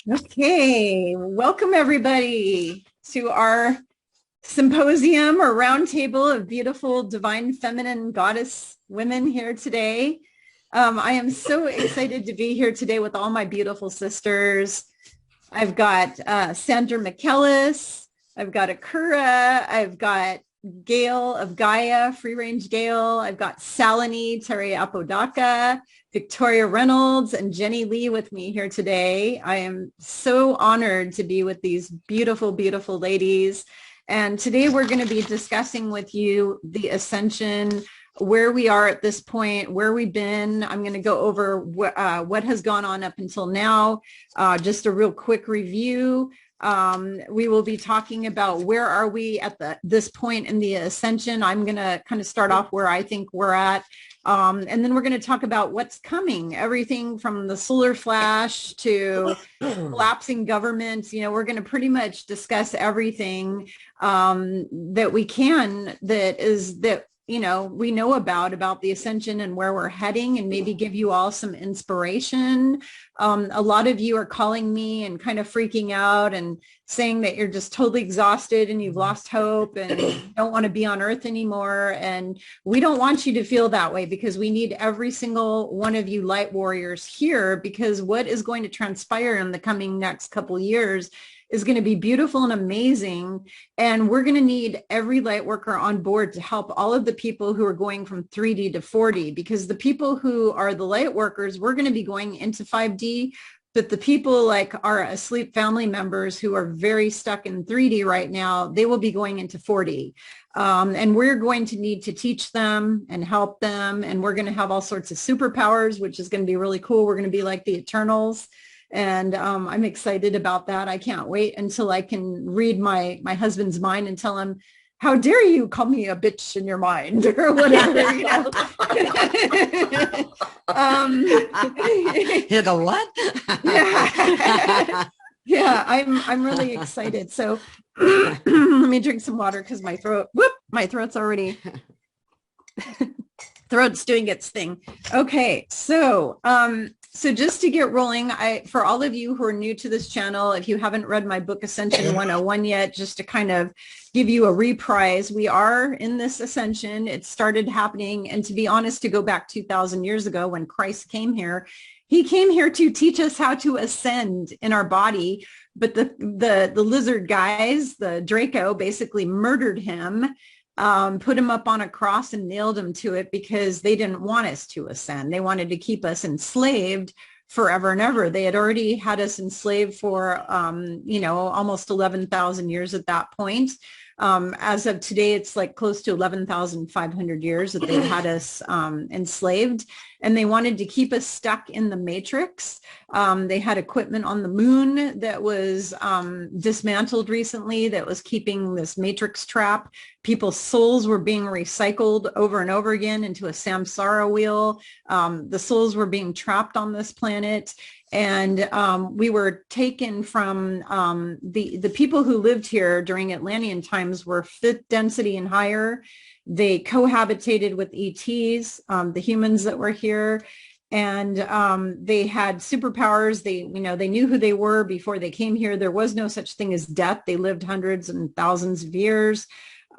Okay, welcome everybody to our symposium or roundtable of beautiful divine feminine goddess women here today. I am so excited to be here today with all my beautiful sisters. I've got Sandra McKellis, I've got Akura, I've got Gail of Gaia, Free Range Gail, I've got Salini Terry Apodaca, Victoria Reynolds, and Jenny Lee with me here today. I am so honored to be with these beautiful, beautiful ladies. And today we're going to be discussing with you the ascension, where we are at this point, where we've been. I'm going to go over what has gone on up until now, just a real quick review. We will be talking about where are we at this point in the ascension. I'm going to kind of start off where I think we're at. And then we're going to talk about what's coming, everything from the solar flash to collapsing governments. You know, we're going to pretty much discuss everything that we can, that you know, we know about the ascension and where we're heading, and maybe give you all some inspiration. A lot of you are calling me and kind of freaking out and saying that you're just totally exhausted and you've lost hope and you don't want to be on earth anymore. And we don't want you to feel that way, because we need every single one of you light warriors here, because what is going to transpire in the coming next couple of years is going to be beautiful and amazing. And we're going to need every light worker on board to help all of the people who are going from 3D to 4D, because the people who are the light workers, we're going to be going into 5D. But the people like our asleep family members who are very stuck in 3D right now, they will be going into 4D. And we're going to need to teach them and help them. And we're going to have all sorts of superpowers, which is going to be really cool. We're going to be like the Eternals. And I'm excited about that. I can't wait until I can read my husband's mind and tell him, how dare you call me a bitch in your mind, or whatever, you know. Hit a what? Yeah. Yeah, I'm really excited. So let me drink some water, because my throat's already throat's doing its thing. Okay, so just to get rolling, for all of you who are new to this channel, if you haven't read my book Ascension 101 yet, just to kind of give you a reprise, we are in this ascension. It started happening, and to be honest, to go back 2,000 years ago when Christ came here, he came here to teach us how to ascend in our body. But the lizard guys, the Draco, basically murdered him, put him up on a cross and nailed him to it, because they didn't want us to ascend. They wanted to keep us enslaved forever and ever. They had already had us enslaved for, almost 11,000 years at that point. As of today, it's like close to 11,500 years that they've had us enslaved, and they wanted to keep us stuck in the matrix. They had equipment on the moon that was dismantled recently that was keeping this matrix trap. People's souls were being recycled over and over again into a samsara wheel. The souls were being trapped on this planet. And we were taken from the people who lived here during Atlantean times were fifth density and higher. They cohabitated with ETs, the humans that were here, and they had superpowers. They knew who they were before they came here. There was no such thing as death. They lived hundreds and thousands of years.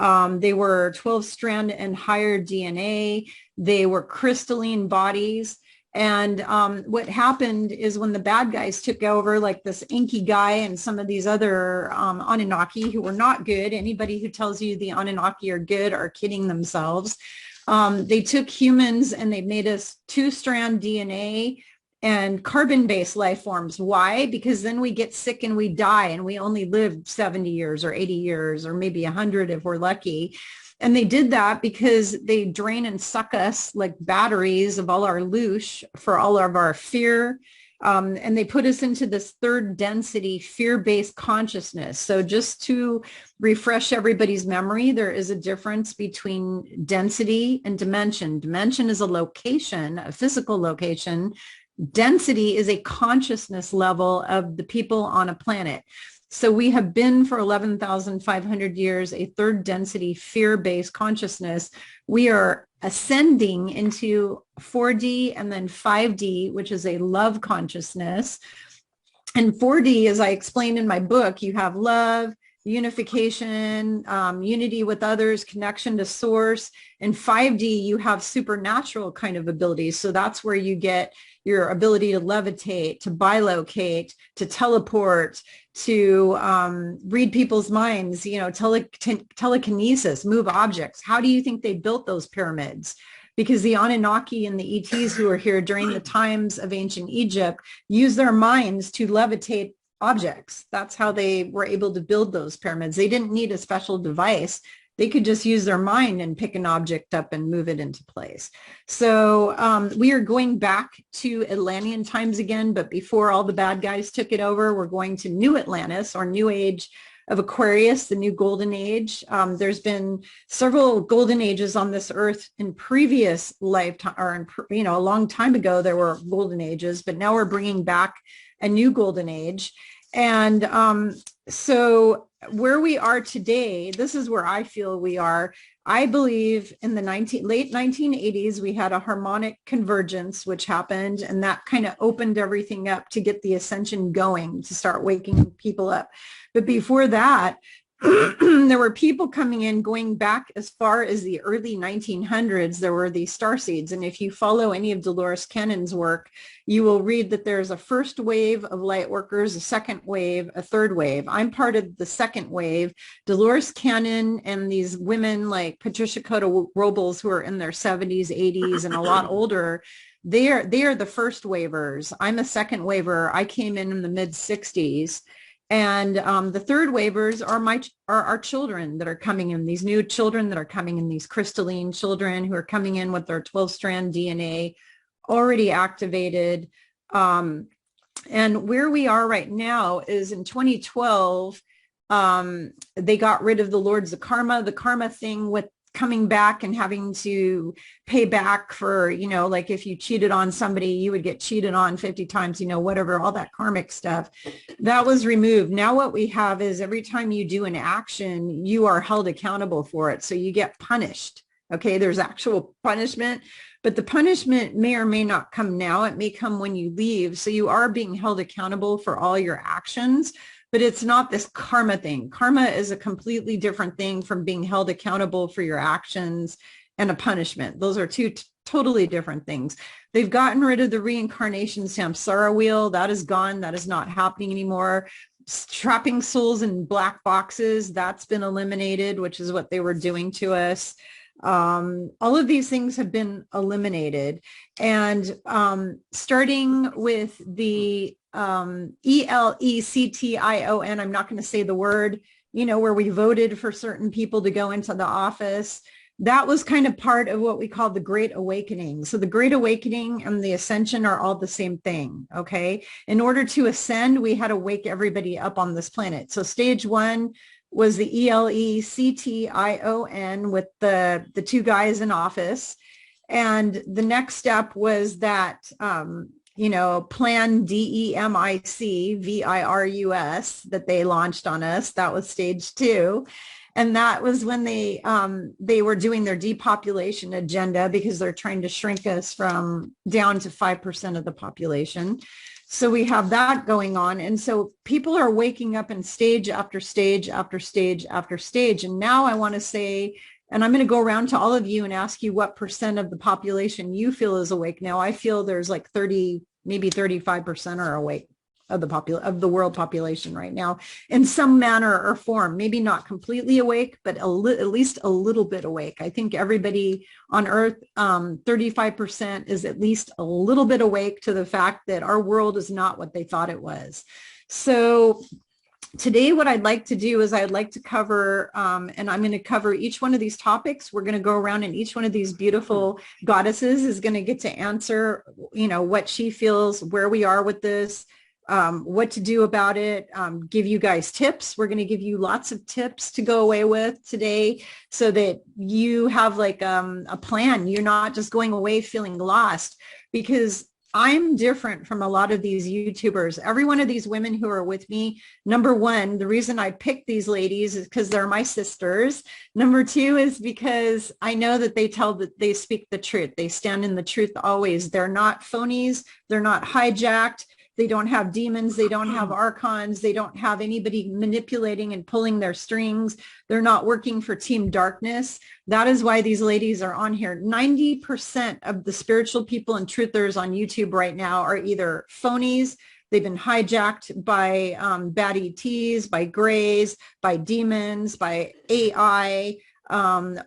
They were 12-strand and higher DNA. They were crystalline bodies. And what happened is, when the bad guys took over, like this Inky guy and some of these other Anunnaki who were not good, anybody who tells you the Anunnaki are good are kidding themselves. They took humans and they made us 2-strand DNA and carbon-based life forms. Why? Because then we get sick and we die, and we only live 70 years or 80 years or maybe 100 if we're lucky. And they did that because they drain and suck us like batteries of all our loosh for all of our fear. And they put us into this third density fear-based consciousness. So just to refresh everybody's memory, there is a difference between density and dimension. Dimension is a location, a physical location. Density is a consciousness level of the people on a planet. So we have been for 11,500 years a third density fear-based consciousness. We are ascending into 4D and then 5D, which is a love consciousness. And 4D, as I explained in my book, you have love, unification, unity with others, connection to source. And 5D, you have supernatural kind of abilities. So that's where you get your ability to levitate, to bilocate, to teleport, to read people's minds, telekinesis, move objects. How do you think they built those pyramids? Because the Anunnaki and the ETs who were here during the times of ancient Egypt used their minds to levitate objects. That's how they were able to build those pyramids. They didn't need a special device. They could just use their mind and pick an object up and move it into place. So we are going back to Atlantean times again, but before all the bad guys took it over, we're going to New Atlantis, or New Age of Aquarius, the new golden age. There's been several golden ages on this earth in previous lifetime, or a long time ago there were golden ages, but now we're bringing back a new golden age. And so where we are today, this is where I feel we are. I believe in the late 1980s, we had a harmonic convergence, which happened, and that kind of opened everything up to get the ascension going, to start waking people up. But before that, there were people coming in, going back as far as the early 1900s. There were these starseeds. And if you follow any of Dolores Cannon's work, you will read that there's a first wave of light workers, a second wave, a third wave. I'm part of the second wave. Dolores Cannon and these women like Patricia Cota Robles, who are in their 70s, 80s, and a lot older, they are the first wavers. I'm a second waver. I came in the mid 60s. And the third waivers are our children that are coming in, these new children that are coming in, these crystalline children who are coming in with their 12-strand DNA already activated. And where we are right now is in 2012, they got rid of the Lords of Karma, the karma thing with coming back and having to pay back for, like if you cheated on somebody, you would get cheated on 50 times, whatever, all that karmic stuff that was removed. Now what we have is every time you do an action, you are held accountable for it. So you get punished. Okay. There's actual punishment, but the punishment may or may not come now. It may come when you leave. So you are being held accountable for all your actions. But it's not this karma thing. Karma is a completely different thing from being held accountable for your actions and a punishment. Those are two totally different things. They've gotten rid of the reincarnation samsara wheel. That is gone. That is not happening anymore. Trapping souls in black boxes, that's been eliminated, which is what they were doing to us. All of these things have been eliminated. And starting with the ELECTION, I'm not going to say the word, where we voted for certain people to go into the office. That was kind of part of what we call the Great Awakening. So the Great Awakening and the Ascension are all the same thing. Okay. In order to ascend, we had to wake everybody up on this planet. So stage one was the ELECTION with the two guys in office. And the next step was that, Plan DEMIC virus that they launched on us. That was stage two. And that was when they were doing their depopulation agenda, because they're trying to shrink us from down to 5% of the population. So we have that going on. And so people are waking up in stage after stage after stage after stage. And now I want to say, and I'm going to go around to all of you and ask you what percent of the population you feel is awake now. I feel there's like 30, maybe 35% are awake of the world population right now in some manner or form. Maybe not completely awake, but at least a little bit awake. I think everybody on Earth, 35% is at least a little bit awake to the fact that our world is not what they thought it was. So today, what I'd like to do is I'd like to cover, and I'm going to cover each one of these topics. We're going to go around, and each one of these beautiful goddesses is going to get to answer, what she feels, where we are with this, what to do about it, give you guys tips. We're going to give you lots of tips to go away with today so that you have like a plan. You're not just going away feeling lost, because I'm different from a lot of these YouTubers. Every one of these women who are with me, number one, the reason I picked these ladies is because they're my sisters. Number two is because I know that they speak the truth. They stand in the truth always. They're not phonies. They're not hijacked. They don't have demons. They don't have archons. They don't have anybody manipulating and pulling their strings. They're not working for Team Darkness. That is why these ladies are on here. 90% of the spiritual people and truthers on YouTube right now are either phonies. They've been hijacked by bad ETs, by grays, by demons, by AI,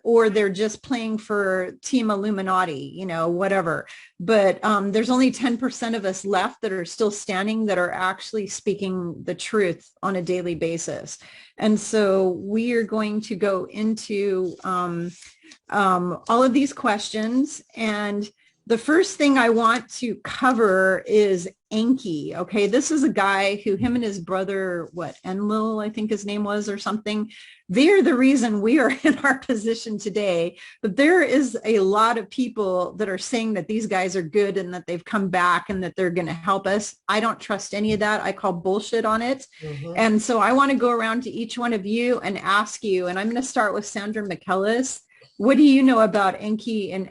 or they're just playing for Team Illuminati, you know, whatever. But there's only 10% of us left that are still standing, that are actually speaking the truth on a daily basis. And so we are going to go into all of these questions. And the first thing I want to cover is Enki. Okay, this is a guy who, him and his brother, Enlil, I think his name was, or something. They're the reason we are in our position today. But there is a lot of people that are saying that these guys are good and that they've come back and that they're going to help us. I don't trust any of that. I call bullshit on it. And so I want to go around to each one of you and ask you, and I'm going to start with Sandra McKellis. What do you know about Enki and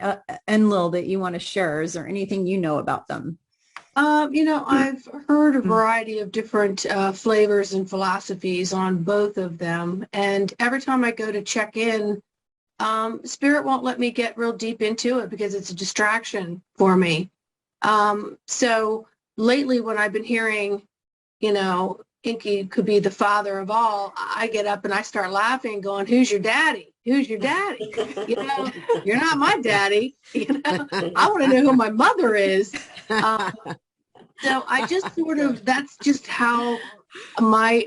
Enlil that you want to share? Is there anything you know about them? You know, I've heard a variety of different flavors and philosophies on both of them. And every time I go to check in, Spirit won't let me get real deep into it because it's a distraction for me. So lately when I've been hearing, you know, Enki could be the father of all, I get up and I start laughing going, who's your daddy? Who's your daddy? You know, you're not my daddy. You know, I want to know who my mother is. So I just sort of, that's just how my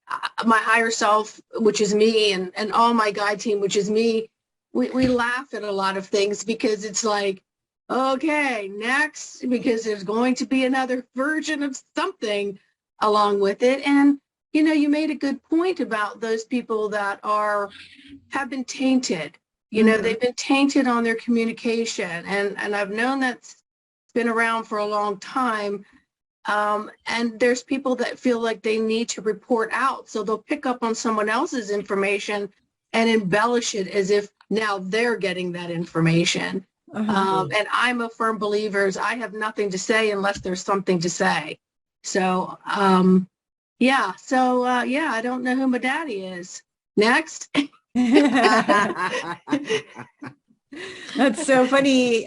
higher self, which is me, and all my guide team, which is me, we laugh at a lot of things because it's like, okay, next, because there's going to be another version of something along with it. And you know, you made a good point about those people that have been tainted. You know, they've been tainted on their communication. And I've known that's been around for a long time. And there's people that feel like they need to report out. So they'll pick up on someone else's information and embellish it as if now they're getting that information. And I'm a firm believer, I have nothing to say unless there's something to say. So, yeah. So, yeah, I don't know who my daddy is. Next. That's so funny.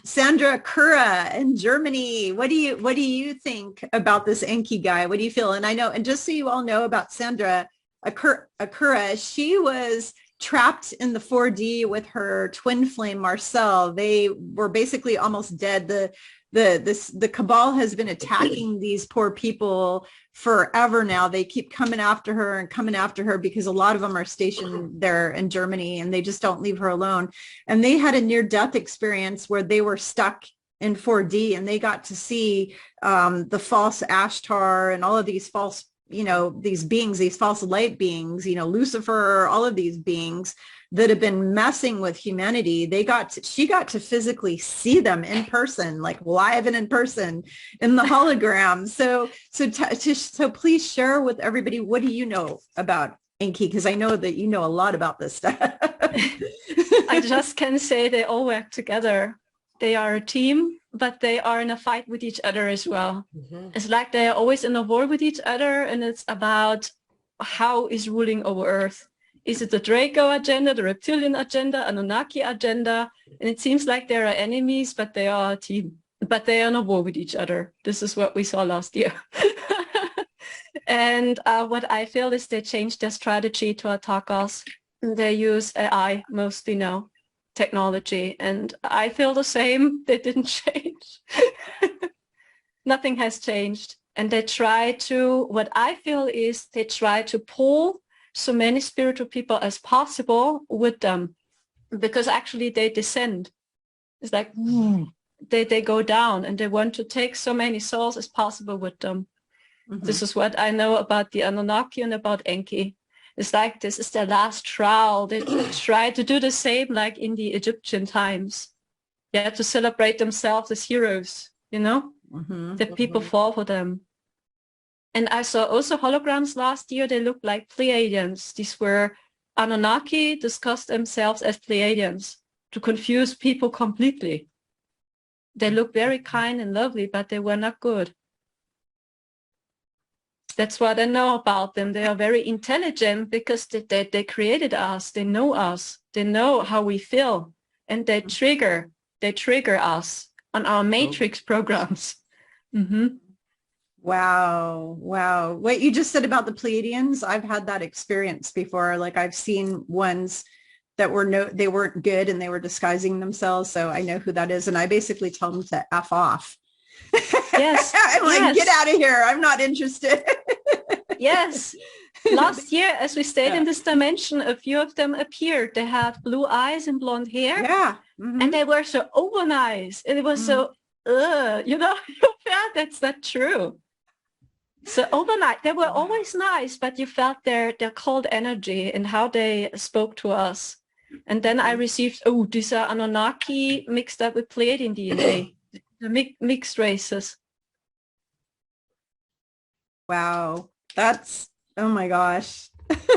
Sandra Kura in Germany. What do you think about this Enki guy? What do you feel? And I know, and just so you all know about Sandra Akura, she was trapped in the 4D with her twin flame Marcel. They were basically almost dead. The cabal has been attacking these poor people forever now. They keep coming after her because a lot of them are stationed there in Germany and they just don't leave her alone. And they had a near-death experience where they were stuck in 4D and they got to see the false Ashtar and all of these false, you know, these beings, these false light beings, you know, Lucifer, all of these beings that have been messing with humanity. She got to physically see them in person, like live and in person in the hologram. So please share with everybody, what do you know about Enki? Because I know that you know a lot about this stuff. I just can say they all work together. They are a team, but they are in a fight with each other as well. It's like they are always in a war with each other, and it's about how is ruling over Earth. Is it the Draco agenda, the reptilian agenda, Anunnaki agenda? And it seems like there are enemies, but they are a team. But they are in a war with each other. This is what we saw last year. And what I feel is they changed their strategy to attack us. They use AI mostly now, technology. And I feel the same. They didn't change. Nothing has changed. And they try to, what I feel is they try to pull so many spiritual people as possible with them, because actually they descend. It's like they go down and they want to take so many souls as possible with them. This is what I know about the Anunnaki and about Enki. It's like this is their last trial. They try to do the same like in the Egyptian times. Yeah, to celebrate themselves as heroes, you know, that people fall for them. And I saw also holograms last year. They looked like Pleiadians. These were Anunnaki discussed themselves as Pleiadians to confuse people completely. They looked very kind and lovely, but they were not good. That's what I know about them. They are very intelligent because they created us. They know us. They know how we feel, and they trigger us on our matrix programs. Mm-hmm. Wow. Wow. What you just said about the Pleiadians, I've had that experience before. Like I've seen ones that they weren't good and they were disguising themselves. So I know who that is. And I basically tell them to F off. Yes. I'm like, get out of here. I'm not interested. Yes. Last year, as we stayed in this dimension, a few of them appeared. They had blue eyes and blonde hair. Yeah. Mm-hmm. And they were so over nice. And it was so, you know, yeah, that's not true. So overnight, they were always nice, but you felt their cold energy and how they spoke to us. And then I received, these are Anunnaki mixed up with Pleiadian DNA, the mixed races. Wow. That's, oh my gosh.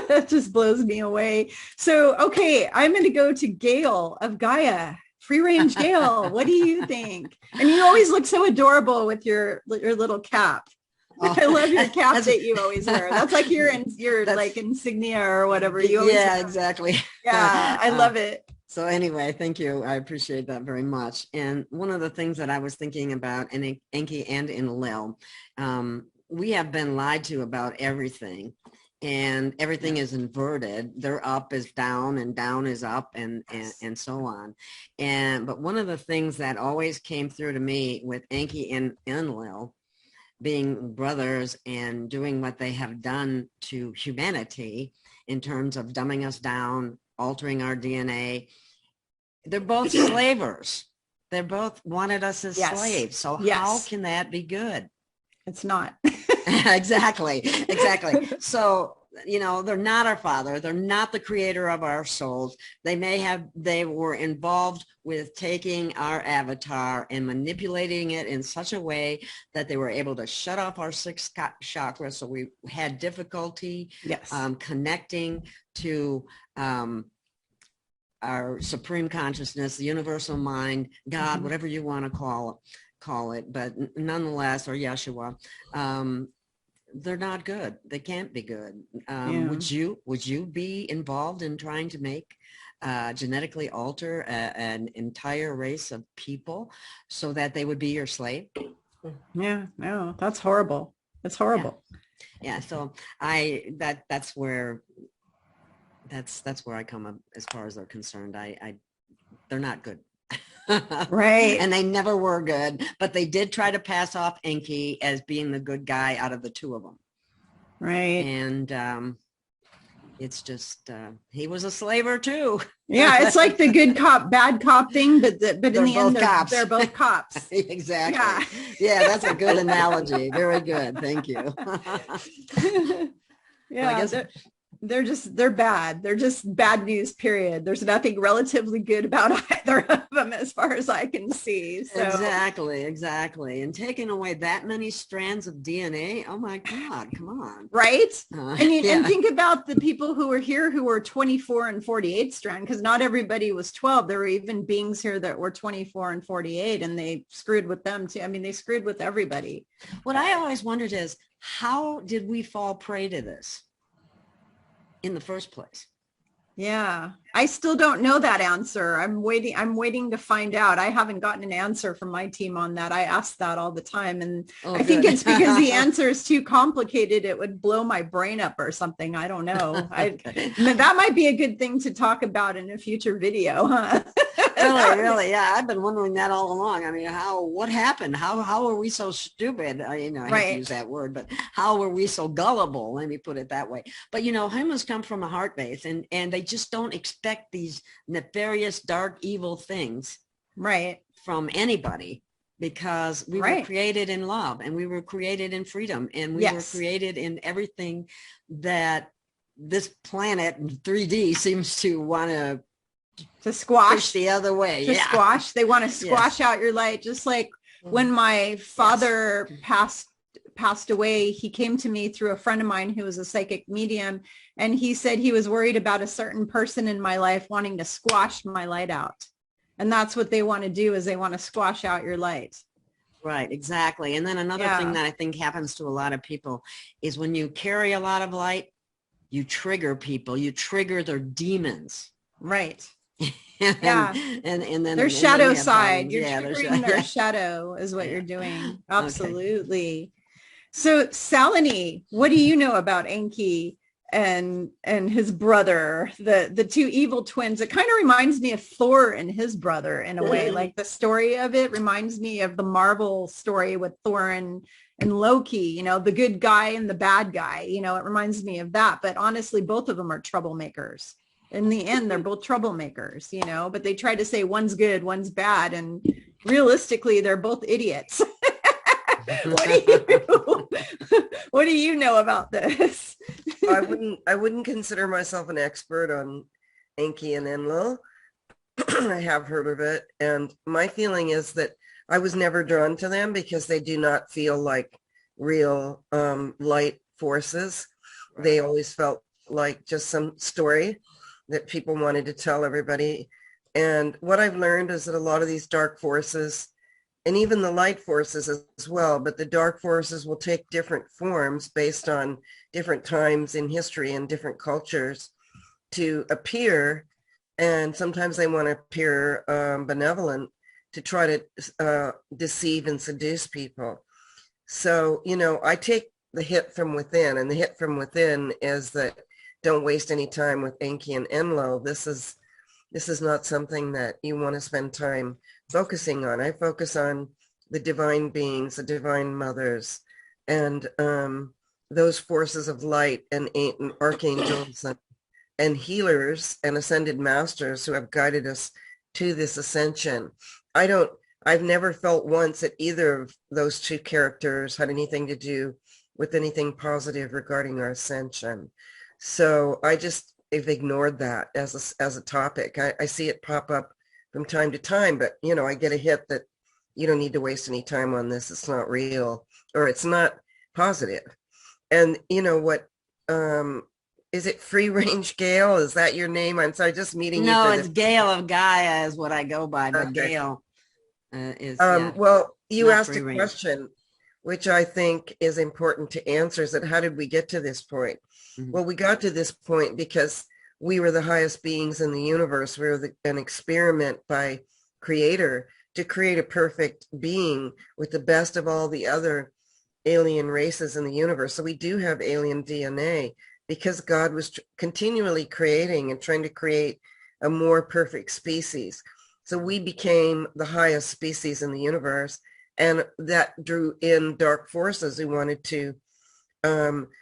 That just blows me away. So, okay, I'm going to go to Gail of Gaia. Free range Gail, what do you think? And you always look so adorable with your little cap. Oh. I love your cap that you always wear. That's like your like insignia or whatever you always wear. Exactly. Yeah, I love it. So anyway, thank you. I appreciate that very much. And one of the things that I was thinking about in Enki and in Lil, we have been lied to about everything. And everything is inverted. Their up is down and down is up and so on. But one of the things that always came through to me with Enki and Enlil being brothers and doing what they have done to humanity in terms of dumbing us down, altering our DNA, they're both slavers. They both wanted us as slaves. So how can that be good? It's not. Exactly. So, you know, they're not our father. They're not the creator of our souls. They were involved with taking our avatar and manipulating it in such a way that they were able to shut off our sixth chakra. So we had difficulty connecting to our supreme consciousness, the universal mind, God, whatever you want to call it, but nonetheless, or Yeshua, they're not good. They can't be good. Would you be involved in trying to make genetically alter an entire race of people so that they would be your slave? Yeah, no, that's horrible. It's horrible. Yeah. So that's where I come up as far as they're concerned. They're not good. Right. And they never were good, but they did try to pass off Enki as being the good guy out of the two of them. Right. And it's just he was a slaver too. Yeah, it's like the good cop, bad cop thing, but in the end, they're both cops. Exactly. Yeah, that's a good analogy. Very good. Thank you. Yeah, they're bad. They're just bad news, period. There's nothing relatively good about either of them as far as I can see. So. Exactly. And taking away that many strands of DNA, oh my God, come on. Right? And think about the people who were here who were 24 and 48 strand, because not everybody was 12. There were even beings here that were 24 and 48, and they screwed with them too. I mean, they screwed with everybody. What I always wondered is, how did we fall prey to this in the first place? Yeah, I still don't know that answer. I'm waiting to find out. I haven't gotten an answer from my team on that. I ask that all the time. And I think it's because the answer is too complicated. It would blow my brain up or something. I don't know. That might be a good thing to talk about in a future video, huh? Really. Yeah. I've been wondering that all along. I mean, what happened? How are we so stupid? I hate to use that word, but how are we so gullible? Let me put it that way. But, humans come from a heart base and they just don't expect these nefarious, dark, evil things from anybody, because we were created in love and we were created in freedom and we were created in everything that this planet in 3D seems to want to squash push the other way. Squash. They want to squash out your light. Just like when my father passed away, he came to me through a friend of mine who was a psychic medium, and he said he was worried about a certain person in my life wanting to squash my light out. And that's what they want to do, is they want to squash out your light. Right, exactly. And then another thing Yeah, that I think happens to a lot of people is when you carry a lot of light, you trigger people, you trigger their demons. right. and, Yeah. Their and then shadow they have side. problems. You're Yeah, triggering their yeah, shadow is what you're yeah. doing. Okay. Absolutely. So Salini, what do you know about Enki and his brother, the two evil twins? It kind of reminds me of Thor and his brother in a way. Like the story of it reminds me of the Marvel story with Thor and Loki, you know, the good guy and the bad guy. You know, it reminds me of that. But honestly, both of them are troublemakers. In the end, they're both troublemakers, you know, but they try to say one's good, one's bad. And realistically, they're both idiots. What do you what do you know about this? I wouldn't consider myself an expert on Enki and Enlil. I have heard of it. And my feeling is that I was never drawn to them because they do not feel like real light forces. They always felt like just some story that people wanted to tell everybody. And what I've learned is that a lot of these dark forces, and even the light forces as well, but the dark forces will take different forms based on different times in history and different cultures to appear. And sometimes they want to appear benevolent to try to deceive and seduce people. So, you know, I take the hit from within, and the hit from within is that don't waste any time with Enki and Enlil. This is not something that you want to spend time focusing on. I focus on the divine beings, the divine mothers, and those forces of light and archangels and healers and ascended masters who have guided us to this ascension. I've never felt once that either of those two characters had anything to do with anything positive regarding our ascension. So I just have ignored that as a topic. I see it pop up from time to time, but you know, I get a hit that you don't need to waste any time on this. It's not real, or it's not positive. And you know what, is it Free Range Gail? Is that your name? I'm sorry, just meeting you No, for it's the. Gale of Gaia is what I go by, but Okay. Gale is, yeah, Well, it's you not asked free a range. question, which I think is important to answer, is that how did we get to this point? Mhm. Well, we got to this point because we were the highest beings in the universe. We were an experiment by Creator to create a perfect being with the best of all the other alien races in the universe. So we do have alien DNA because God was continually creating and trying to create a more perfect species. So we became the highest species in the universe, and that drew in dark forces who wanted to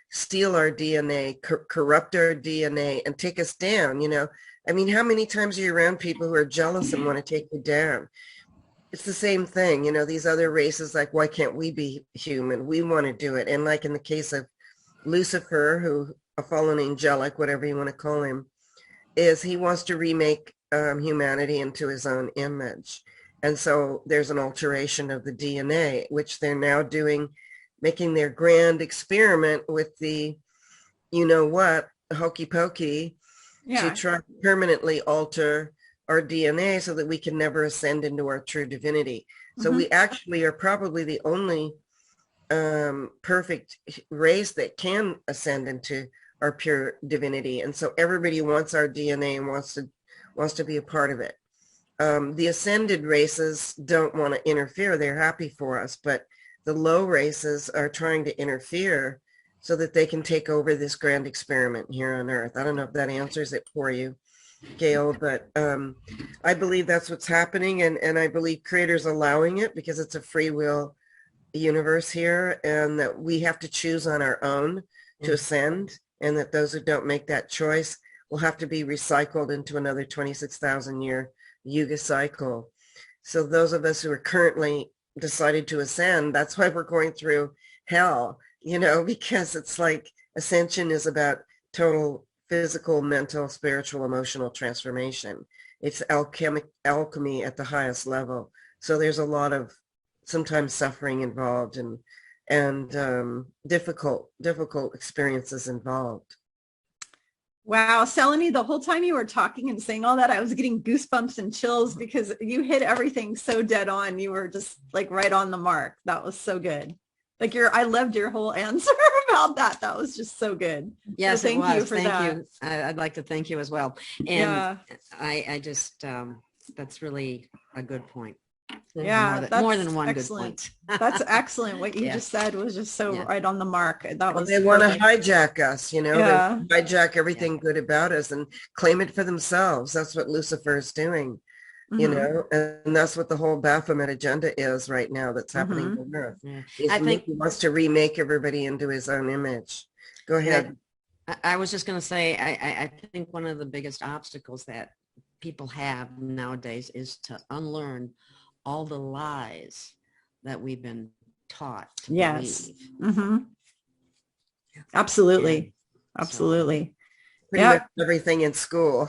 steal our DNA, corrupt our DNA, and take us down. You know, I mean, how many times are you around people who are jealous and want to take you down? It's the same thing. You know, these other races, like, why can't we be human? We want to do it. And like in the case of Lucifer, who a fallen angelic, whatever you want to call him, is he wants to remake humanity into his own image. And so there's an alteration of the DNA, which they're now doing, making their grand experiment with the, you know what, hokey pokey, to Yeah. try to permanently alter our DNA so that we can never ascend into our true divinity. So Mm-hmm. we actually are probably the only perfect race that can ascend into our pure divinity. And so everybody wants our DNA and wants to be a part of it. The ascended races don't want to interfere. They're happy for us, but the low races are trying to interfere so that they can take over this grand experiment here on Earth. I don't know if that answers it for you, Gail, but I believe that's what's happening, and I believe Creator's allowing it because it's a free will universe here, and that we have to choose on our own to ascend, and that those who don't make that choice will have to be recycled into another 26,000 year Yuga cycle. So those of us who are currently decided to ascend, that's why we're going through hell, you know, because it's like ascension is about total physical, mental, spiritual, emotional transformation. It's alchemy at the highest level. So there's a lot of sometimes suffering involved and difficult experiences involved. Wow, Selene, the whole time you were talking and saying all that, I was getting goosebumps and chills because you hit everything so dead on. You were just like right on the mark. That was so good. Like I loved your whole answer about that. That was just so good. Yes, so thank it was. you for Thank that. you. I'd like to thank you as well. And Yeah. I just, that's really a good point. Yeah, More than that's one excellent. good point. That's excellent. What you Yeah. just said was just so Yeah. right on the mark. That Well, was they want to perfect. hijack us, you know, Yeah. they hijack everything good about us and claim it for themselves. That's what Lucifer is doing, you Mhm. know, and that's what the whole Baphomet agenda is right now that's happening Mhm. on Earth. Yeah. Is I think he wants to remake everybody into his own image. Go ahead. I was just going to say, I think one of the biggest obstacles that people have nowadays is to unlearn all the lies that we've been taught to Yes. believe. Mhm. Absolutely. And so- Absolutely. Pretty Yeah. much everything in school.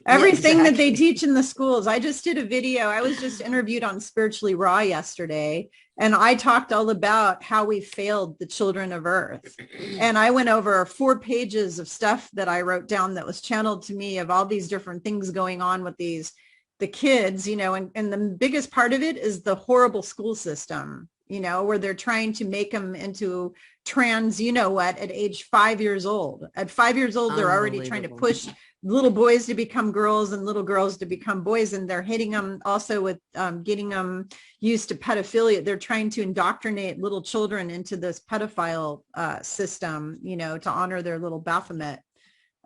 Everything that they exactly. teach in the schools. I just did a video. I was just interviewed on Spiritually Raw yesterday, and I talked all about how we failed the children of Earth. And I went over 4 pages of stuff that I wrote down that was channeled to me of all these different things going on with the kids, you know, and the biggest part of it is the horrible school system, you know, where they're trying to make them into trans, you know what, at age 5 years old. At 5 years old, they're already trying to push little boys to become girls and little girls to become boys. And they're hitting them also with getting them used to pedophilia. They're trying to indoctrinate little children into this pedophile system, you know, to honor their little Baphomet.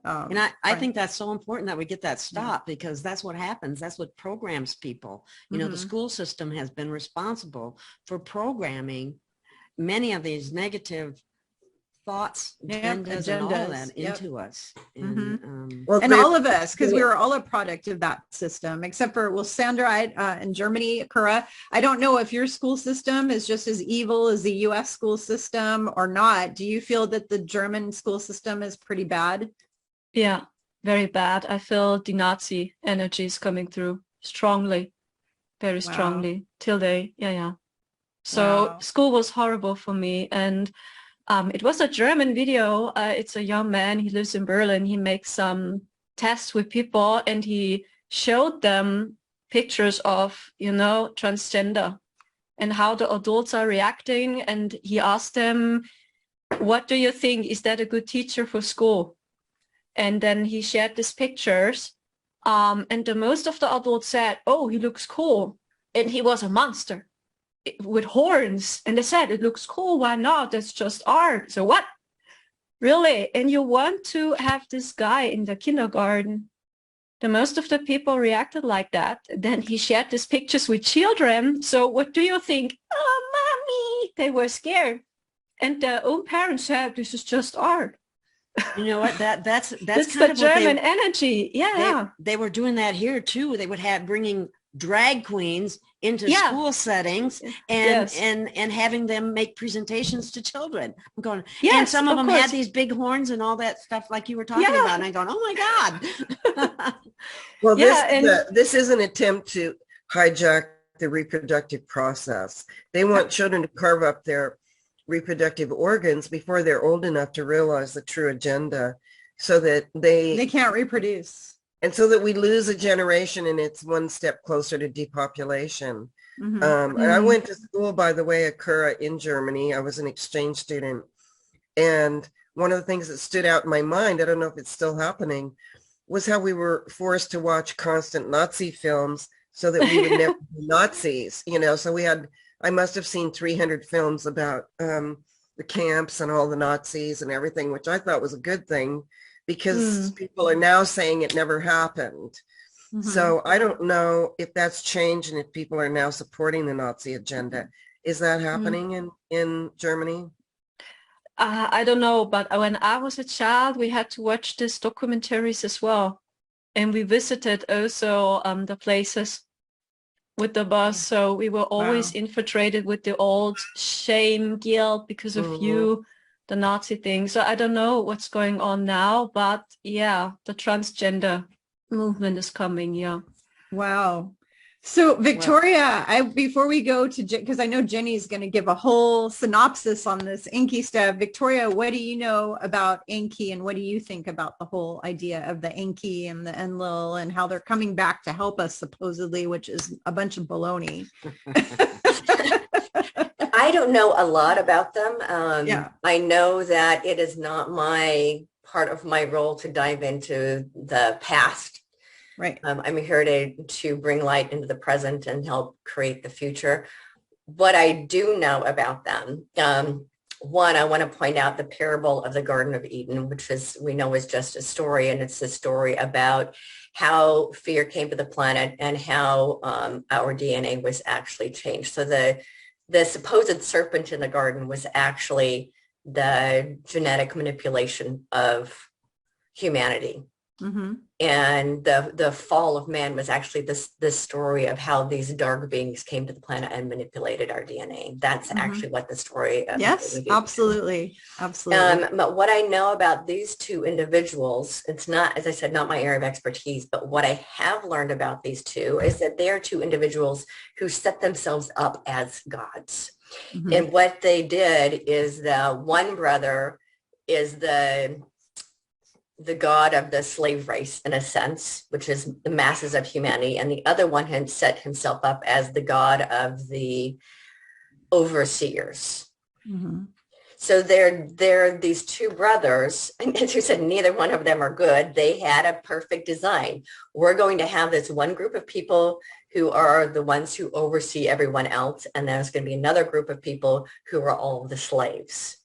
And I think that's so important that we get that stopped, because that's what happens. That's what programs people. You know, the school system has been responsible for programming many of these negative thoughts, agendas, and all of that into us. And, Well, and all of us, because we were all a product of that system, except for, well, Sandra, in Germany, Kura, I don't know if your school system is just as evil as the US school system or not. Do you feel that the German school system is pretty bad? Yeah, very bad. I feel the Nazi energies coming through strongly, very strongly till they, yeah. So school was horrible for me. And it was a German video. It's a young man. He lives in Berlin. He makes some tests with people, and he showed them pictures of, you know, transgender and how the adults are reacting. And he asked them, what do you think? Is that a good teacher for school? And then he shared these pictures. And the most of the adults said, oh, he looks cool. And he was a monster with horns. And they said, it looks cool. Why not? That's just art. So what? Really? And you want to have this guy in the kindergarten? The most of the people reacted like that. Then he shared these pictures with children. So what do you think? Oh, mommy. They were scared. And their own parents said, this is just art. you know what, that's It's kind the of German what energy. Yeah. they were doing that here too. They would have bringing drag queens into school settings and having them make presentations to children. I'm going, and some of them had these big horns and all that stuff like you were talking about. And I'm going, oh my God. Well, this is an attempt to hijack the reproductive process. They want children to carve up their reproductive organs before they're old enough to realize the true agenda, so that they can't reproduce, and so that we lose a generation, and it's one step closer to depopulation. And I went to school, by the way, at Kura in Germany. I was an exchange student, and one of the things that stood out in my mind, I don't know if it's still happening, was how we were forced to watch constant Nazi films so that we would never be Nazis, you know. So I must have seen 300 films about the camps and all the Nazis and everything, which I thought was a good thing, because people are now saying it never happened. So I don't know if that's changed and if people are now supporting the Nazi agenda. Is that happening in Germany? I don't know, but when I was a child, we had to watch these documentaries as well. And we visited also the places with the bus. So we were always infiltrated with the old shame, guilt because of you, the Nazi thing. So I don't know what's going on now, but yeah, the transgender movement is coming. Yeah. Wow. So Victoria, before we go to, because I know Jenny's going to give a whole synopsis on this Enki stuff. Victoria, what do you know about Enki, and what do you think about the whole idea of the Enki and the Enlil and how they're coming back to help us supposedly, which is a bunch of baloney. I don't know a lot about them. Yeah. I know that it is not part of my role to dive into the past. Right. I'm here to bring light into the present and help create the future. What I do know about them, one, I want to point out the parable of the Garden of Eden, which we know is just a story, and it's a story about how fear came to the planet and how our DNA was actually changed. So the supposed serpent in the garden was actually the genetic manipulation of humanity. Mm-hmm. And the fall of man was actually this story of how these dark beings came to the planet and manipulated our DNA. That's actually what the story of. Yes, absolutely. Absolutely. But what I know about these two individuals, it's not, as I said, not my area of expertise, but what I have learned about these two is that they are two individuals who set themselves up as gods. Mm-hmm. And what they did is the one brother is the god of the slave race, in a sense, which is the masses of humanity. And the other one had set himself up as the god of the overseers. Mm-hmm. So they're these two brothers, and as you said, neither one of them are good. They had a perfect design. We're going to have this one group of people who are the ones who oversee everyone else. And there's going to be another group of people who are all the slaves.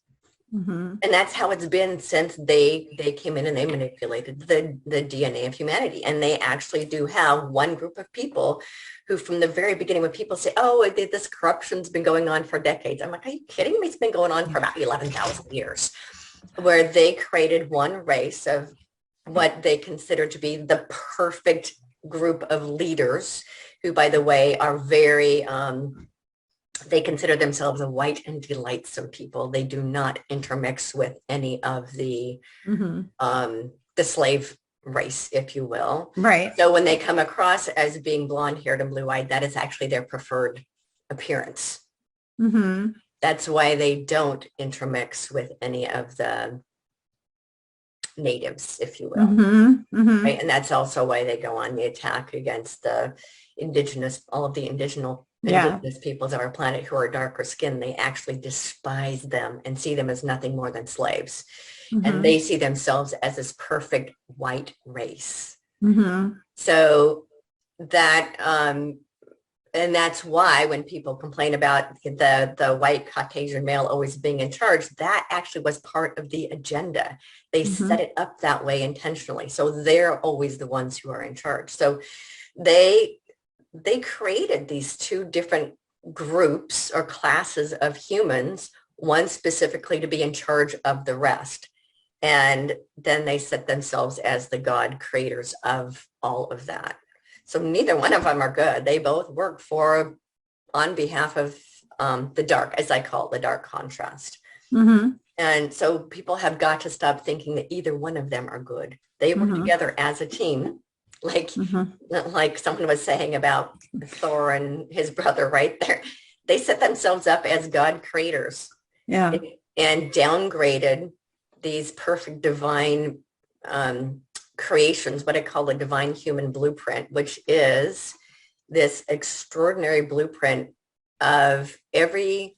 Mm-hmm. And that's how it's been since they came in and they manipulated the DNA of humanity. And they actually do have one group of people who, from the very beginning, when people say, oh, this corruption's been going on for decades, I'm like, are you kidding me? It's been going on for about 11,000 years, where they created one race of what they consider to be the perfect group of leaders, who, by the way, are very they consider themselves a white and delightsome people. They do not intermix with any of the slave race, if you will. Right. So when they come across as being blonde-haired and blue-eyed, that is actually their preferred appearance. Mm-hmm. That's why they don't intermix with any of the natives, if you will. Mm-hmm. Mm-hmm. Right? And that's also why they go on the attack against the all of the indigenous peoples of our planet who are darker skinned. They actually despise them and see them as nothing more than slaves. Mm-hmm. And they see themselves as this perfect white race. Mm-hmm. So that, and that's why when people complain about the white Caucasian male always being in charge, that actually was part of the agenda. They set it up that way intentionally. So they're always the ones who are in charge. So they created these two different groups or classes of humans, one specifically to be in charge of the rest. And then they set themselves as the God creators of all of that. So neither one of them are good. They both work on behalf of the dark, as I call it, the dark contrast. Mm-hmm. And so people have got to stop thinking that either one of them are good. They work together as a team. Like someone was saying about Thor and his brother right there. They set themselves up as God creators. Yeah. And downgraded these perfect divine creations, what I call the divine human blueprint, which is this extraordinary blueprint of every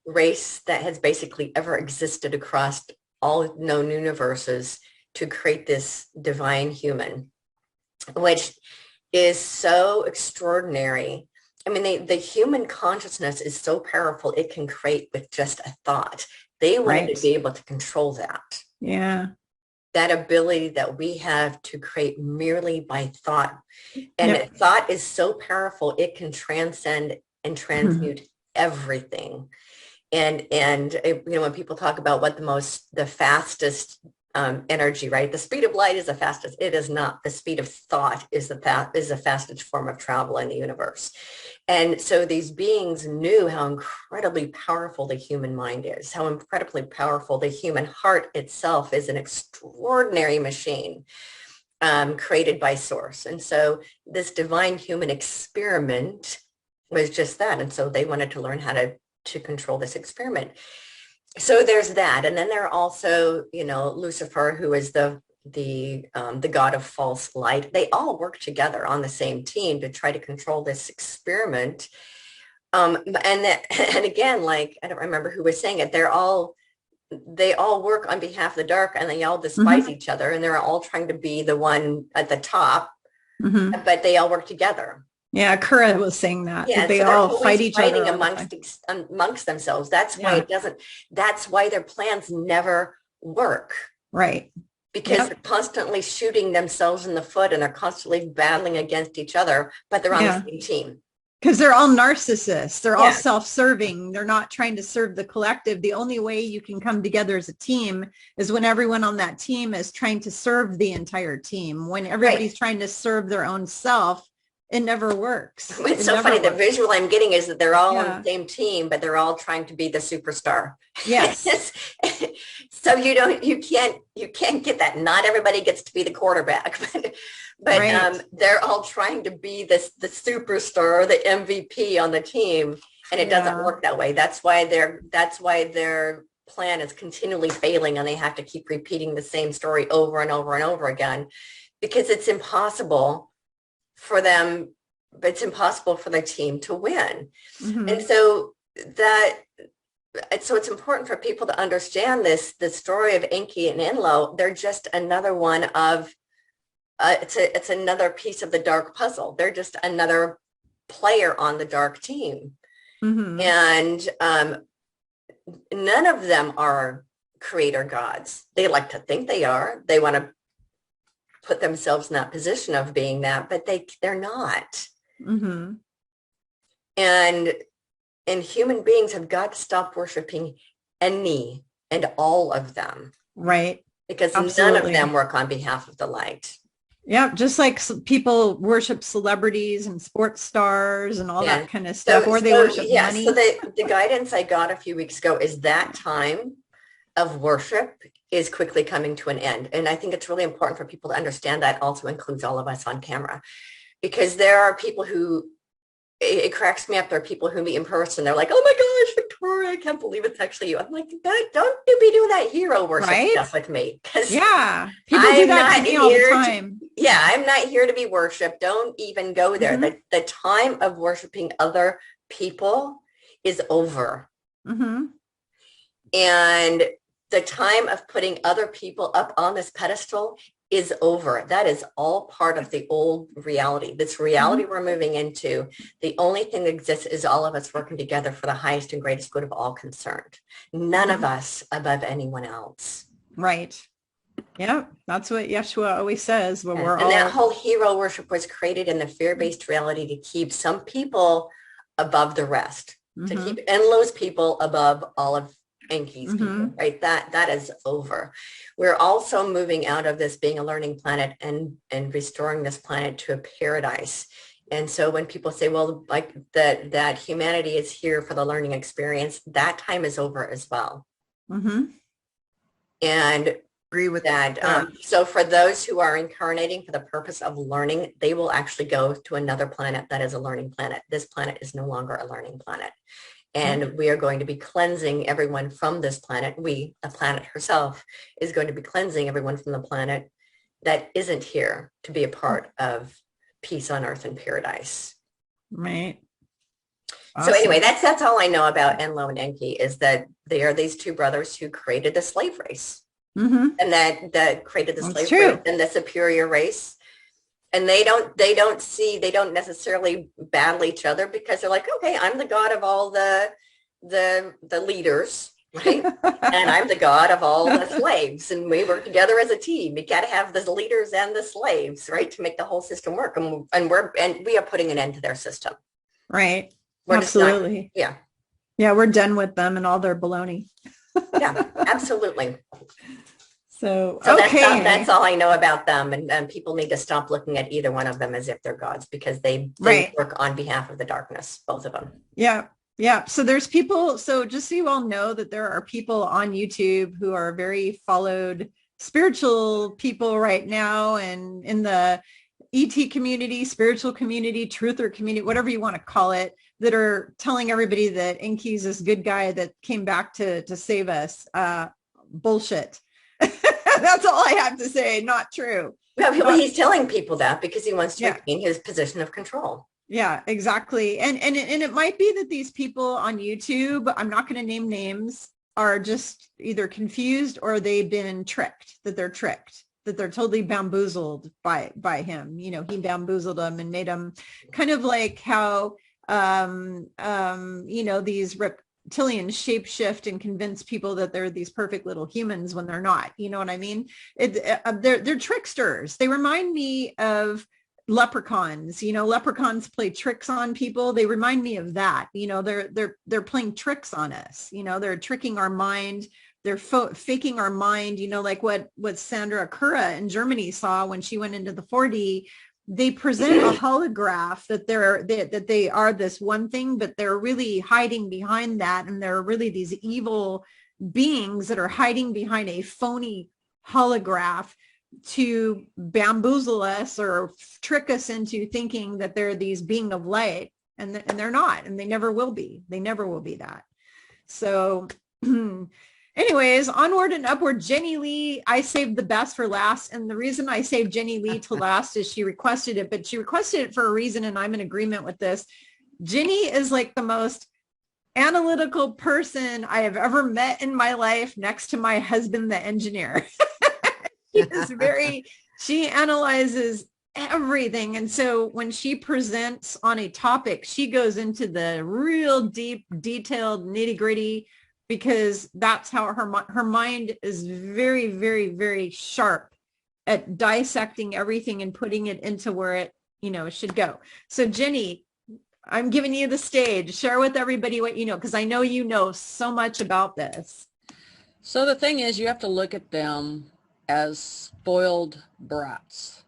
race that has basically ever existed across all known universes to create this divine human, which is so extraordinary. I mean, the human consciousness is so powerful, it can create with just a thought. They wanted to be able to control that. Yeah. That ability that we have to create merely by thought. And thought is so powerful, it can transcend and transmute everything. And when people talk about what the fastest energy, right? The speed of light is the fastest. It is not. The speed of thought is the fastest form of travel in the universe. And so these beings knew how incredibly powerful the human mind is, how incredibly powerful the human heart itself is, an extraordinary machine. created by source. And so this divine human experiment was just that. And so they wanted to learn how to control this experiment. So there's that. And then there are also, Lucifer, who is the god of false light. They all work together on the same team to try to control this experiment. And again, like, I don't remember who was saying it, they all work on behalf of the dark, and they all despise each other, and they're all trying to be the one at the top, but they all work together. Yeah, Kura was saying that. Yeah, that they so all fight each other amongst themselves. That's why that's why their plans never work. Right. Because they're constantly shooting themselves in the foot, and they're constantly battling against each other, but they're on the same team. Because they're all narcissists. They're all self-serving. They're not trying to serve the collective. The only way you can come together as a team is when everyone on that team is trying to serve the entire team. When everybody's trying to serve their own self, it never works. It's so funny. The visual I'm getting is that they're all on the same team, but they're all trying to be the superstar. Yes. So you can't get that. Not everybody gets to be the quarterback, but they're all trying to be the superstar, the MVP on the team, and it doesn't work that way. That's why their plan is continually failing, and they have to keep repeating the same story over and over and over again, because it's impossible for them, but it's impossible for the team to win. And so it's important for people to understand the story of Enki and Enlil. They're just another one of, it's another piece of the dark puzzle. They're just another player on the dark team. And none of them are creator gods. They like to think they are. They want to put themselves in that position of being that, but they're not. And human beings have got to stop worshiping any and all of them. Right. Because none of them work on behalf of the light. Yeah, just like people worship celebrities and sports stars and all that kind of stuff, or they worship money. So the guidance I got a few weeks ago is that time of worship is quickly coming to an end. And I think it's really important for people to understand that also includes all of us on camera, because there are people who, it cracks me up. There are people who meet in person. They're like, oh my gosh, Victoria, I can't believe it's actually you. I'm like, don't you be doing that hero worship stuff with me. People do that to me all the time. I'm not here to be worshiped. Don't even go there. The time of worshiping other people is over. And the time of putting other people up on this pedestal is over. That is all part of the old reality. This reality we're moving into, the only thing that exists is all of us working together for the highest and greatest good of all concerned. None of us above anyone else. Right. Yeah, that's what Yeshua always says. When that whole hero worship was created in the fear-based reality to keep some people above the rest, to keep Enlil's people above all of Enki's people, right? That is over. We're also moving out of this being a learning planet and restoring this planet to a paradise. And so when people say, well, like that humanity is here for the learning experience, that time is over as well. And agree with that. So for those who are incarnating for the purpose of learning, they will actually go to another planet that is a learning planet. This planet is no longer a learning planet. And we are going to be cleansing everyone from this planet. The planet herself, is going to be cleansing everyone from the planet that isn't here to be a part of peace on earth and paradise. Right. Awesome. So anyway, that's all I know about Enlil and Enki, is that they are these two brothers who created the slave race. And that created the slave race and the superior race. And they don't necessarily battle each other, because they're like, okay, I'm the god of all the leaders, right? And I'm the god of all the slaves, and we work together as a team. You got to have the leaders and the slaves, right, to make the whole system work. And we are putting an end to their system. Right. Absolutely. We're done with them and all their baloney. Absolutely. So okay. That's all I know about them. And people need to stop looking at either one of them as if they're gods, because they work on behalf of the darkness, both of them. Yeah. So there's people. So just so you all know that there are people on YouTube who are very followed spiritual people right now and in the ET community, spiritual community, truther community, whatever you want to call it, that are telling everybody that Enki's this good guy that came back to save us. Bullshit. That's all I have to say. Not true. Well, he's telling people that because he wants to retain his position of control. Yeah, exactly. And it might be that these people on YouTube, I'm not going to name names, are just either confused or they've been tricked, that they're totally bamboozled by him. You know, he bamboozled them and made them kind of like how, you know, these reptilians shapeshift and convince people that they're these perfect little humans when they're not. You know what I mean? They're tricksters. They remind me of leprechauns. You know, leprechauns play tricks on people. They remind me of that. You know, they're playing tricks on us. You know, they're tricking our mind. They're faking our mind. You know, like what Sandra Kura in Germany saw when she went into the 4D. They present a holograph that they are this one thing, but they're really hiding behind that, and they're really these evil beings that are hiding behind a phony holograph to bamboozle us or trick us into thinking that they're these being of light, and they're not, and they never will be. They never will be that. So anyways, onward and upward. Jenny Lee, I saved the best for last. And the reason I saved Jenny Lee to last is she requested it, but she requested it for a reason, and I'm in agreement with this. Jenny is like the most analytical person I have ever met in my life, next to my husband, the engineer. She analyzes everything. And so when she presents on a topic, she goes into the real deep, detailed nitty gritty, because that's how her mind is very, very, very sharp at dissecting everything and putting it into where it, you know, should go. So Jenny, I'm giving you the stage. Share with everybody what you know, because I know you know so much about this. So the thing is, you have to look at them as spoiled brats.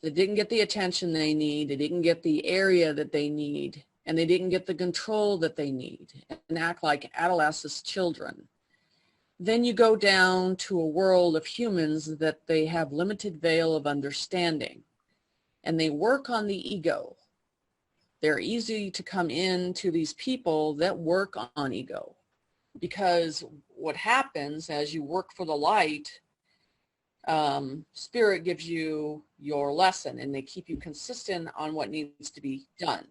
They didn't get the attention they need. They didn't get the area that they need. And they didn't get the control that they need, and act like adolescent children. Then you go down to a world of humans that they have limited veil of understanding, and they work on the ego. They're easy to come into these people that work on ego, because what happens as you work for the light, spirit gives you your lesson, and they keep you consistent on what needs to be done.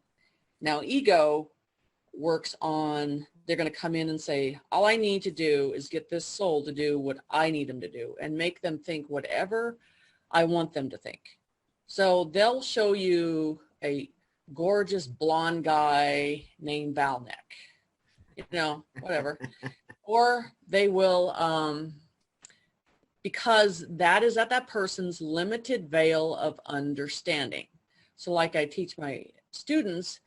Now, ego works on, they're going to come in and say, all I need to do is get this soul to do what I need them to do, and make them think whatever I want them to think. So they'll show you a gorgeous blonde guy named Valnek, you know, whatever. Or they will, because that is at that person's limited veil of understanding. So like I teach my students,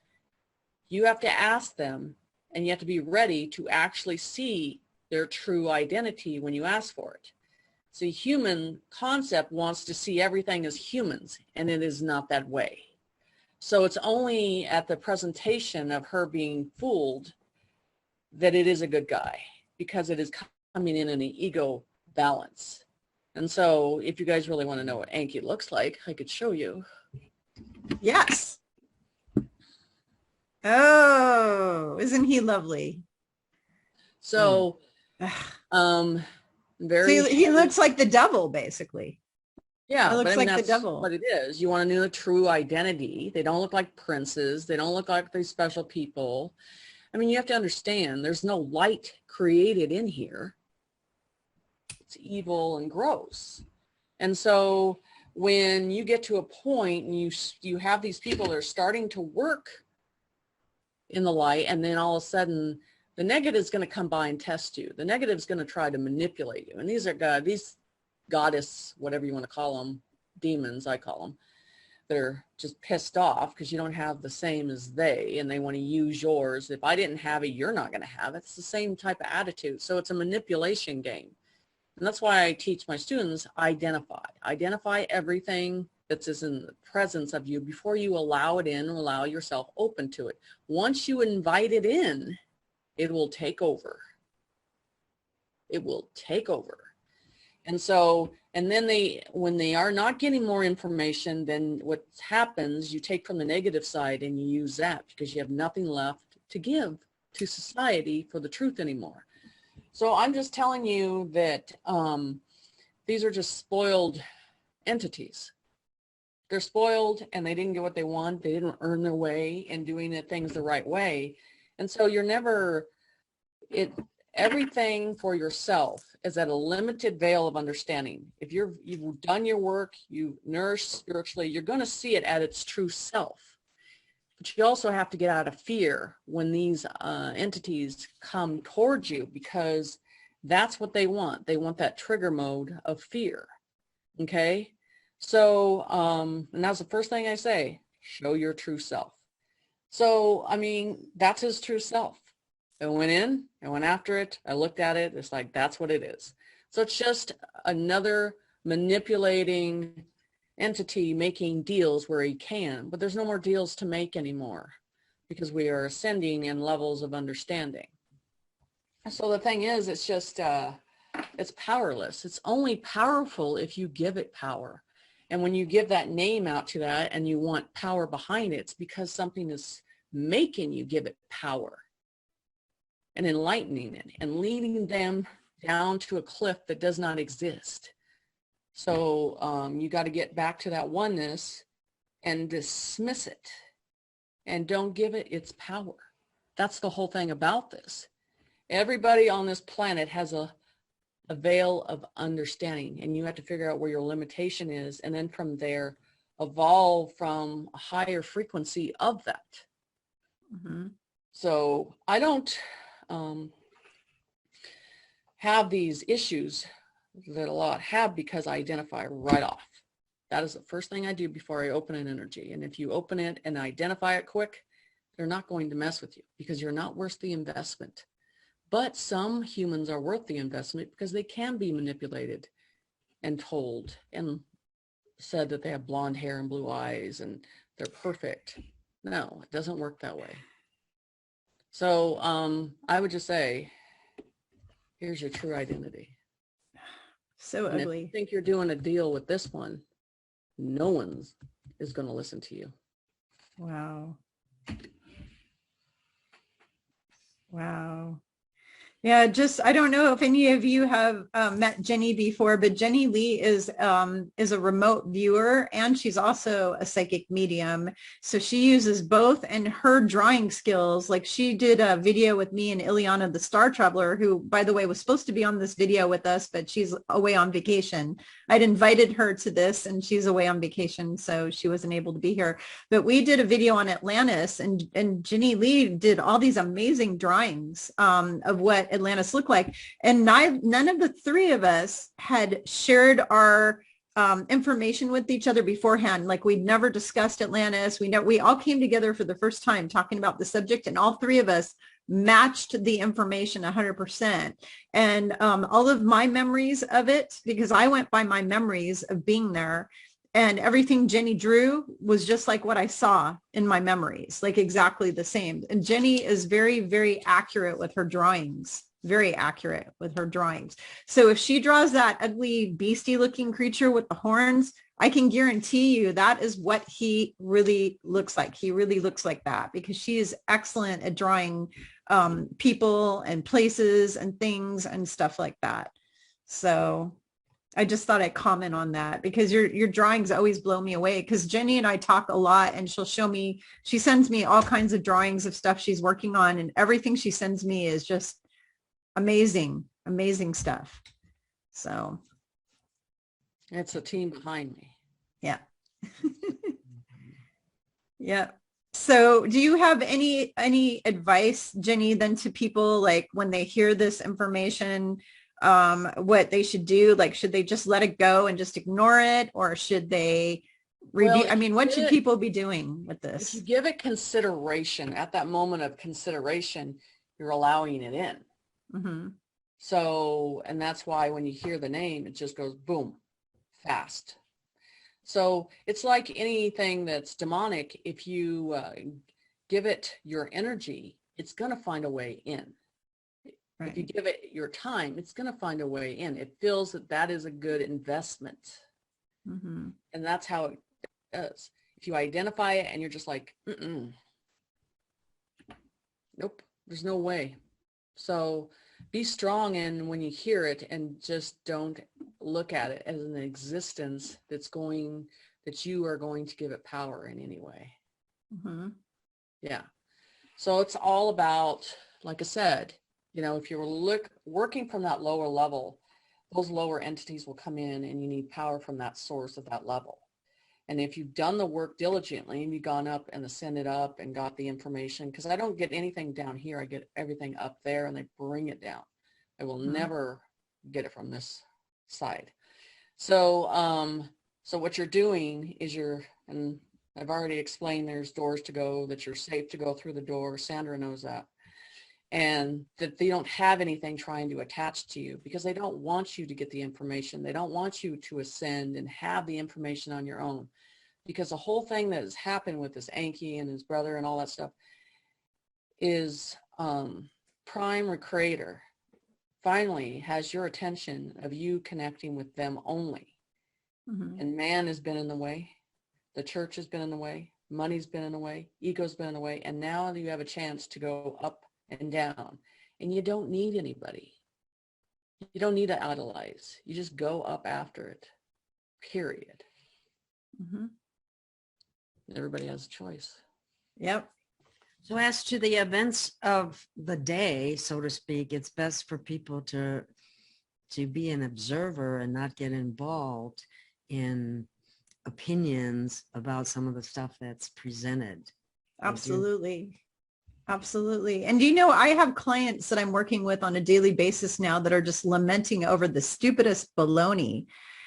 you have to ask them, and you have to be ready to actually see their true identity when you ask for it. See, human concept wants to see everything as humans, and it is not that way. So it's only at the presentation of her being fooled that it is a good guy, because it is coming in an ego balance. And so if you guys really want to know what Enki looks like, I could show you. Yes. Oh, isn't he lovely? So, very. So he looks like the devil, basically. Yeah, he looks but I mean, like the that's devil. what it is. You want to know the true identity. They don't look like princes. They don't look like these special people. I mean, you have to understand, there's no light created in here. It's evil and gross. And so when you get to a point and you have these people that are starting to work in the light, and then all of a sudden the negative is going to come by and test you. The negative is going to try to manipulate you. And these are these goddess, whatever you want to call them, demons, I call them. They're just pissed off because you don't have the same as they, and they want to use yours. If I didn't have it, you're not going to have it. It's the same type of attitude. So it's a manipulation game. And that's why I teach my students, identify everything that's in the presence of you before you allow it in, and allow yourself open to it. Once you invite it in, it will take over. It will take over. And so, and then when they are not getting more information, then what happens, you take from the negative side and you use that because you have nothing left to give to society for the truth anymore. So I'm just telling you that these are just spoiled entities. They're spoiled and they didn't get what they want. They didn't earn their way in doing the things the right way. And so you're never, everything for yourself is at a limited veil of understanding. If you've done your work, you nourish spiritually, you're going to see it at its true self. But you also have to get out of fear when these entities come towards you, because that's what they want. They want that trigger mode of fear. Okay? So, and that's the first thing I say, show your true self. So, I mean, that's his true self. I went in, I went after it, I looked at it, it's like, that's what it is. So it's just another manipulating entity making deals where he can, but there's no more deals to make anymore because we are ascending in levels of understanding. So the thing is, it's just, it's powerless. It's only powerful if you give it power. And when you give that name out to that and you want power behind it, it's because something is making you give it power and enlightening it and leading them down to a cliff that does not exist. So you got to get back to that oneness and dismiss it and don't give it its power. That's the whole thing about this. Everybody on this planet has a veil of understanding, and you have to figure out where your limitation is, and then from there evolve from a higher frequency of that. Mm-hmm. So I don't have these issues that a lot have because I identify right off. That is the first thing I do before I open an energy. And if you open it and identify it quick, they're not going to mess with you because you're not worth the investment. But some humans are worth the investment because they can be manipulated and told and said that they have blonde hair and blue eyes and they're perfect. No, it doesn't work that way. So I would just say, here's your true identity. So and ugly. If you think you're doing a deal with this one, no one's is going to listen to you. Wow. Wow. Yeah, just, I don't know if any of you have met Jenny before, but Jenny Lee is a remote viewer, and she's also a psychic medium. So she uses both, and her drawing skills, like she did a video with me and Ileana, the Star Traveler, who, by the way, was supposed to be on this video with us, but she's away on vacation. I'd invited her to this and she's away on vacation, so she wasn't able to be here. But we did a video on Atlantis, and Jenny Lee did all these amazing drawings of what Atlantis looked like. And none of the three of us had shared our information with each other beforehand. Like, we'd never discussed Atlantis. We all came together for the first time talking about the subject, and all three of us matched the information 100%. And all of my memories of it, because I went by my memories of being there, and everything Jenny drew was just like what I saw in my memories, like exactly the same. And Jenny is very, very accurate with her drawings, very accurate with her drawings. So if she draws that ugly, beastie looking creature with the horns, I can guarantee you that is what he really looks like. He really looks like that, because she is excellent at drawing people and places and things and stuff like that. So I just thought I'd comment on that, because your drawings always blow me away, because Jenny and I talk a lot, and she sends me all kinds of drawings of stuff she's working on, and everything she sends me is just amazing, amazing stuff. So it's a team behind me. Yeah. Yeah. So do you have any advice, Jenny, then to people, like when they hear this information, what they should do? Like, should they just let it go and just ignore it, or should they review? I mean, what should people be doing with this? If you give it consideration, at that moment of consideration, you're allowing it in. Mm-hmm. So, and that's why when you hear the name, it just goes boom, fast. So it's like anything that's demonic. If you give it your energy, it's going to find a way in. If you give it your time, it's going to find a way in. It feels that that is a good investment. Mm-hmm. And that's how it is. If you identify it and you're just like, nope, there's no way. So be strong in when you hear it, and just don't look at it as an existence that you are going to give it power in any way. Mm-hmm. Yeah. So it's all about, like I said, if you're working from that lower level, those lower entities will come in, and you need power from that source at that level. And if you've done the work diligently and you've gone up and ascended up and got the information, because I don't get anything down here, I get everything up there and they bring it down. I will never get it from this side. So, so what you're doing is and I've already explained there's doors to go, that you're safe to go through the door. Sandra knows that. And that they don't have anything trying to attach to you, because they don't want you to get the information. They don't want you to ascend and have the information on your own, because the whole thing that has happened with this Anki and his brother and all that stuff is Prime Creator finally has your attention of you connecting with them only. Mm-hmm. And man has been in the way. The church has been in the way. Money's been in the way. Ego's been in the way. And now you have a chance to go up and down, and you don't need anybody. You don't need to idolize. You just go up after it, period. Mm-hmm. Everybody has a choice. Yep. So as to the events of the day, so to speak, it's best for people to be an observer and not get involved in opinions about some of the stuff that's presented. Absolutely. Absolutely. And I have clients that I'm working with on a daily basis now that are just lamenting over the stupidest baloney.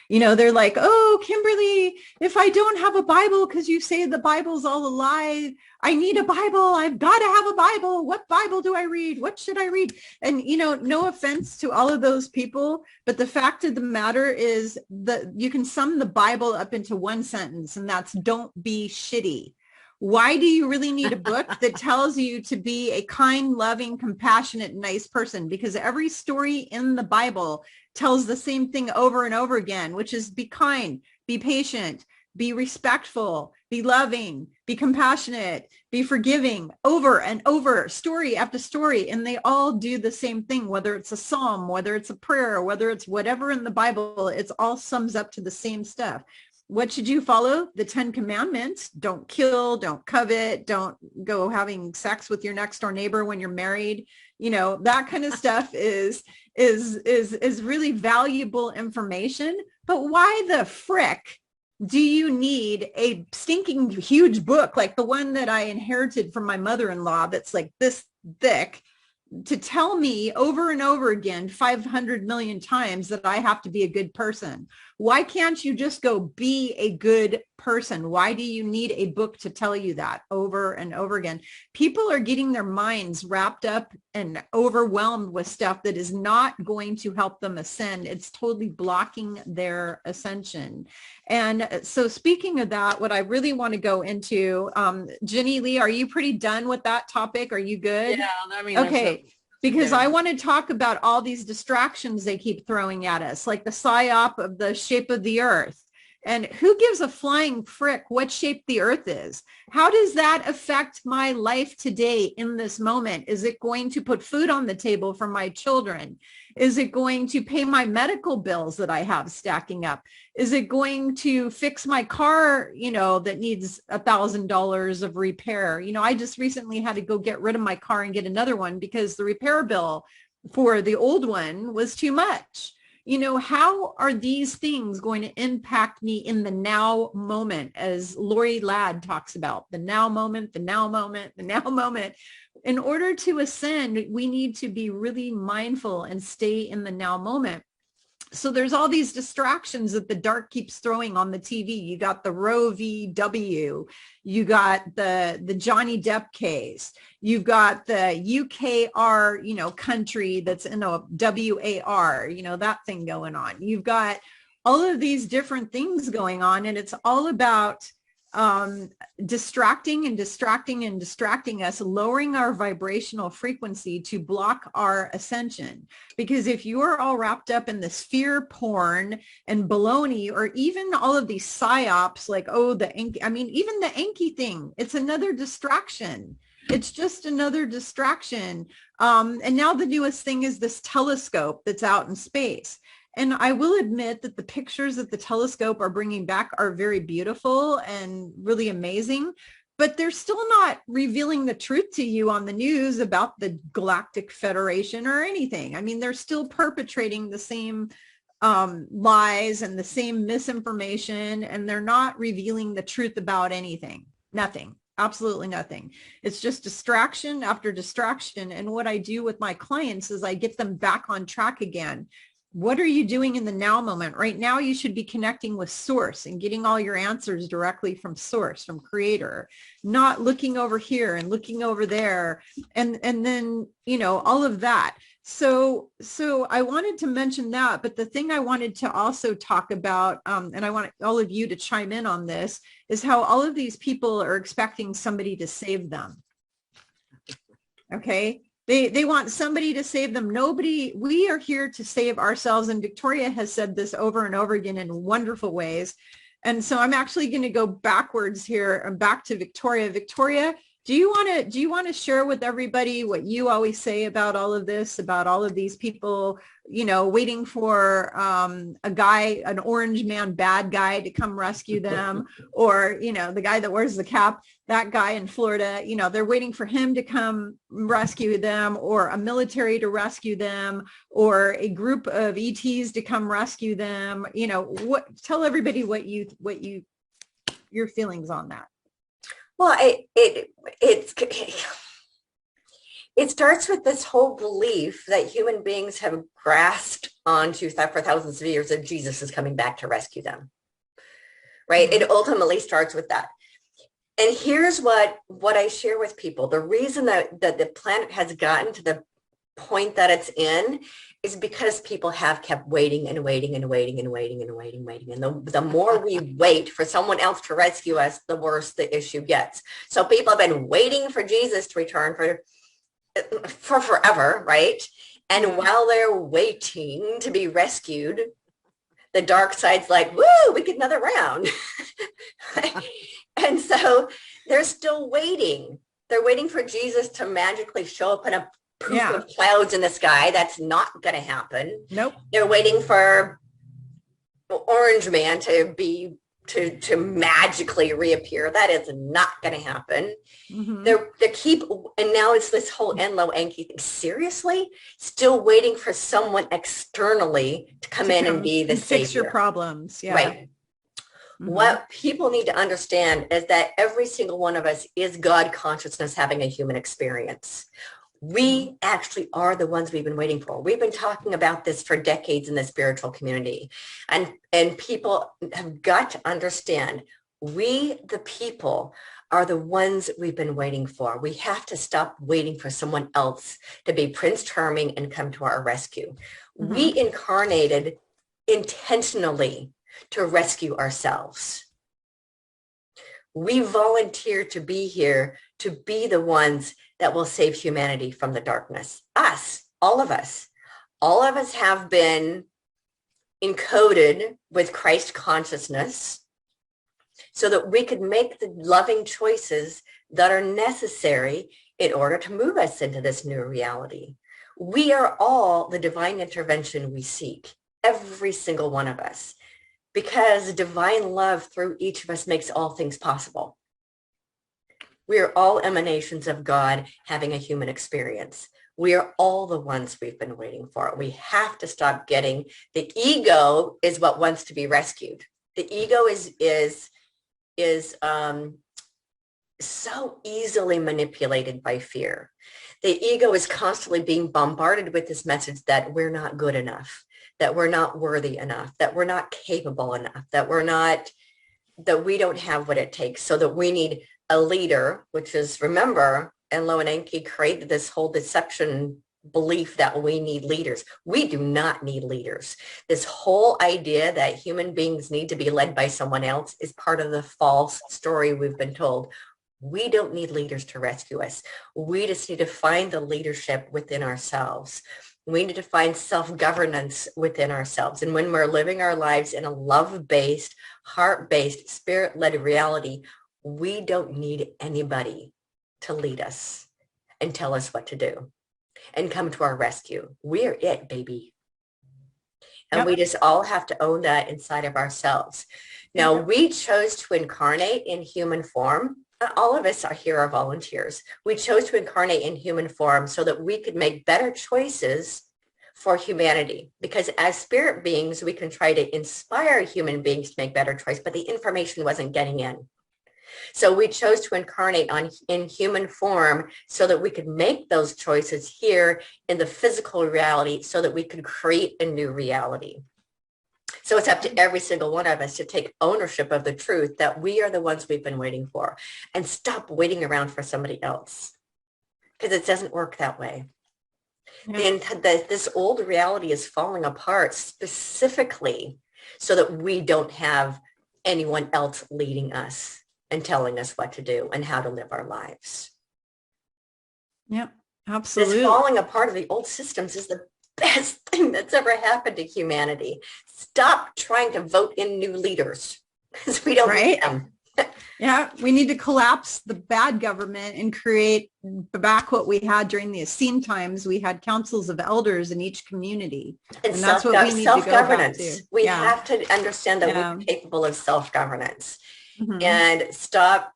They're like, oh, Kimberly, if I don't have a Bible because you say the Bible's all a lie, I need a Bible. I've got to have a Bible. What Bible do I read? What should I read? And, no offense to all of those people, but the fact of the matter is that you can sum the Bible up into one sentence, and that's don't be shitty. Why do you really need a book that tells you to be a kind, loving, compassionate, nice person? Because every story in the Bible tells the same thing over and over again, which is be kind, be patient, be respectful, be loving, be compassionate, be forgiving, over and over, story after story. And they all do the same thing, whether it's a psalm, whether it's a prayer, whether it's whatever in the Bible, it's all sums up to the same stuff. What should you follow? The 10 commandments. Don't kill, don't covet, don't go having sex with your next door neighbor when you're married. That kind of stuff is really valuable information. But why the frick do you need a stinking huge book like the one that I inherited from my mother-in-law that's like this thick to tell me over and over again 500 million times that I have to be a good person? Why can't you just go be a good person? Why do you need a book to tell you that over and over again? People are getting their minds wrapped up and overwhelmed with stuff that is not going to help them ascend. It's totally blocking their ascension. And so speaking of that, what I really want to go into, Jenny Lee, are you pretty done with that topic? Are you good? Yeah, I mean, okay. Because I want to talk about all these distractions they keep throwing at us, like the psyop of the shape of the earth. And who gives a flying frick what shape the earth is? How does that affect my life today in this moment? Is it going to put food on the table for my children? Is it going to pay my medical bills that I have stacking up? Is it going to fix my car, that needs $1,000 of repair? I just recently had to go get rid of my car and get another one because the repair bill for the old one was too much. How are these things going to impact me in the now moment, as Lori Ladd talks about, the now moment, the now moment, the now moment. In order to ascend, we need to be really mindful and stay in the now moment. So there's all these distractions that the dark keeps throwing on the TV. You got the Roe v. W. You got the Johnny Depp case. You've got the UKR, country that's in a WAR, that thing going on. You've got all of these different things going on, and it's all about distracting and distracting and distracting us, lowering our vibrational frequency to block our ascension. Because if you're all wrapped up in this fear porn and baloney, or even all of these psyops, like, oh, even the Enki thing, it's another distraction. It's just another distraction. And now the newest thing is this telescope that's out in space. And I will admit that the pictures that the telescope are bringing back are very beautiful and really amazing, but they're still not revealing the truth to you on the news about the Galactic Federation or anything. I mean, they're still perpetrating the same lies and the same misinformation, and they're not revealing the truth about anything. Nothing. Absolutely nothing. It's just distraction after distraction. And what I do with my clients is I get them back on track again. What are you doing in the now moment? Right now, you should be connecting with source and getting all your answers directly from source, from creator, not looking over here and looking over there. And then, all of that. So I wanted to mention that, but the thing I wanted to also talk about, and I want all of you to chime in on this, is how all of these people are expecting somebody to save them. Okay. They want somebody to save them. We are here to save ourselves. And Victoria has said this over and over again in wonderful ways. And so I'm actually going to go backwards here and back to Victoria. Victoria, do you want to share with everybody what you always say about all of this, about all of these people, waiting for an orange man, bad guy to come rescue them, or, the guy that wears the cap, that guy in Florida, they're waiting for him to come rescue them, or a military to rescue them, or a group of ETs to come rescue them. Tell everybody what your feelings on that. Well, it starts with this whole belief that human beings have grasped onto for thousands of years that Jesus is coming back to rescue them, right? Mm-hmm. It ultimately starts with that. And here's what I share with people. The reason that the planet has gotten to the point that it's in is because people have kept waiting and waiting and waiting and waiting and waiting. And the more we wait for someone else to rescue us, the worse the issue gets. So people have been waiting for Jesus to return for forever, right? And while they're waiting to be rescued, the dark side's like, woo, we get another round. And so they're still waiting. They're waiting for Jesus to magically show up in a poof of clouds in the sky. That's not going to happen. Nope. They're waiting for Orange Man to magically reappear. That is not going to happen. Mm-hmm. And now it's this whole Enlo Enki thing. Seriously? Still waiting for someone externally to come in and be the savior. Fix your problems. Yeah. Right. Mm-hmm. What people need to understand is that every single one of us is God consciousness having a human experience. We actually are the ones we've been waiting for. We've been talking about this for decades in the spiritual community. And people have got to understand, we, the people, are the ones we've been waiting for. We have to stop waiting for someone else to be Prince Charming and come to our rescue. Mm-hmm. We incarnated intentionally to rescue ourselves. We volunteered to be here, to be the ones that will save humanity from the darkness. Us, all of us have been encoded with Christ consciousness so that we could make the loving choices that are necessary in order to move us into this new reality. We are all the divine intervention we seek, every single one of us, because divine love through each of us makes all things possible. We are all emanations of God having a human experience. We are all the ones we've been waiting for. We have to stop getting, the ego is what wants to be rescued. The ego is so easily manipulated by fear. The ego is constantly being bombarded with this message that we're not good enough, that we're not worthy enough, that we're not capable enough, that we don't have what it takes, so that we need a leader, which is, remember, Enlo and Enki created this whole deception belief that we need leaders. We do not need leaders. This whole idea that human beings need to be led by someone else is part of the false story we've been told. We don't need leaders to rescue us. We just need to find the leadership within ourselves. We need to find self-governance within ourselves. And when we're living our lives in a love-based, heart-based, spirit-led reality, we don't need anybody to lead us and tell us what to do and come to our rescue. We're it, baby. And we just all have to own that inside of ourselves. Now, we chose to incarnate in human form. All of us are here are volunteers. We chose to incarnate in human form so that we could make better choices for humanity. Because as spirit beings, we can try to inspire human beings to make better choices, but the information wasn't getting in. So we chose to incarnate in human form so that we could make those choices here in the physical reality so that we could create a new reality. So it's up to every single one of us to take ownership of the truth that we are the ones we've been waiting for and stop waiting around for somebody else, because it doesn't work that way. Yeah. This old reality is falling apart specifically so that we don't have anyone else leading us and telling us what to do and how to live our lives. Yep, absolutely. This falling apart of the old systems is the best thing that's ever happened to humanity. Stop trying to vote in new leaders because we don't need them. Yeah, we need to collapse the bad government and create back what we had during the Essene times. We had councils of elders in each community. And that's what we need to go back to. We have to understand that we're capable of self-governance. Mm-hmm. And stop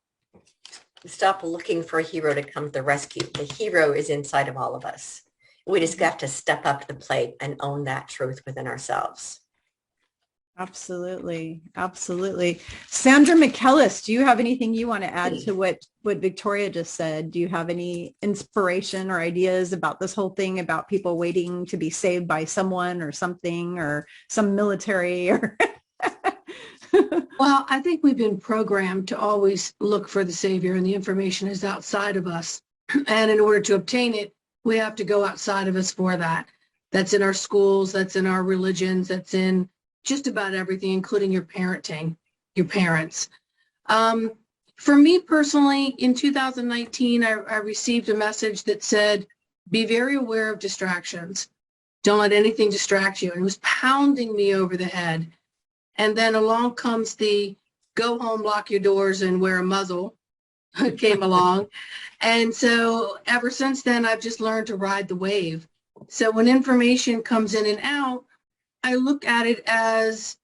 looking for a hero to come to the rescue. The hero is inside of all of us. We just have to step up to the plate and own that truth within ourselves. Absolutely. Absolutely. Sandra McKellis, do you have anything you want to add to what Victoria just said? Do you have any inspiration or ideas about this whole thing about people waiting to be saved by someone or something or some military or... Well, I think we've been programmed to always look for the savior, and the information is outside of us. And in order to obtain it, we have to go outside of us for that. That's in our schools, that's in our religions, that's in just about everything, including your parenting, your parents. For me personally, in 2019, I received a message that said, be very aware of distractions. Don't let anything distract you. And it was pounding me over the head. And then along comes the go home, lock your doors, and wear a muzzle came along. And so ever since then, I've just learned to ride the wave. So when information comes in and out, I look at it as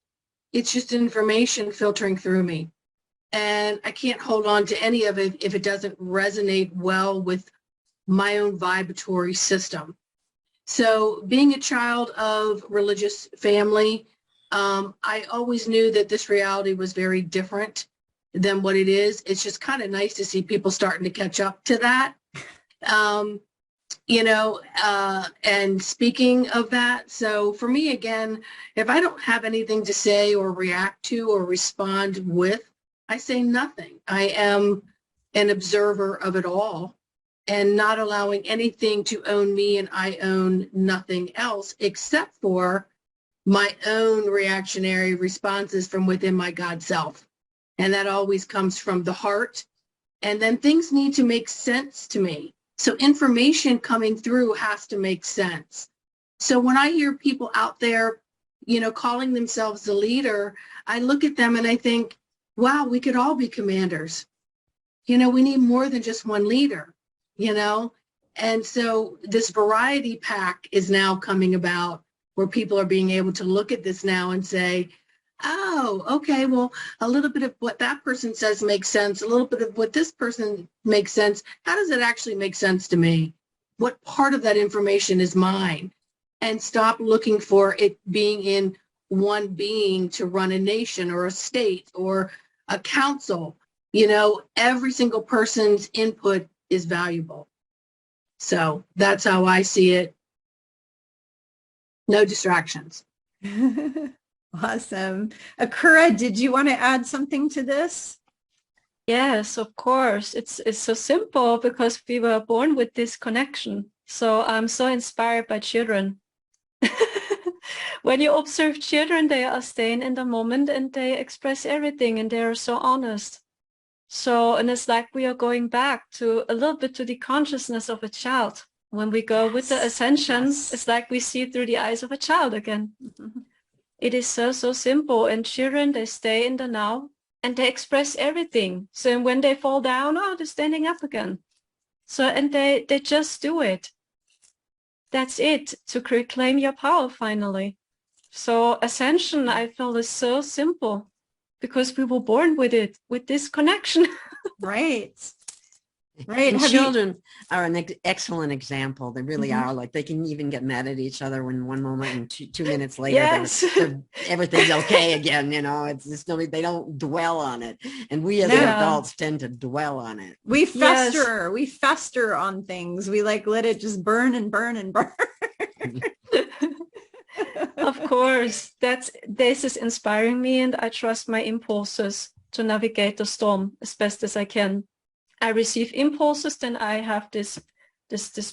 it's just information filtering through me. And I can't hold on to any of it if it doesn't resonate well with my own vibratory system. So being a child of religious family, I always knew that this reality was very different than what it is. It's just kind of nice to see people starting to catch up to that. And speaking of that, so for me, again, if I don't have anything to say or react to or respond with, I say nothing. I am an observer of it all and not allowing anything to own me, and I own nothing else except for my own reactionary responses from within my God self. And that always comes from the heart. And then things need to make sense to me. So information coming through has to make sense. So when I hear people out there, calling themselves the leader, I look at them and I think, wow, we could all be commanders. We need more than just one leader, And so this variety pack is now coming about, where people are being able to look at this now and say, oh, okay, well, a little bit of what that person says makes sense. A little bit of what this person makes sense. How does it actually make sense to me? What part of that information is mine? And stop looking for it being in one being to run a nation or a state or a council. Every single person's input is valuable. So that's how I see it. No distractions. Awesome. Akura, did you want to add something to this? Yes, of course. It's so simple because we were born with this connection. So I'm so inspired by children. When you observe children, they are staying in the moment and they express everything and they are so honest. So, and it's like we are going back to a little bit to the consciousness of a child. When we go with the ascension, it's like we see through the eyes of a child again. It is so, so simple. And children, they stay in the now and they express everything. So when they fall down, oh, they're standing up again. So, and they just do it. That's it, to reclaim your power finally. So ascension, I feel, is so simple because we were born with it, with this connection. Right. Right. And Have children are an excellent example. They really Mhm. are. Like they can even get mad at each other when one moment and two minutes later, Yes. everything's okay again. You know, it's just they don't dwell on it. And we as Yeah. adults tend to dwell on it. we Yes. fester. We fester on things. We like let it just burn and burn and burn. Of course, this is inspiring me, and I trust my impulses to navigate the storm as best as I can. I receive impulses, then I have this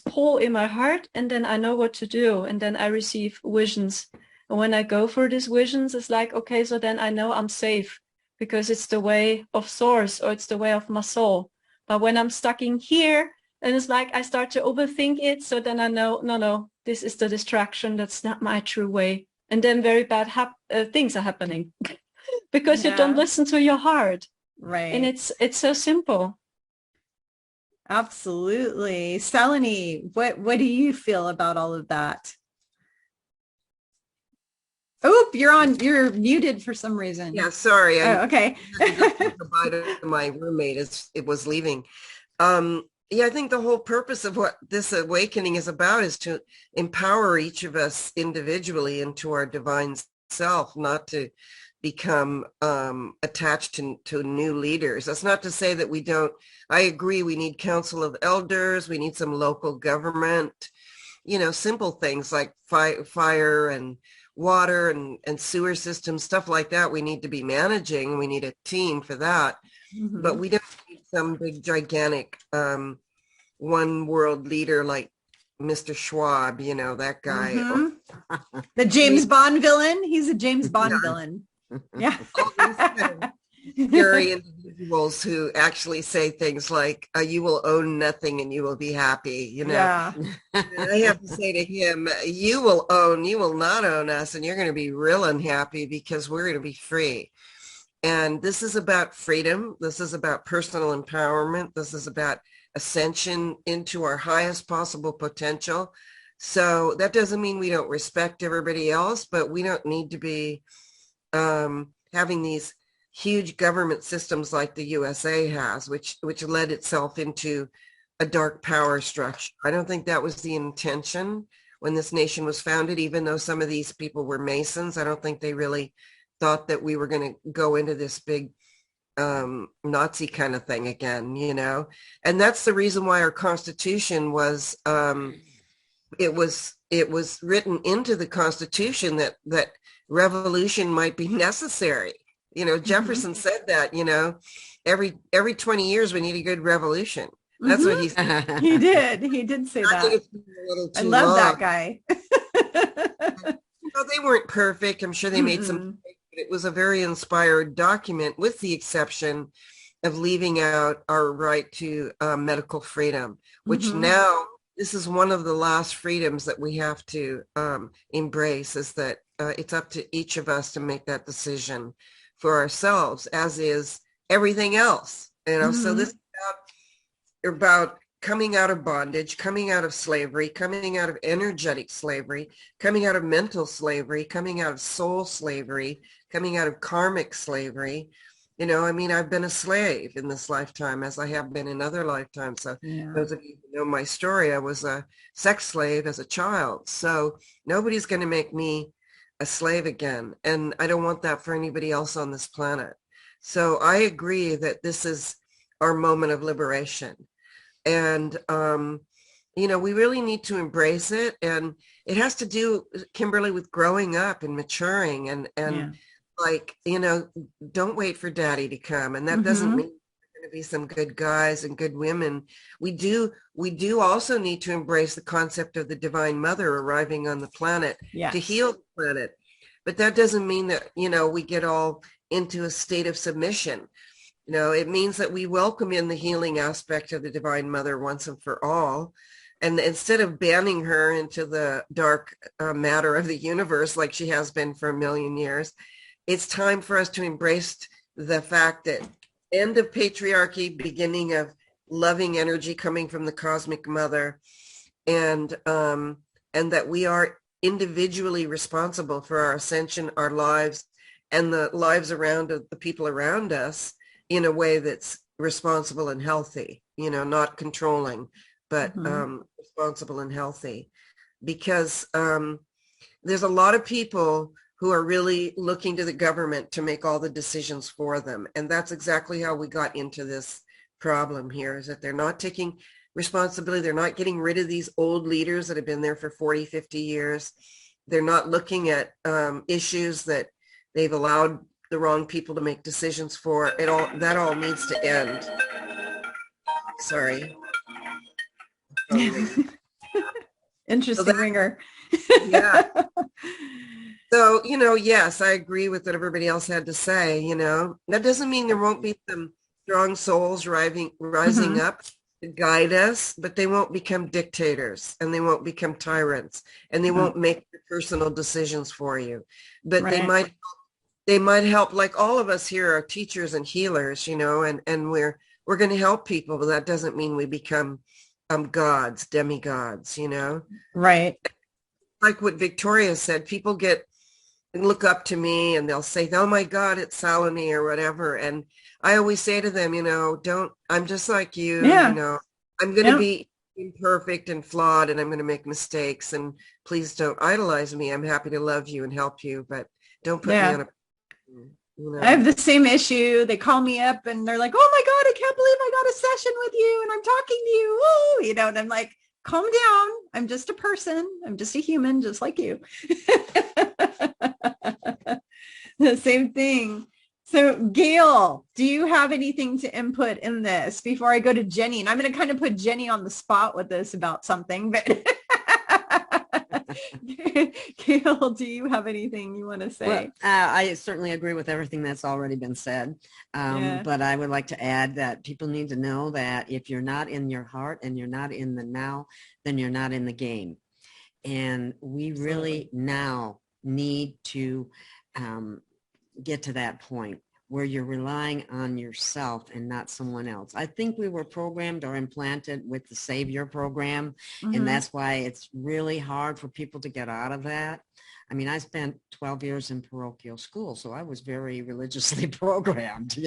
pull in my heart, and then I know what to do, and then I receive visions. And when I go for these visions, it's like, okay, so then I know I'm safe because it's the way of source or it's the way of my soul. But when I'm stuck in here, and it's like I start to overthink it, so then I know, no, this is the distraction. That's not my true way. And then very bad things are happening because you don't Yeah. listen to your heart. Right. And it's so simple. Absolutely. Salini, what do you feel about all of that? Oh, you're muted for some reason. Yeah, sorry. Oh, okay. Goodbye to my roommate as it was leaving. Yeah, I think the whole purpose of what this awakening is about is to empower each of us individually into our divine self, not to become attached to new leaders. That's not to say that we don't. I agree, we need council of elders, we need some local government, simple things like fire and water and sewer systems, stuff like that. We need to be managing. We need a team for that. Mhm. But we don't need some big gigantic one world leader like Mr. Schwab, that guy. Mhm. The James Bond villain. He's a James Bond villain. Yeah. Scary individuals who actually say things like, you will own nothing and you will be happy, Yeah. I have to say to him, you will not own us, and you're going to be real unhappy because we're going to be free. And this is about freedom. This is about personal empowerment. This is about ascension into our highest possible potential. So that doesn't mean we don't respect everybody else, but we don't need to be having these huge government systems like the USA has, which led itself into a dark power structure. I don't think that was the intention when this nation was founded, even though some of these people were Masons. I don't think they really thought that we were going to go into this big Nazi kind of thing again, and that's the reason why our Constitution was, it was written into the Constitution that revolution might be necessary. Jefferson said that, every 20 years we need a good revolution. That's what he said. He did say I think that. it's been a little I too love long. that guy. They weren't perfect. I'm sure they made some mistakes, but it was a very inspired document, with the exception of leaving out our right to medical freedom, which Mhm. now this is one of the last freedoms that we have to embrace, is that it's up to each of us to make that decision for ourselves, as is everything else. So this is about coming out of bondage, coming out of slavery, coming out of energetic slavery, coming out of mental slavery, coming out of soul slavery, coming out of karmic slavery. I've been a slave in this lifetime, as I have been in other lifetimes. So those of you who know my story, I was a sex slave as a child. So nobody's going to make me a slave again. And I don't want that for anybody else on this planet. So I agree that this is our moment of liberation. And, we really need to embrace it. And it has to do, Kimberly, with growing up and maturing and don't wait for daddy to come. And that doesn't mean you're going to be some good guys and good women. We do also need to embrace the concept of the Divine Mother arriving on the planet to heal the planet. But that doesn't mean that, we get all into a state of submission. It means that we welcome in the healing aspect of the Divine Mother once and for all. And instead of banning her into the dark matter of the universe like she has been for a million years, it's time for us to embrace the fact that end of patriarchy, beginning of loving energy coming from the cosmic mother, and that we are individually responsible for our ascension, our lives, and the lives around the people around us in a way that's responsible and healthy, not controlling, but responsible and healthy. Because there's a lot of people who are really looking to the government to make all the decisions for them. And that's exactly how we got into this problem here, is that they're not taking responsibility. They're not getting rid of these old leaders that have been there for 40, 50 years. They're not looking at issues that they've allowed the wrong people to make decisions for. That all needs to end. Sorry. Interesting ringer. Yeah. So, yes, I agree with what everybody else had to say. That doesn't mean there won't be some strong souls rising up to guide us, but they won't become dictators, and they won't become tyrants, and they won't make personal decisions for you. But they might help, like all of us here are teachers and healers, and we're going to help people, but that doesn't mean we become gods, demigods, Right. Like what Victoria said, people look up to me and they'll say, oh my God, it's Salome or whatever. And I always say to them, I'm just like you, I'm going to be imperfect and flawed, and I'm going to make mistakes, and please don't idolize me. I'm happy to love you and help you, but don't put me on a I have the same issue. They call me up and they're like, oh my God, I can't believe I got a session with you and I'm talking to you. Woo! And I'm like, calm down. I'm just a person. I'm just a human, just like you. The same thing. So Gail, do you have anything to input in this before I go to Jenny? And I'm going to kind of put Jenny on the spot with this about something, but Gail, do you have anything you want to say? Well, I certainly agree with everything that's already been said. But I would like to add that people need to know that if you're not in your heart and you're not in the now, then you're not in the game. And we really now need to get to that point where you're relying on yourself and not someone else. I think we were programmed or implanted with the Savior program, and that's why it's really hard for people to get out of that. I mean, I spent 12 years in parochial school, so I was very religiously programmed,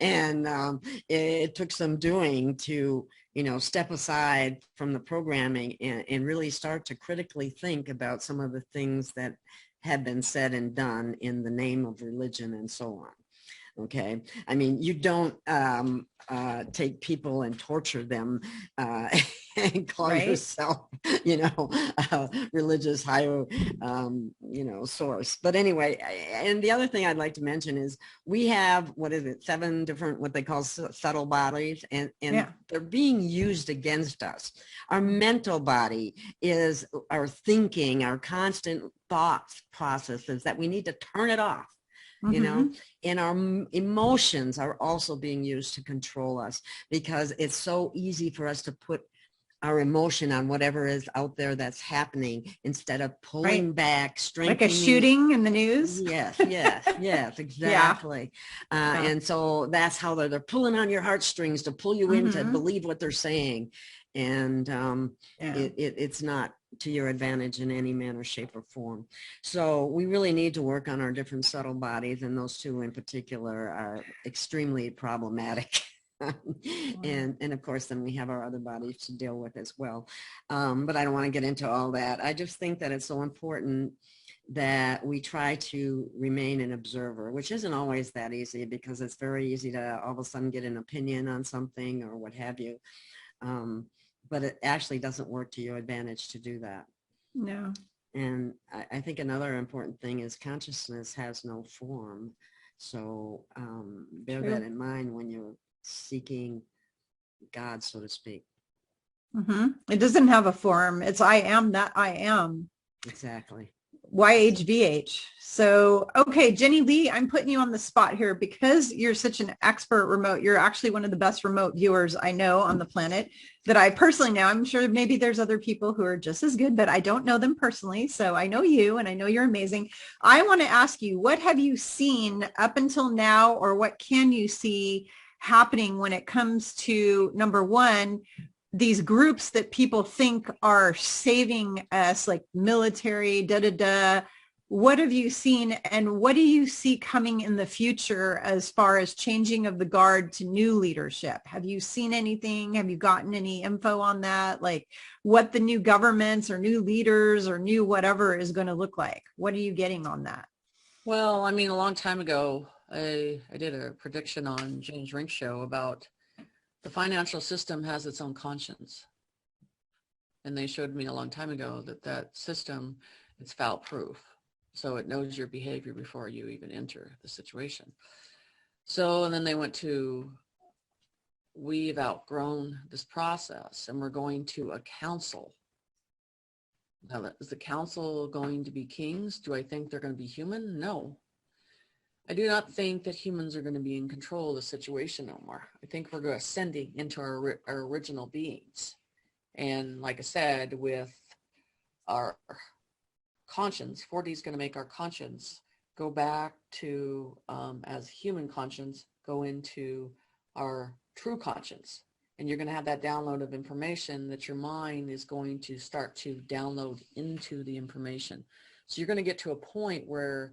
and it took some doing to, step aside from the programming and really start to critically think about some of the things that have been said and done in the name of religion and so on. Okay. I mean, you don't take people and torture them and call yourself, religious higher, source. But anyway, and the other thing I'd like to mention is we have, 7 different, what they call subtle bodies, and they're being used against us. Our mental body is our thinking, our constant thoughts processes that we need to turn it off. And our emotions are also being used to control us, because it's so easy for us to put our emotion on whatever is out there that's happening instead of pulling back, strengthening. Like a shooting in the news. Yes, exactly. And so that's how they're pulling on your heartstrings to pull you in to believe what they're saying. And it's not to your advantage in any manner, shape, or form. So we really need to work on our different subtle bodies, and those 2 in particular are extremely problematic. And of course, then we have our other bodies to deal with as well. But I don't want to get into all that. I just think that it's so important that we try to remain an observer, which isn't always that easy, because it's very easy to all of a sudden get an opinion on something or what have you. But it actually doesn't work to your advantage to do that. No. And I think another important thing is consciousness has no form. So bear that in mind when you're seeking God, so to speak. It doesn't have a form. It's I am that I am. Exactly. YHVH. So, okay, Jenny Lee, I'm putting you on the spot here because you're such an expert remote. You're actually one of the best remote viewers I know on the planet that I personally know. I'm sure maybe there's other people who are just as good, but I don't know them personally. So I know you and I know you're amazing. I want to ask you, what have you seen up until now, or what can you see happening when it comes to, number one, these groups that people think are saving us, like military, what have you seen, and what do you see coming in the future as far as changing of the guard to new leadership? Have you seen anything? Have you gotten any info on that? Like what the new governments or new leaders or new whatever is going to look like? What are you getting on that? Well, I mean, a long time ago, I did a prediction on James Rink's show about the financial system has its own conscience. And they showed me a long time ago that that system, it's foul proof. So it knows your behavior before you even enter the situation. So, and then they went to, we've outgrown this process and we're going to a council. Now, is the council going to be kings? Do I think they're going to be human? No. I do not think that humans are going to be in control of the situation no more. I think we're ascending into our original beings. And like I said, with our conscience, 4D is going to make our conscience go back to, as human conscience, go into our true conscience. And you're going to have that download of information that your mind is going to start to download into the information. So you're going to get to a point where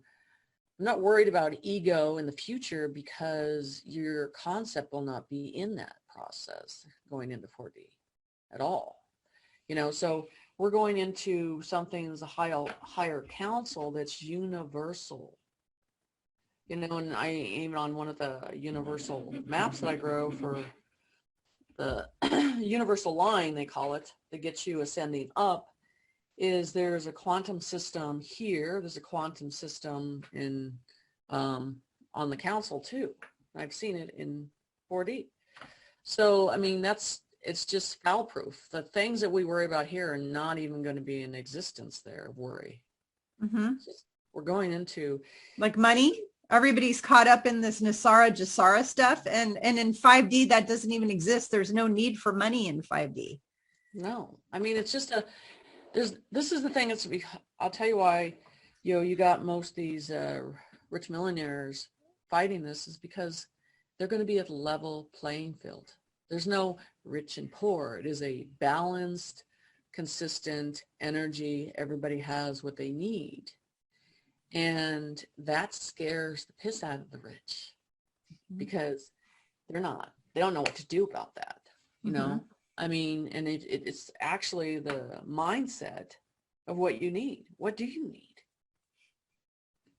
I'm not worried about ego in the future because your concept will not be in that process going into 4D at all. You know, so we're going into something as a higher council that's universal. You know, and I even on one of the universal maps that I grow for the universal line, they call it, that gets you ascending up, is there's a quantum system here. There's a quantum system in on the council too. I've seen it in 4D. So, I mean, it's just foul proof. The things that we worry about here are not even going to be in existence there, worry. We're going into... Like money? Everybody's caught up in this Nasara Jasara stuff. And in 5D, that doesn't even exist. There's no need for money in 5D. No. I mean, it's just this is the thing. I'll tell you why, you got most of these rich millionaires fighting this is because they're going to be at level playing field. There's no rich and poor. It is a balanced, consistent energy. Everybody has what they need. And that scares the piss out of the rich because they don't know what to do about that, you know? I mean, and it's actually the mindset of what you need. What do you need?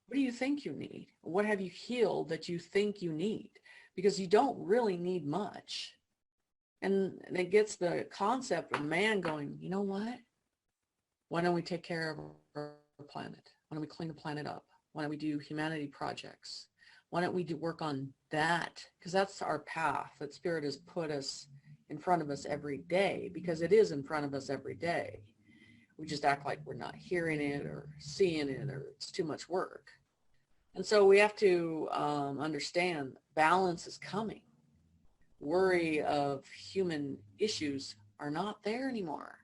What do you think you need? What have you healed that you think you need? Because you don't really need much. And it gets the concept of man going, you know what? Why don't we take care of our planet? Why don't we clean the planet up? Why don't we do humanity projects? Why don't we work on that? Because that's our path that Spirit has put us in front of us every day, because it is in front of us every day. We just act like we're not hearing it or seeing it, or it's too much work. And so we have to understand balance is coming. Worry of human issues are not there anymore.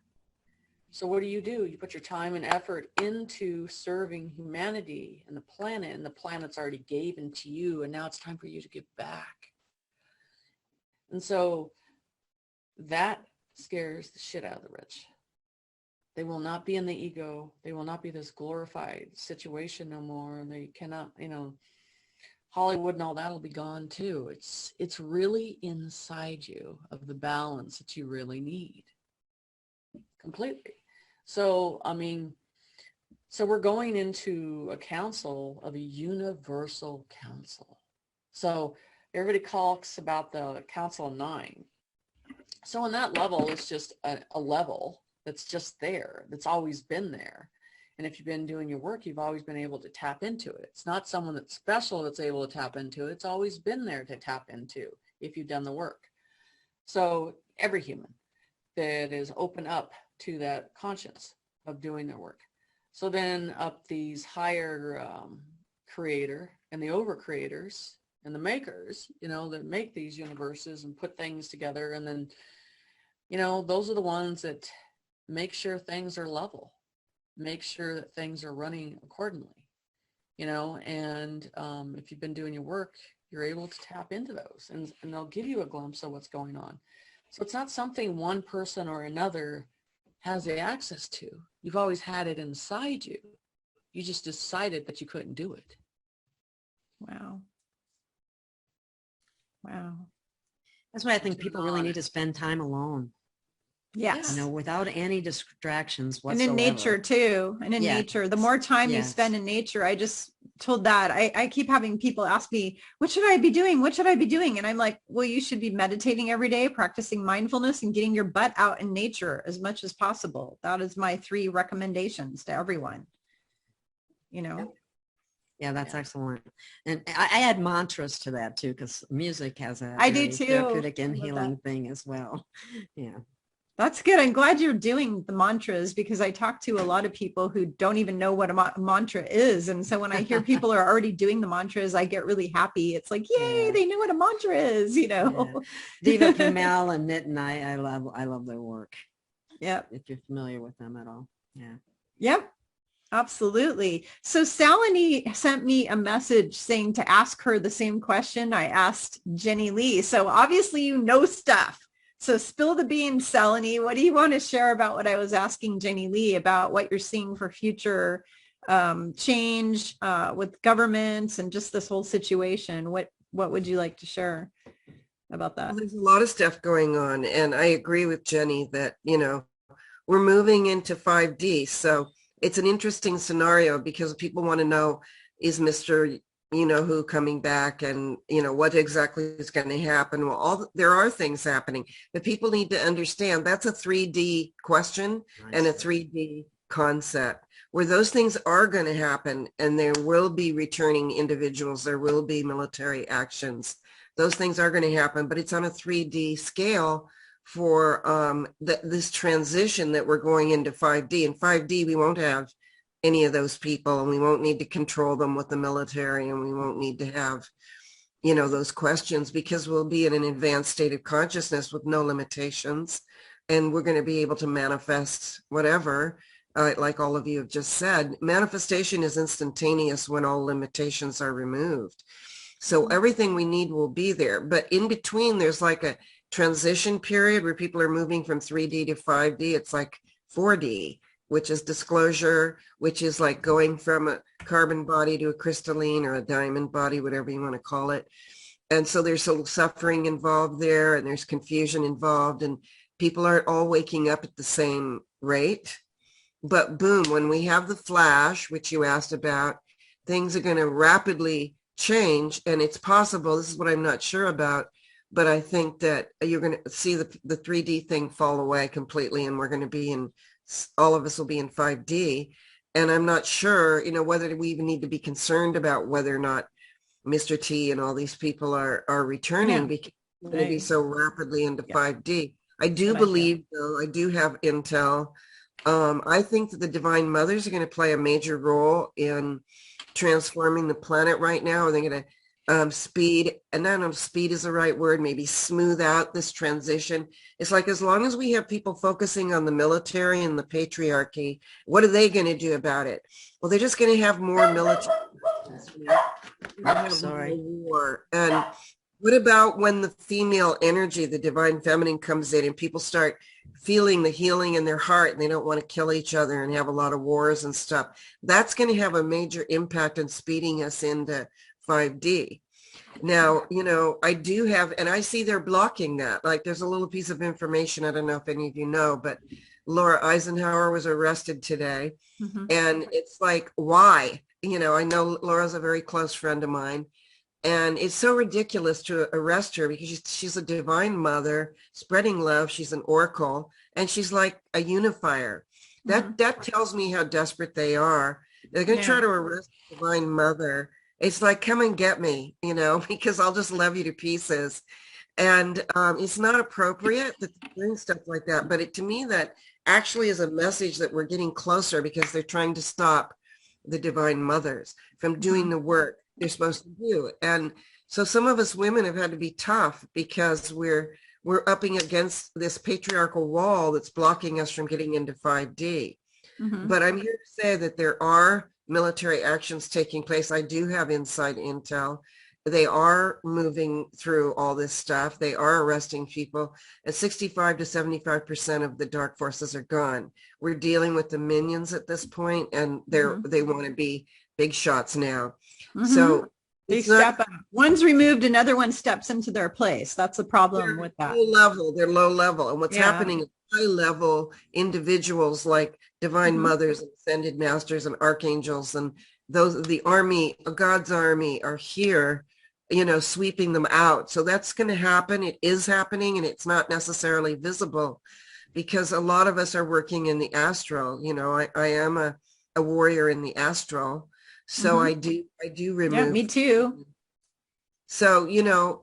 So what do? You put your time and effort into serving humanity and the planet's already given to you, and now it's time for you to give back. And so that scares the shit out of the rich. They will not be in the ego. They will not be this glorified situation no more. They cannot, Hollywood and all that will be gone too. It's really inside you of the balance that you really need. Completely. So, so we're going into a council of a universal council. So everybody talks about the Council of 9. So on that level, it's just a level that's just there, that's always been there. And if you've been doing your work, you've always been able to tap into it. It's not someone that's special that's able to tap into it. It's always been there to tap into if you've done the work. So every human that is open up to that conscience of doing their work. So then up these higher creator and the over creators and the makers, that make these universes and put things together. And then, those are the ones that make sure things are level, make sure that things are running accordingly, and if you've been doing your work, you're able to tap into those and they'll give you a glimpse of what's going on. So it's not something one person or another has the access to. You've always had it inside you. You just decided that you couldn't do it. Wow. That's why I think people really need to spend time alone. Yes. Without any distractions whatsoever. And in nature too. And in nature, the more time you spend in nature, I just told that. I keep having people ask me, what should I be doing? What should I be doing? And I'm like, well, you should be meditating every day, practicing mindfulness and getting your butt out in nature as much as possible. That is my 3 recommendations to everyone. Yeah, that's excellent. And I add mantras to that too, because music has a I do too. Therapeutic and healing thing as well. Yeah. That's good. I'm glad you're doing the mantras, because I talk to a lot of people who don't even know what a mantra is. And so when I hear people are already doing the mantras, I get really happy. It's like, yay, they knew what a mantra is, Yeah. Diva Premal and Nit and I love their work. Yeah. If you're familiar with them at all. Yeah. Yep. Absolutely. So Salini sent me a message saying to ask her the same question I asked Jenny Lee. So obviously you know stuff. So spill the beans, Salini. What do you want to share about what I was asking Jenny Lee about, what you're seeing for future change with governments and just this whole situation? What would you like to share about that? Well, there's a lot of stuff going on. And I agree with Jenny that, we're moving into 5D. So it's an interesting scenario because people want to know, is Mr. who coming back, and what exactly is going to happen. Well, there are things happening, but people need to understand that's a 3D question and a 3D concept where those things are going to happen, and there will be returning individuals, there will be military actions, those things are going to happen, but it's on a 3D scale for this transition that we're going into 5D. In 5D we won't have any of those people, and we won't need to control them with the military, and we won't need to have, those questions, because we'll be in an advanced state of consciousness with no limitations, and we're going to be able to manifest whatever, like all of you have just said. Manifestation is instantaneous when all limitations are removed. So everything we need will be there. But in between, there's like a transition period where people are moving from 3D to 5D. It's like 4D. Which is disclosure, which is like going from a carbon body to a crystalline or a diamond body, whatever you want to call it. And so there's some suffering involved there, and there's confusion involved, and people aren't all waking up at the same rate. But boom, when we have the flash, which you asked about, things are going to rapidly change. And it's possible, this is what I'm not sure about, but I think that you're going to see the 3D thing fall away completely, and we're going to be in, all of us will be in 5D. And I'm not sure, whether we even need to be concerned about whether or not Mr. T and all these people are returning, because we're going to be so rapidly into 5D. I do believe, though, I do have intel. I think that the Divine Mothers are going to play a major role in transforming the planet right now. They're going to speed, and I don't know if speed is the right word, maybe smooth out this transition. It's like, as long as we have people focusing on the military and the patriarchy, what are they going to do about it? Well, they're just going to have more military. Sorry. War. And what about when the female energy, the divine feminine, comes in and people start feeling the healing in their heart, and they don't want to kill each other and have a lot of wars and stuff? That's going to have a major impact on speeding us into 5D. Now, I do have, and I see they're blocking that. Like, there's a little piece of information, I don't know if any of you know, but Laura Eisenhower was arrested today. And it's like, why? I know Laura's a very close friend of mine, and it's so ridiculous to arrest her because she's a divine mother spreading love. She's an oracle, and she's like a unifier. That tells me how desperate they are. They're going to try to arrest the divine mother. It's like, come and get me, because I'll just love you to pieces. And it's not appropriate that they're doing stuff like that. But to me, that actually is a message that we're getting closer because they're trying to stop the divine mothers from doing the work they're supposed to do. And so some of us women have had to be tough because we're upping against this patriarchal wall that's blocking us from getting into 5D. But I'm here to say that there are military actions taking place. I do have inside intel. They are moving through all this stuff. They are arresting people. And 65 to 75% of the dark forces are gone. We're dealing with the minions at this point, and they want to be big shots now. So they step up. One's removed, another one steps into their place. That's the problem with that. They're low level. And what's happening is high level individuals like divine mothers and ascended masters and archangels and those, the army, God's army, are here, you know, sweeping them out. So that's going to happen. It is happening, and it's not necessarily visible because a lot of us are working in the astral. You know, I am a warrior in the astral. So I do remove. Yeah, me too. So, you know,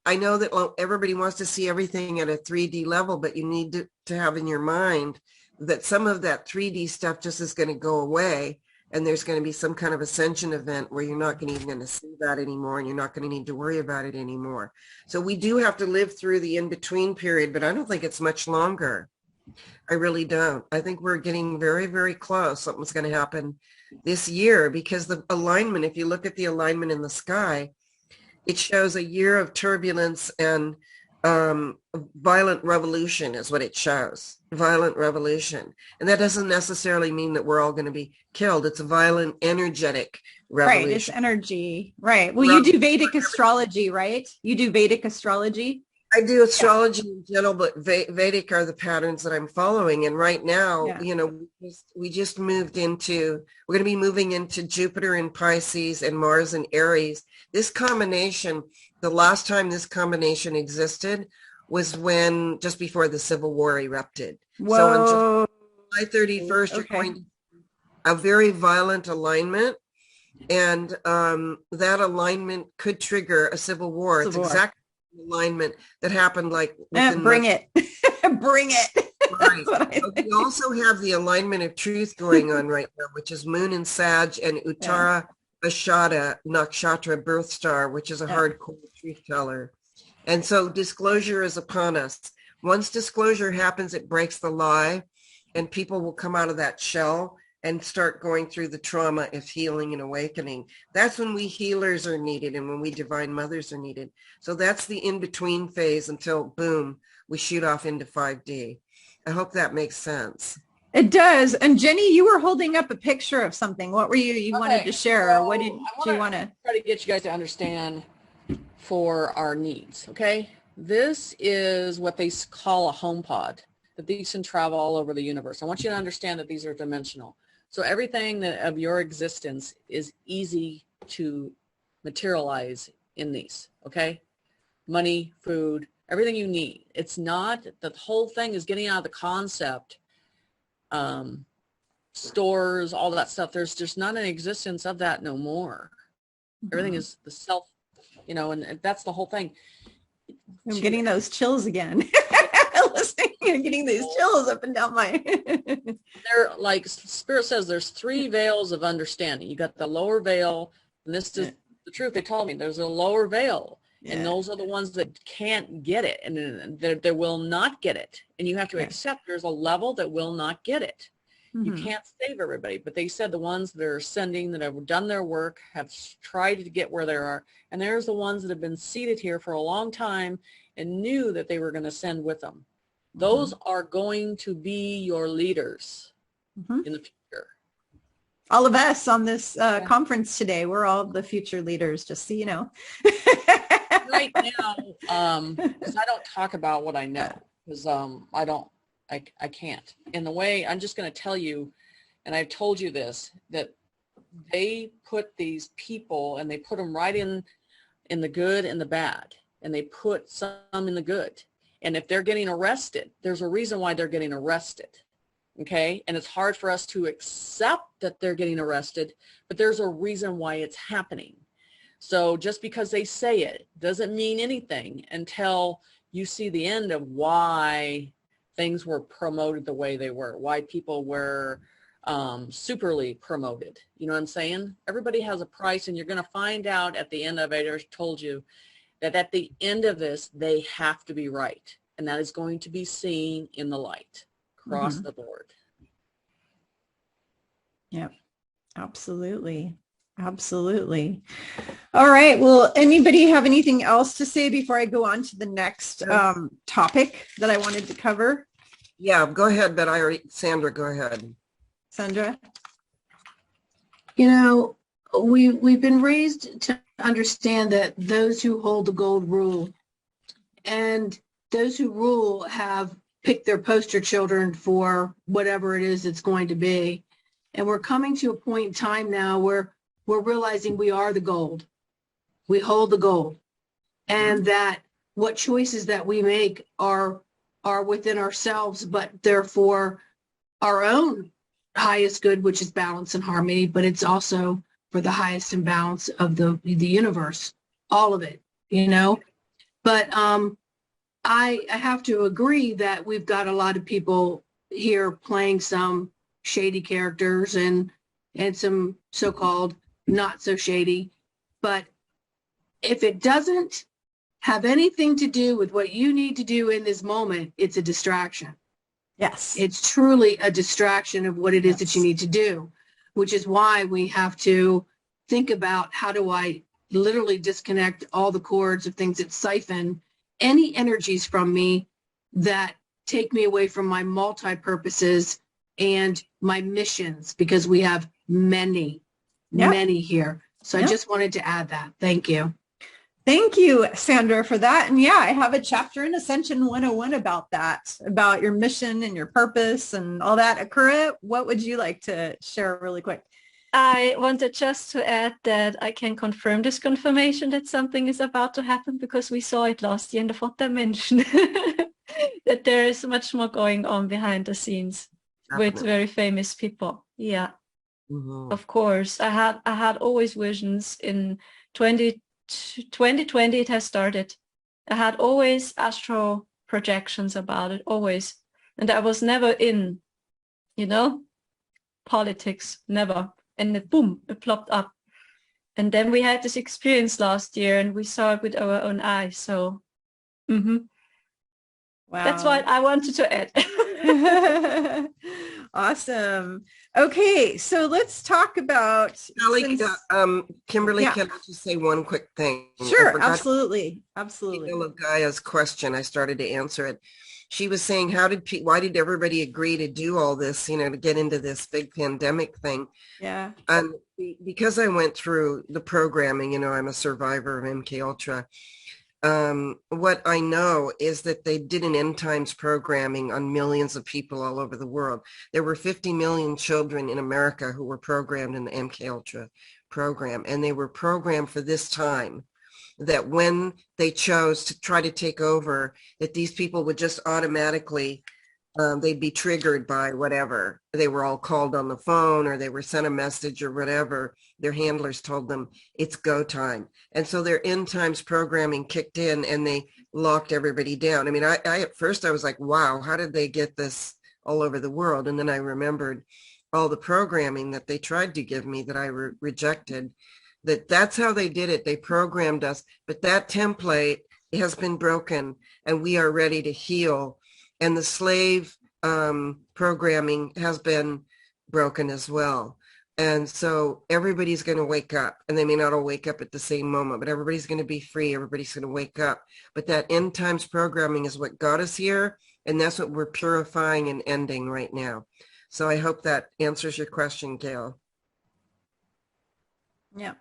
I know that everybody wants to see everything at a 3D level, but you need to have in your mind that some of that 3D stuff just is going to go away. And there's going to be some kind of ascension event where you're not even going to see that anymore, and you're not going to need to worry about it anymore. So we do have to live through the in-between period, but I don't think it's much longer. I really don't. I think we're getting very, very close. Something's going to happen this year because the alignment, if you look at the alignment in the sky, it shows a year of turbulence and violent revolution is what it shows. Violent revolution. And that doesn't necessarily mean that we're all going to be killed. It's a violent, energetic revolution. Right. It's energy. Right. Well, you do Vedic astrology, right? You do Vedic astrology? I do astrology in general, but Vedic are the patterns that I'm following. And right now, you know, we just moved into, we're going to be moving into Jupiter in Pisces and Mars in Aries. This combination, the last time this combination existed was when, just before the Civil War erupted. Whoa. So on July 31st, you're going to a very violent alignment. And that alignment could trigger a civil war. It's exactly alignment that happened like bring it. Bring it. Right. We also have the alignment of truth going on right now, which is Moon in Sag and Uttara Ashada Nakshatra birth star, which is a hardcore truth teller. And so disclosure is upon us. Once disclosure happens, it breaks the lie, and people will come out of that shell and start going through the trauma of healing and awakening. That's when we healers are needed and when we divine mothers are needed. So that's the in-between phase until, boom, we shoot off into 5D. I hope that makes sense. It does. And Jenny, you were holding up a picture of something. What were you wanted to share? So what did you want to try to get you guys to understand for our needs? Okay. This is what they call a home pod, that these can travel all over the universe. I want you to understand that these are dimensional. So everything that of your existence is easy to materialize in these, okay? Money, food, everything you need. It's not, the whole thing is getting out of the concept, stores, all that stuff. There's just not an existence of that no more. Everything is the self, you know, and that's the whole thing. I'm getting those chills again. Listening and getting these chills up and down my They're like Spirit says there's 3 veils of understanding. You got the lower veil, and this is the truth. They told me there's a lower veil, and those are the ones that can't get it, and they will not get it. And you have to accept there's a level that will not get it. You can't save everybody, but they said the ones that are ascending, that have done their work, have tried to get where they are, and there's the ones that have been seated here for a long time and knew that they were going to ascend with them. Those are going to be your leaders in the future. All of us on this conference today, we're all the future leaders, just so you know. Right now, because I don't talk about what I know, because I can't. In the way, I'm just going to tell you, and I've told you this, that they put these people, and they put them right in the good and the bad, and they put some in the good. And if they're getting arrested, there's a reason why they're getting arrested, okay? And it's hard for us to accept that they're getting arrested, but there's a reason why it's happening. So just because they say it doesn't mean anything until you see the end of why things were promoted the way they were, why people were superly promoted. You know what I'm saying? Everybody has a price, and you're going to find out at the end of it, I told you, that at the end of this, they have to be right. And that is going to be seen in the light across the board. Yep, absolutely. Absolutely. All right. Well, anybody have anything else to say before I go on to the next topic that I wanted to cover? Yeah, go ahead, but Sandra, go ahead. Sandra? You know, we've been raised to understand that those who hold the gold rule, and those who rule have picked their poster children for whatever it is it's going to be. And we're coming to a point in time now where we're realizing we are the gold. We hold the gold, and that what choices that we make are within ourselves, but therefore our own highest good, which is balance and harmony, but it's also for the highest and balance of the universe, all of it, you know. But I have to agree that we've got a lot of people here playing some shady characters and some so-called not so shady. But if it doesn't have anything to do with what you need to do in this moment, it's a distraction. Yes. It's truly a distraction of what it is that you need to do, which is why we have to think about, how do I literally disconnect all the cords of things that siphon any energies from me that take me away from my multi-purposes and my missions, because we have many here. So I just wanted to add that. Thank you. Thank you, Sandra, for that. And yeah, I have a chapter in Ascension 101 about that, about your mission and your purpose and all that. Akura, what would you like to share really quick? I wanted just to add that I can confirm this confirmation that something is about to happen, because we saw it last year in the fourth dimension, that there is much more going on behind the scenes with very famous people. Yeah, of course. I had always visions in 2020. It has started. I had always astral projections about it, always. And I was never in, politics, never. And then boom, it plopped up. And then we had this experience last year, and we saw it with our own eyes. So wow. That's what I wanted to add. Awesome. Okay, so let's talk about Kimberly, can I just say one quick thing? Sure, absolutely. Gaia's question, I started to answer it. She was saying, why did everybody agree to do all this, to get into this big pandemic thing? Yeah. Because I went through the programming, I'm a survivor of MK Ultra. What I know is that they did an end times programming on millions of people all over the world. There were 50 million children in America who were programmed in the MK Ultra program, and they were programmed for this time, that when they chose to try to take over, that these people would just automatically, they'd be triggered by whatever. They were all called on the phone, or they were sent a message or whatever. Their handlers told them it's go time. And so their end times programming kicked in, and they locked everybody down. I mean, I at first I was like, wow, how did they get this all over the world? And then I remembered all the programming that they tried to give me that I rejected. That's how they did it. They programmed us, but that template has been broken, and we are ready to heal. And the slave programming has been broken as well. And so everybody's going to wake up, and they may not all wake up at the same moment, but everybody's going to be free. Everybody's going to wake up. But that end times programming is what got us here. And that's what we're purifying and ending right now. So I hope that answers your question, Gail. Yeah.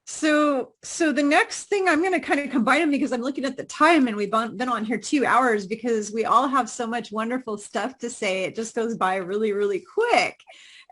So the next thing, I'm going to kind of combine them because I'm looking at the time, and we've been on here 2 hours because we all have so much wonderful stuff to say. It just goes by really, really quick.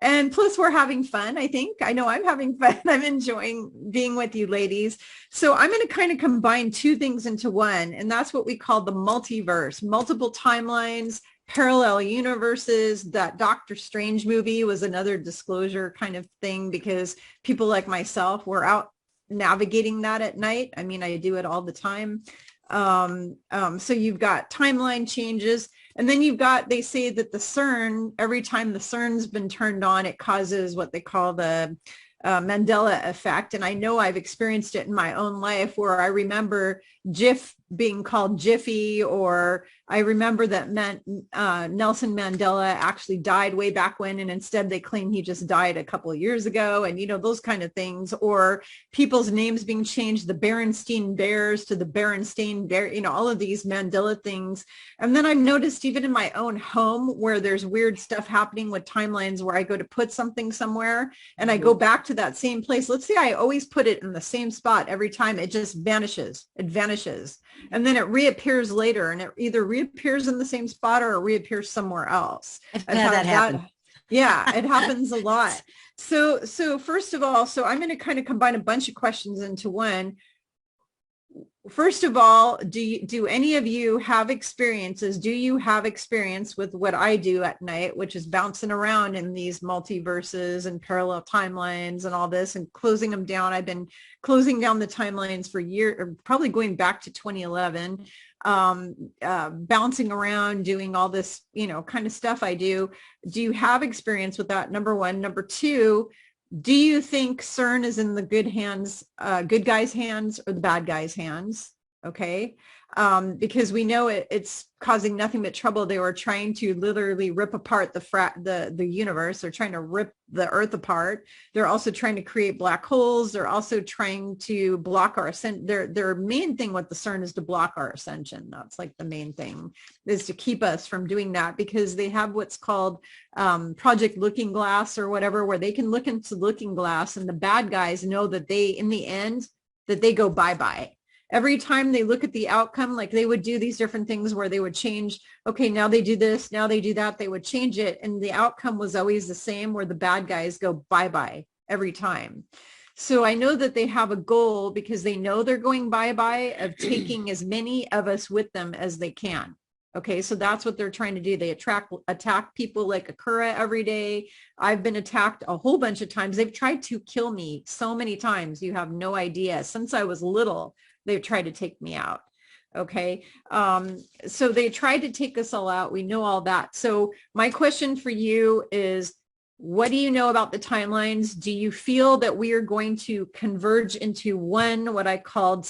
And plus we're having fun. I know I'm having fun. I'm enjoying being with you ladies. So I'm going to kind of combine two things into one. And that's what we call the multiverse, multiple timelines, parallel universes. That Doctor Strange movie was another disclosure kind of thing, because people like myself were out navigating that at night. I mean, I do it all the time. So you've got timeline changes, and then you've got, they say that the CERN, every time the CERN's been turned on, it causes what they call the Mandela effect. And I know I've experienced it in my own life, where I remember GIF being called Jiffy, or I remember that Nelson Mandela actually died way back when, and instead they claim he just died a couple of years ago, and those kind of things, or people's names being changed, the Berenstain Bears to the Berenstain Bear, all of these Mandela things. And then I've noticed even in my own home where there's weird stuff happening with timelines, where I go to put something somewhere and I go back to that same place. Let's say I always put it in the same spot every time. It just vanishes. It vanishes. And then it reappears later, and it either reappears in the same spot or it reappears somewhere else. I've had that happen. Yeah, it happens a lot. So first of all, I'm going to kind of combine a bunch of questions into one. First of all, do any of you have experiences? Do you have experience with what I do at night, which is bouncing around in these multiverses and parallel timelines and all this, and closing them down? I've been closing down the timelines for years, or probably going back to 2011, bouncing around, doing all this, kind of stuff I do. Do you have experience with that? Number one. Number two, do you think CERN is in the good guys' hands or the bad guys' hands? Okay. Because we know it's causing nothing but trouble. They were trying to literally rip apart the universe. They're trying to rip the Earth apart. They're also trying to create black holes. They're also trying to block our ascension. Their main thing with the CERN is to block our ascension. That's like the main thing, is to keep us from doing that, because they have what's called Project Looking Glass or whatever, where they can look into Looking Glass, and the bad guys know that in the end, that they go bye-bye. Every time they look at the outcome, like they would do these different things where they would change, okay, now they do this, now they do that, they would change it. And the outcome was always the same, where the bad guys go bye-bye every time. So I know that they have a goal, because they know they're going bye-bye, of taking as many of us with them as they can. Okay, so that's what they're trying to do. They attack people like Akura every day. I've been attacked a whole bunch of times. They've tried to kill me so many times. You have no idea. Since I was little, they've tried to take me out. Okay. So they tried to take us all out. We know all that. So my question for you is, what do you know about the timelines? Do you feel that we are going to converge into one, what I called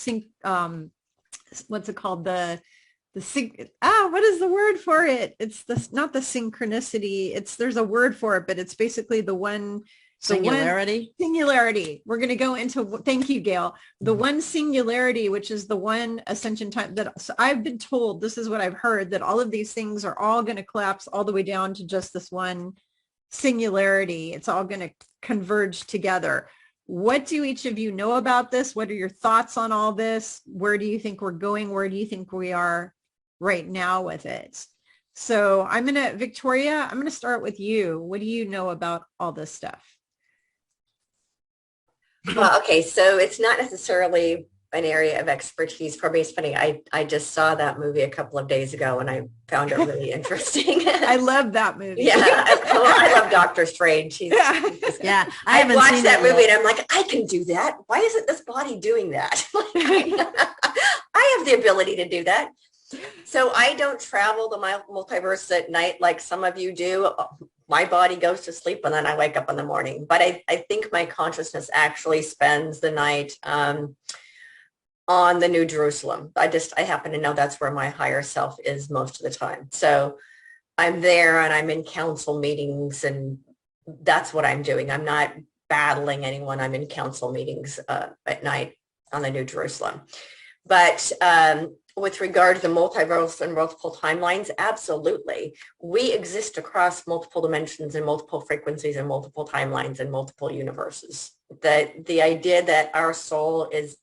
what's it called? What is the word for it? It's not the synchronicity. There's a word for it, but it's basically the one. Singularity. Singularity. We're going to go into, thank you, Gail, the one singularity, which is the one ascension time so I've been told, this is what I've heard, that all of these things are all going to collapse all the way down to just this one singularity. It's all going to converge together. What do each of you know about this? What are your thoughts on all this? Where do you think we're going? Where do you think we are right now with it? So Victoria, I'm going to start with you. What do you know about all this stuff? Well, okay, so it's not necessarily an area of expertise for me. It's funny. I just saw that movie a couple of days ago, and I found it really interesting. I love that movie. Yeah, I love Doctor Strange. Yeah, I haven't watched that movie, and I'm like, I can do that. Why isn't this body doing that? I have the ability to do that. So I don't travel the multiverse at night like some of you do. My body goes to sleep and then I wake up in the morning. But I think my consciousness actually spends the night on the New Jerusalem. I happen to know that's where my higher self is most of the time. So I'm there and I'm in council meetings, and that's what I'm doing. I'm not battling anyone. I'm in council meetings at night on the New Jerusalem. But with regard to the multiverse and multiple timelines, absolutely. We exist across multiple dimensions and multiple frequencies and multiple timelines and multiple universes. The idea that our soul is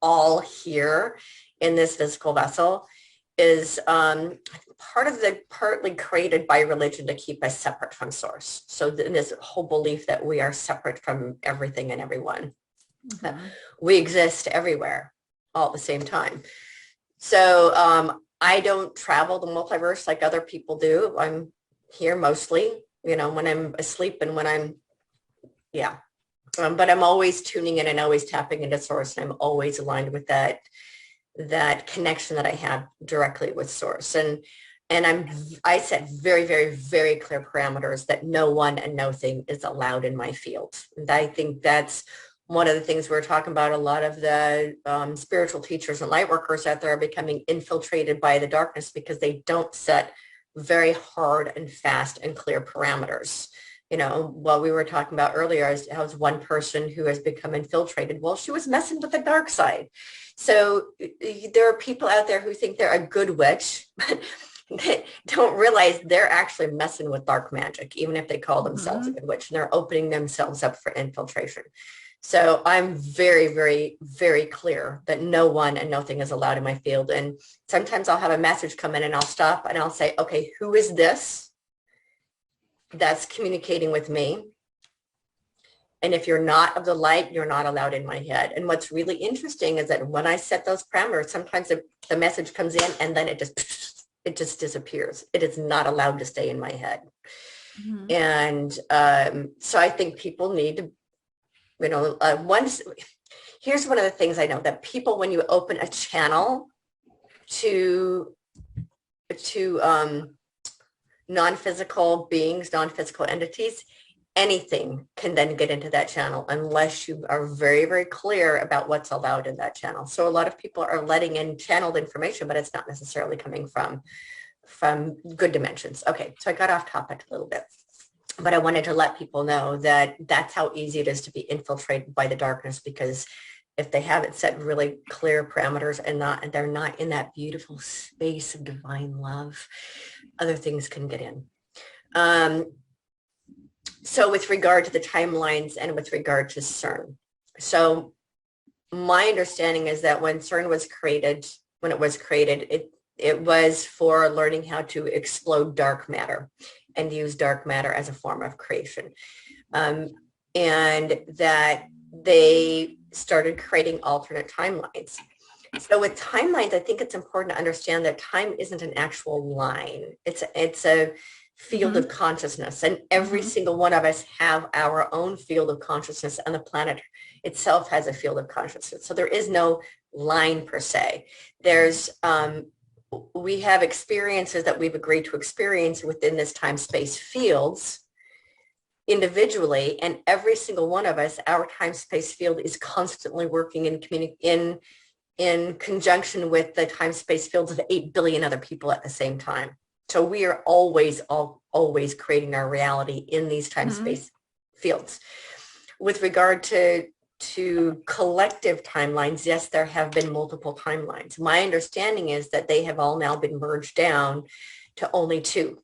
all here in this physical vessel is partly created by religion to keep us separate from source. So this whole belief that we are separate from everything and everyone. Mm-hmm. We exist everywhere all at the same time. So I don't travel the multiverse like other people do. I'm here mostly, when I'm asleep and when I'm, But I'm always tuning in and always tapping into source. And I'm always aligned with that connection that I have directly with source. And I set very, very, very clear parameters that no one and no thing is allowed in my field. And I think that's one of the things we're talking about. A lot of the spiritual teachers and light workers out there are becoming infiltrated by the darkness because they don't set very hard and fast and clear parameters. You know, what we were talking about earlier is how one person who has become infiltrated, well, she was messing with the dark side. So there are people out there who think they're a good witch, but they don't realize they're actually messing with dark magic, even if they call themselves a good witch, and they're opening themselves up for infiltration. So I'm very, very, very clear that no one and nothing is allowed in my field. And sometimes I'll have a message come in and I'll stop and I'll say, okay, who is this that's communicating with me? And if you're not of the light, you're not allowed in my head. And what's really interesting is that when I set those parameters, sometimes the message comes in and then it just disappears. It is not allowed to stay in my head. Mm-hmm. And so I think people need to, you know, here's one of the things I know, that people, when you open a channel to non-physical beings, non-physical entities, anything can then get into that channel unless you are very, very clear about what's allowed in that channel. So a lot of people are letting in channeled information, but it's not necessarily coming from good dimensions. Okay, so I got off topic a little bit, but I wanted to let people know that that's how easy it is to be infiltrated by the darkness, because if they haven't set really clear parameters and they're not in that beautiful space of divine love, other things can get in. So with regard to the timelines and with regard to CERN, so my understanding is that when CERN was created, it was for learning how to explode dark matter and use dark matter as a form of creation. And that they started creating alternate timelines. So with timelines, I think it's important to understand that time isn't an actual line. It's a field mm-hmm. of consciousness, and every mm-hmm. single one of us have our own field of consciousness, and the planet itself has a field of consciousness. So there is no line per se. There's we have experiences that we've agreed to experience within this time-space fields individually, and every single one of us, our time-space field is constantly working in conjunction with the time-space fields of 8 billion other people at the same time. So we are always creating our reality in these time-space mm-hmm. fields. With regard to collective timelines, yes, there have been multiple timelines. My understanding is that they have all now been merged down to only 2.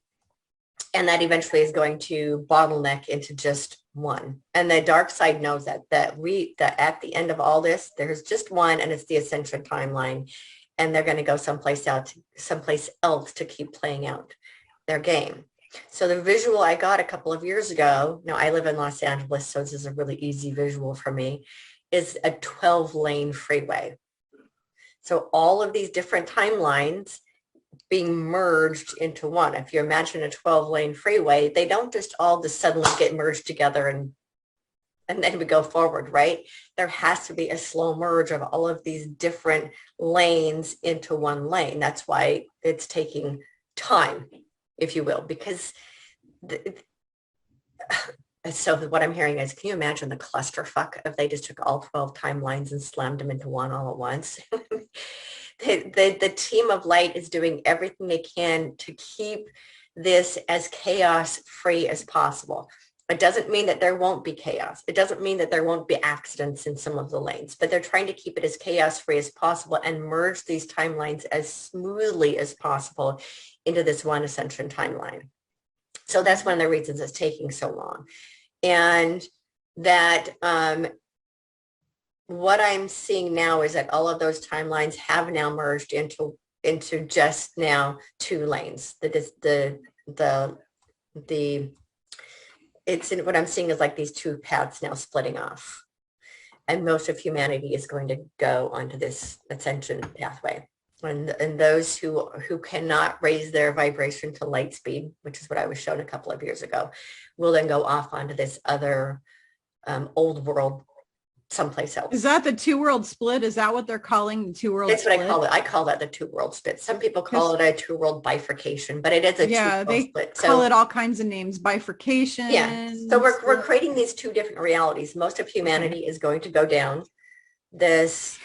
And that eventually is going to bottleneck into just 1. And the dark side knows that at the end of all this, there's just 1, and it's the ascension timeline. And they're going to go someplace else to keep playing out their game. So the visual I got a couple of years ago, now I live in Los Angeles, so this is a really easy visual for me, is a 12-lane freeway. So all of these different timelines being merged into one. If you imagine a 12-lane freeway, they don't just all just suddenly get merged together and then we go forward, right? There has to be a slow merge of all of these different lanes into one lane. That's why it's taking time, if you will, because so what I'm hearing is, can you imagine the clusterfuck if they just took all 12 timelines and slammed them into one all at once? The team of light is doing everything they can to keep this as chaos free as possible. It doesn't mean that there won't be chaos. It doesn't mean that there won't be accidents in some of the lanes, but they're trying to keep it as chaos free as possible and merge these timelines as smoothly as possible into this one ascension timeline. So that's one of the reasons it's taking so long. And that what I'm seeing now is that all of those timelines have now merged into just now 2 lanes. What I'm seeing is like these 2 paths now splitting off, and most of humanity is going to go onto this ascension pathway. And those who cannot raise their vibration to light speed, which is what I was shown a couple of years ago, will then go off onto this other old world someplace else. Is that the two world split? Is that what they're calling the two world That's split? what I call it. I call that the two world split. Some people call it a two world bifurcation, but it is a two world they split. Call it all kinds of names, bifurcation. Yeah. So we're creating these two different realities. Most of humanity is going to go down this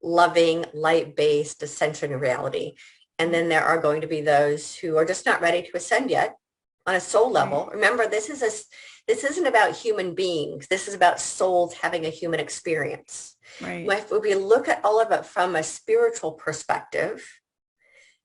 loving, light-based ascension reality. And then there are going to be those who are just not ready to ascend yet on a soul level. Right. Remember, this isn't about human beings. This is about souls having a human experience. Right. If we look at all of it from a spiritual perspective,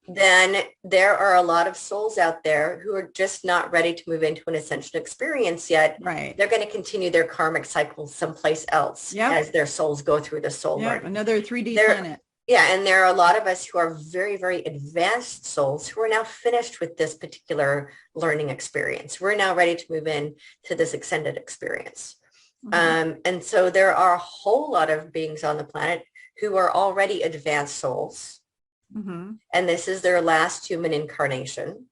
then there are a lot of souls out there who are just not ready to move into an ascension experience yet. Right. They're going to continue their karmic cycle someplace else as their souls go through the soul learning. Another 3D planet. Yeah, and there are a lot of us who are very, very advanced souls who are now finished with this particular learning experience. We're now ready to move in to this extended experience. Mm-hmm. And so there are a whole lot of beings on the planet who are already advanced souls. Mm-hmm. And this is their last human incarnation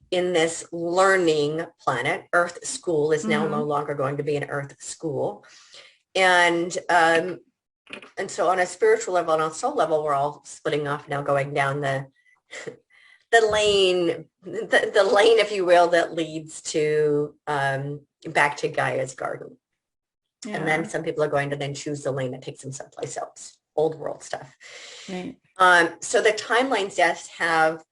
in this learning planet. Earth school is now no longer going to be an Earth school. And so on a spiritual level and on a soul level, we're all splitting off now, going down the lane, the lane, if you will, that leads to back to Gaia's garden. Yeah. And then some people are going to then choose the lane that takes them someplace else, old world stuff. Right. So the timelines just have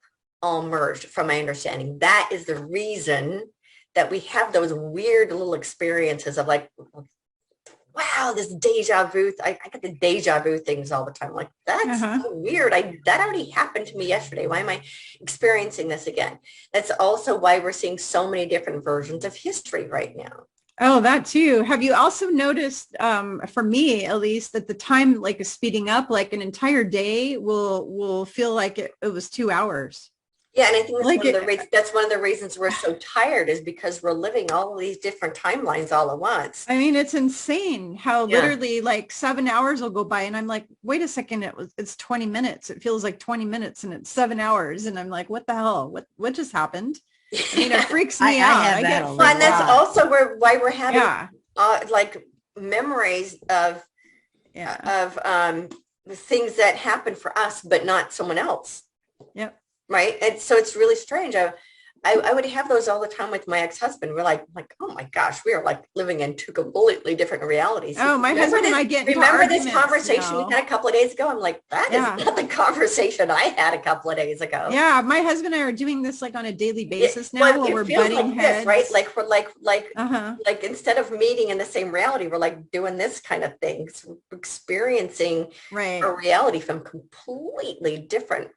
all merged from my understanding. That is the reason that we have those weird little experiences of like, wow, this deja vu. I get the deja vu things all the time. Like, that's so weird. That already happened to me yesterday. Why am I experiencing this again? That's also why we're seeing so many different versions of history right now. Oh, that too. Have you also noticed, for me at least, that the time like is speeding up? Like an entire day will feel like it was 2 hours. Yeah, and I think that's one of the reasons we're so tired, is because we're living all of these different timelines all at once. I mean, it's insane how literally like 7 hours will go by and I'm like, wait a second, it's 20 minutes. It feels like 20 minutes and it's 7 hours. And I'm like, what the hell? What just happened? I mean, it freaks me out. I get and that's also why we're having like memories of things that happened for us, but not someone else. Yep. Right. And so it's really strange. I would have those all the time with my ex-husband. We're like, oh my gosh, we are like living in two completely different realities. Oh, my husband and I get into remember this conversation we had a couple of days ago? I'm like, that is not the converation I had a couple of days ago. Yeah, my husband and I are doing this like on a daily basis now, where we're butting heads. This, right? Like we're like instead of meeting in the same reality, we're like doing this kind of thing, experiencing a reality from completely different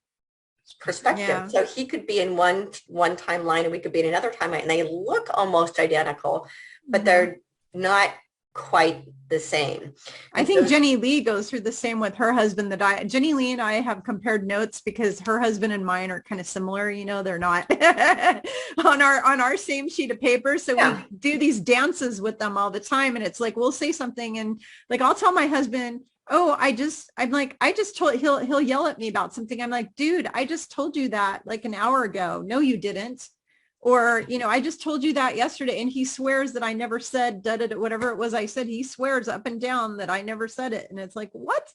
perspective. Yeah. So he could be in one timeline and we could be in another timeline, and they look almost identical, but they're not quite the same. I think Jenny Lee goes through the same with her husband. Jenny Lee and I have compared notes because her husband and mine are kind of similar. You know, they're not on our same sheet of paper. So we do these dances with them all the time. And it's like, we'll say something and like, I'll tell my husband, I just told, he'll yell at me about something. I'm like, dude, I just told you that like an hour ago. No, you didn't. Or, I just told you that yesterday. And he swears that I never said whatever it was I said. He swears up and down that I never said it. And it's like, what?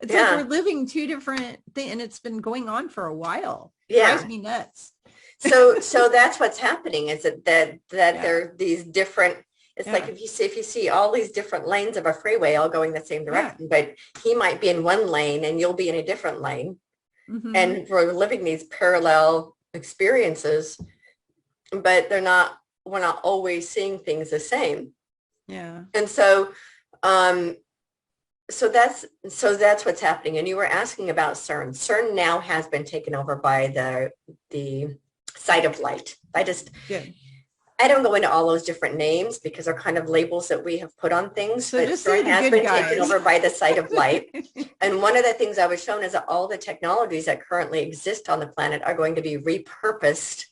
It's like we're living two different things, and it's been going on for a while. It drives me nuts. So that's what's happening, is that there are these different. It's like if you see all these different lanes of a freeway all going the same direction, but he might be in one lane and you'll be in a different lane. Mm-hmm. And we're living these parallel experiences, but we're not always seeing things the same. Yeah. And so that's what's happening. And you were asking about CERN. CERN now has been taken over by the site of light. I don't go into all those different names because they're kind of labels that we have put on things. So but just say has been taken over by the site of light. And one of the things I was shown is that all the technologies that currently exist on the planet are going to be repurposed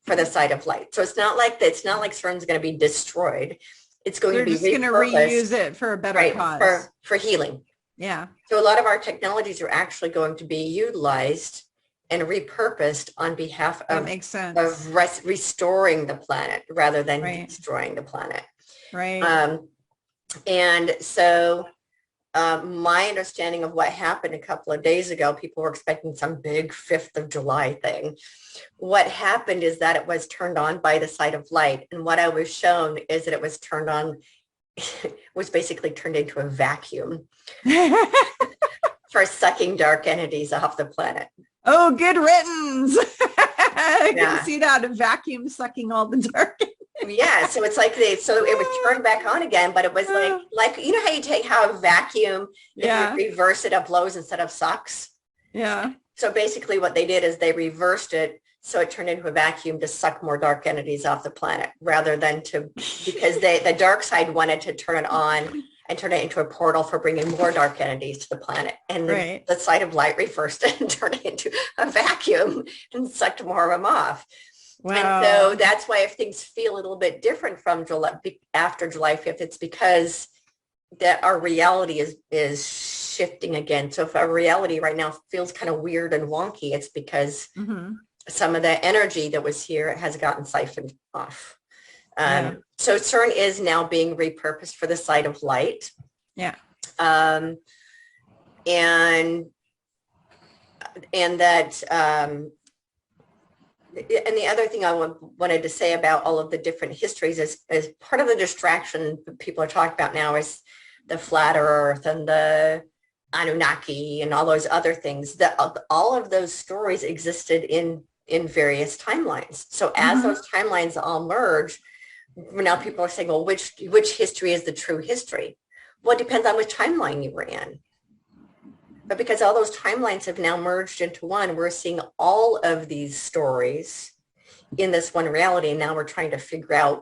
for the site of light. So it's not like CERN's going to be destroyed. It's going to be repurposed. They're just going to reuse it for a better cause. For healing. Yeah. So a lot of our technologies are actually going to be utilized and repurposed on behalf of, that makes sense. of restoring the planet rather than destroying the planet. Right. And so my understanding of what happened a couple of days ago, people were expecting some big 5th of July thing. What happened is that it was turned on by the sight of light. And what I was shown is that it was turned on, was basically turned into a vacuum for sucking dark entities off the planet. Oh, good riddance. I can see that, a vacuum sucking all the dark. Yeah, so it's like so it was turned back on again, but it was like you know how a vacuum, if you reverse it, up blows instead of sucks. Yeah. So basically what they did is they reversed it, so it turned into a vacuum to suck more dark entities off the planet, rather than because the dark side wanted to turn it on and turn it into a portal for bringing more dark entities to the planet. And the side of light reversed it and turned it into a vacuum and sucked more of them off. Wow. And so that's why if things feel a little bit different from after July 5th, it's because that our reality is shifting again. So if our reality right now feels kind of weird and wonky, it's because some of the energy that was here has gotten siphoned off. So CERN is now being repurposed for the side of light. Yeah. And that, and the other thing I wanted to say about all of the different histories is part of the distraction people are talking about now is the flat earth and the Anunnaki and all those other things. That all of those stories existed in various timelines. So as those timelines all merge, now people are saying, well, which history is the true history? Well, it depends on which timeline you were in. But because all those timelines have now merged into one, we're seeing all of these stories in this one reality. And now we're trying to figure out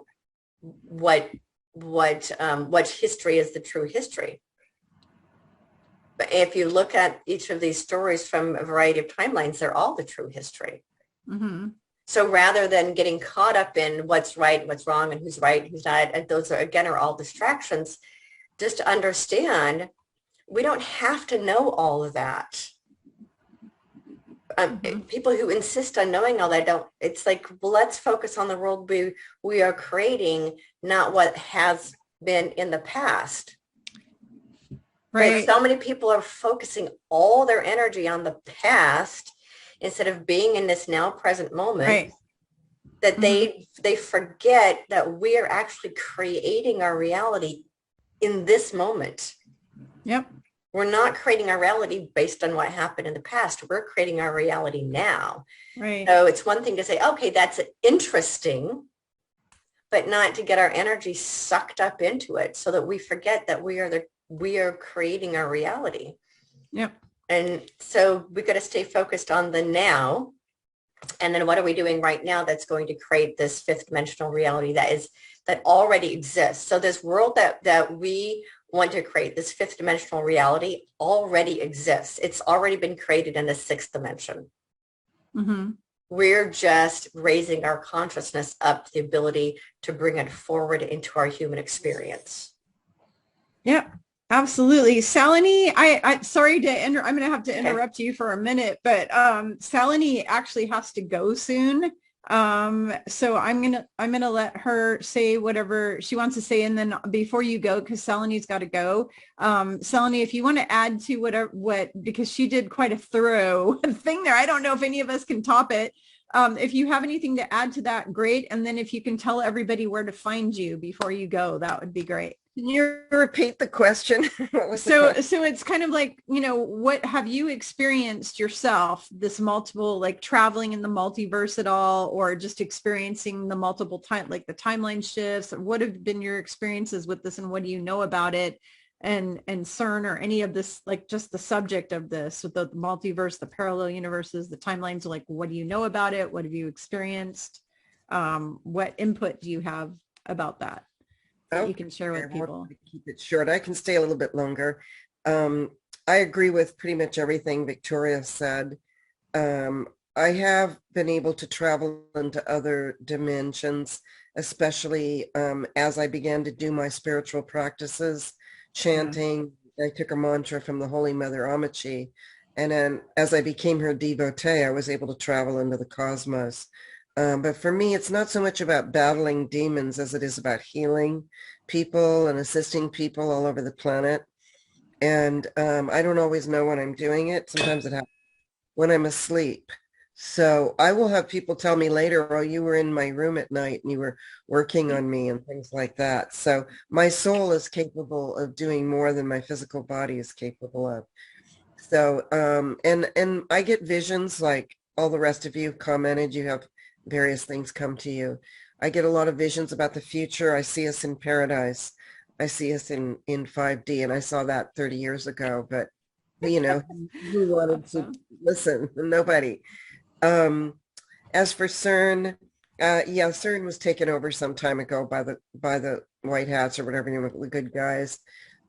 what history is the true history. But if you look at each of these stories from a variety of timelines, they're all the true history. So rather than getting caught up in what's right, what's wrong, and who's right, who's not, and those are all distractions, just to understand we don't have to know all of that. People who insist on knowing all that don't, it's like, well, let's focus on the world we are creating, not what has been in the past. Right. So many people are focusing all their energy on the past instead of being in this now present moment, that they forget that we are actually creating our reality in this moment. Yep. We're not creating our reality based on what happened in the past. We're creating our reality now. Right. So it's one thing to say, okay, that's interesting, but not to get our energy sucked up into it so that we forget that we are creating our reality. Yep. And so we got to stay focused on the now. And then what are we doing right now that's going to create this fifth dimensional reality that already exists? So this world that we want to create, this fifth dimensional reality, already exists. It's already been created in the sixth dimension. We're just raising our consciousness up to the ability to bring it forward into our human experience. Yep. Absolutely. Salini, I sorry to I'm going to have to interrupt you for a minute, but Salini actually has to go soon. So I'm going to let her say whatever she wants to say. And then before you go, because Salini's got to go, Salini, if you want to add to because she did quite a thorough thing there. I don't know if any of us can top it. If you have anything to add to that, great. And then if you can tell everybody where to find you before you go, that would be great. Can you repeat the question? So it's kind of like, what have you experienced yourself, this multiple, like traveling in the multiverse at all, or just experiencing the multiple like the timeline shifts? What have been your experiences with this, and what do you know about it, and CERN, or any of this, like just the subject of this with the multiverse, the parallel universes, the timelines? Like, what do you know about it? What have you experienced? What input do you have about that? You can share with people. Keep it short. I can stay a little bit longer. I agree with pretty much everything Victoria said. I have been able to travel into other dimensions, especially as I began to do my spiritual practices, chanting. I took a mantra from the Holy Mother Amachi. And then as I became her devotee, I was able to travel into the cosmos. But for me, it's not so much about battling demons as it is about healing, people and assisting people all over the planet. And I don't always know when I'm doing it. Sometimes it happens when I'm asleep. So I will have people tell me later, oh, you were in my room at night and you were working on me and things like that. So my soul is capable of doing more than my physical body is capable of. So, and I get visions like all the rest of you commented, you have various things come to you. I get a lot of visions about the future. I see us in paradise. I see us in 5D, and I saw that 30 years ago, but you know, who wanted to listen? Nobody. As for CERN, yeah, CERN was taken over some time ago by the white hats or whatever, you know, the good guys.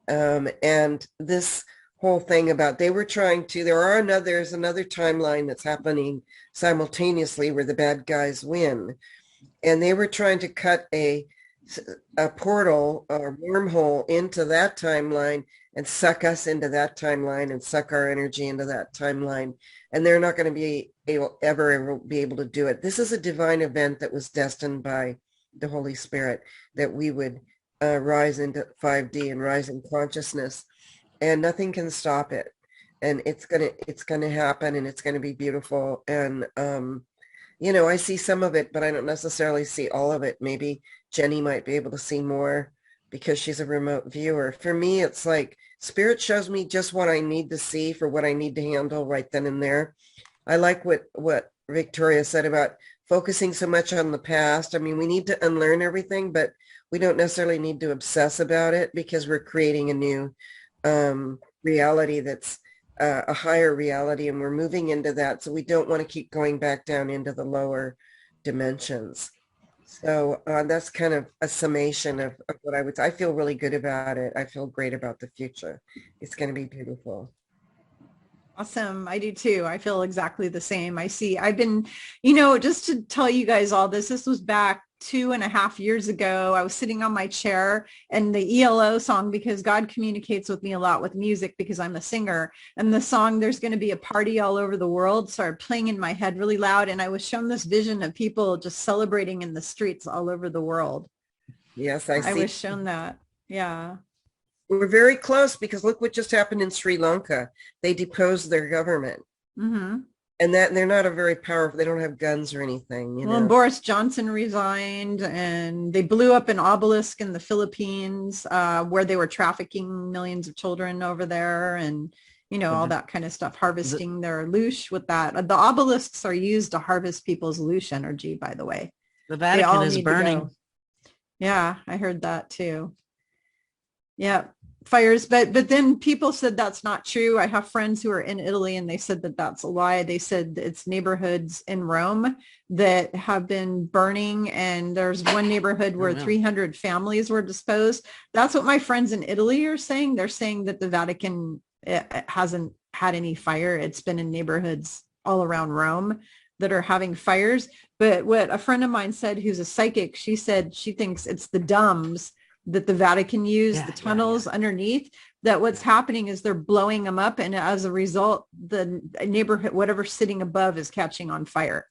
And this whole thing about they were trying to, there's another timeline that's happening simultaneously where the bad guys win. And they were trying to cut a portal or wormhole into that timeline and suck us into that timeline and suck our energy into that timeline. And they're not going to be ever be able to do it. This is a divine event that was destined by the Holy Spirit, that we would rise into 5D and rise in consciousness, and nothing can stop it. And it's gonna happen, and it's gonna be beautiful. And you know, I see some of it, but I don't necessarily see all of it. Maybe Jenny might be able to see more because she's a remote viewer. For me, it's like Spirit shows me just what I need to see for what I need to handle right then and there. I like what Victoria said about focusing so much on the past. I mean, we need to unlearn everything, but we don't necessarily need to obsess about it because we're creating a new reality that's a higher reality, and we're moving into that. So we don't want to keep going back down into the lower dimensions. So that's kind of a summation of what I feel really good about it. I feel great about the future. It's going to be beautiful. Awesome. I do too. I feel exactly the same. I've been, you know, just to tell you guys all this was back 2.5 years ago. I was sitting on my chair, and the ELO song, because God communicates with me a lot with music because I'm a singer, and the song "There's Going to Be a Party All Over the World" started playing in my head really loud. And I was shown this vision of people just celebrating in the streets all over the world. Yes, I see. was shown that. Yeah. We're very close because look what just happened in Sri Lanka. They deposed their government. Mm-hmm. And that they're not a very powerful, they don't have guns or anything. You know? And Boris Johnson resigned, and they blew up an obelisk in the Philippines where they were trafficking millions of children over there, and, you know, all that kind of stuff, harvesting their loosh with that. The obelisks are used to harvest people's loosh energy, by the way. The Vatican is burning. Yeah, I heard that too. Yeah. Fires, but then people said that's not true. I have friends who are in Italy, and they said that that's a lie. They said it's neighborhoods in Rome that have been burning, and there's one neighborhood where 300 families were disposed. That's what my friends in Italy are saying. They're saying that the Vatican it hasn't had any fire. It's been in neighborhoods all around Rome that are having fires. But what a friend of mine said, who's a psychic, she said she thinks it's the dumbs that the Vatican used, the tunnels underneath, that what's happening is they're blowing them up. And as a result, the neighborhood, whatever's sitting above, is catching on fire,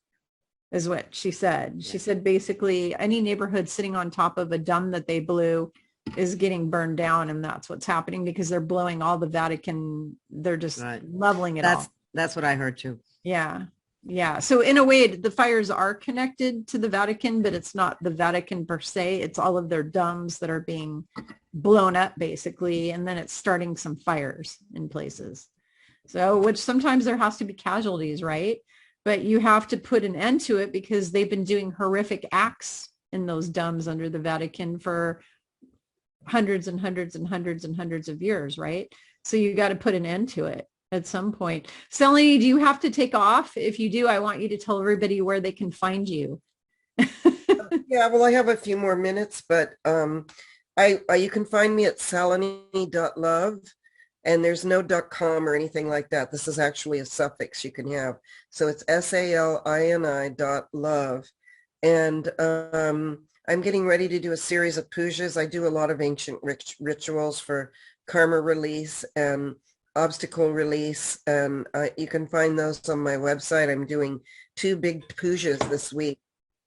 is what she said. She said basically any neighborhood sitting on top of a dome that they blew is getting burned down. And that's what's happening because they're blowing all the Vatican. They're just leveling it all. That's what I heard too. Yeah. Yeah. So in a way, the fires are connected to the Vatican, but it's not the Vatican per se. It's all of their domes that are being blown up, basically. And then it's starting some fires in places. So, which sometimes there has to be casualties, right? But you have to put an end to it because they've been doing horrific acts in those domes under the Vatican for hundreds and hundreds and hundreds and hundreds of years, right? So you got to put an end to it at some point. Selene, do you have to take off? If you do, I want you to tell everybody where they can find you. Yeah, well, I have a few more minutes, but you can find me at salini.love, and there's no .com or anything like that. This is actually a suffix you can have. So it's SALINI.love. And I'm getting ready to do a series of pujas. I do a lot of ancient rituals for karma release and obstacle release, and you can find those on my website. I'm doing 2 big pujas this week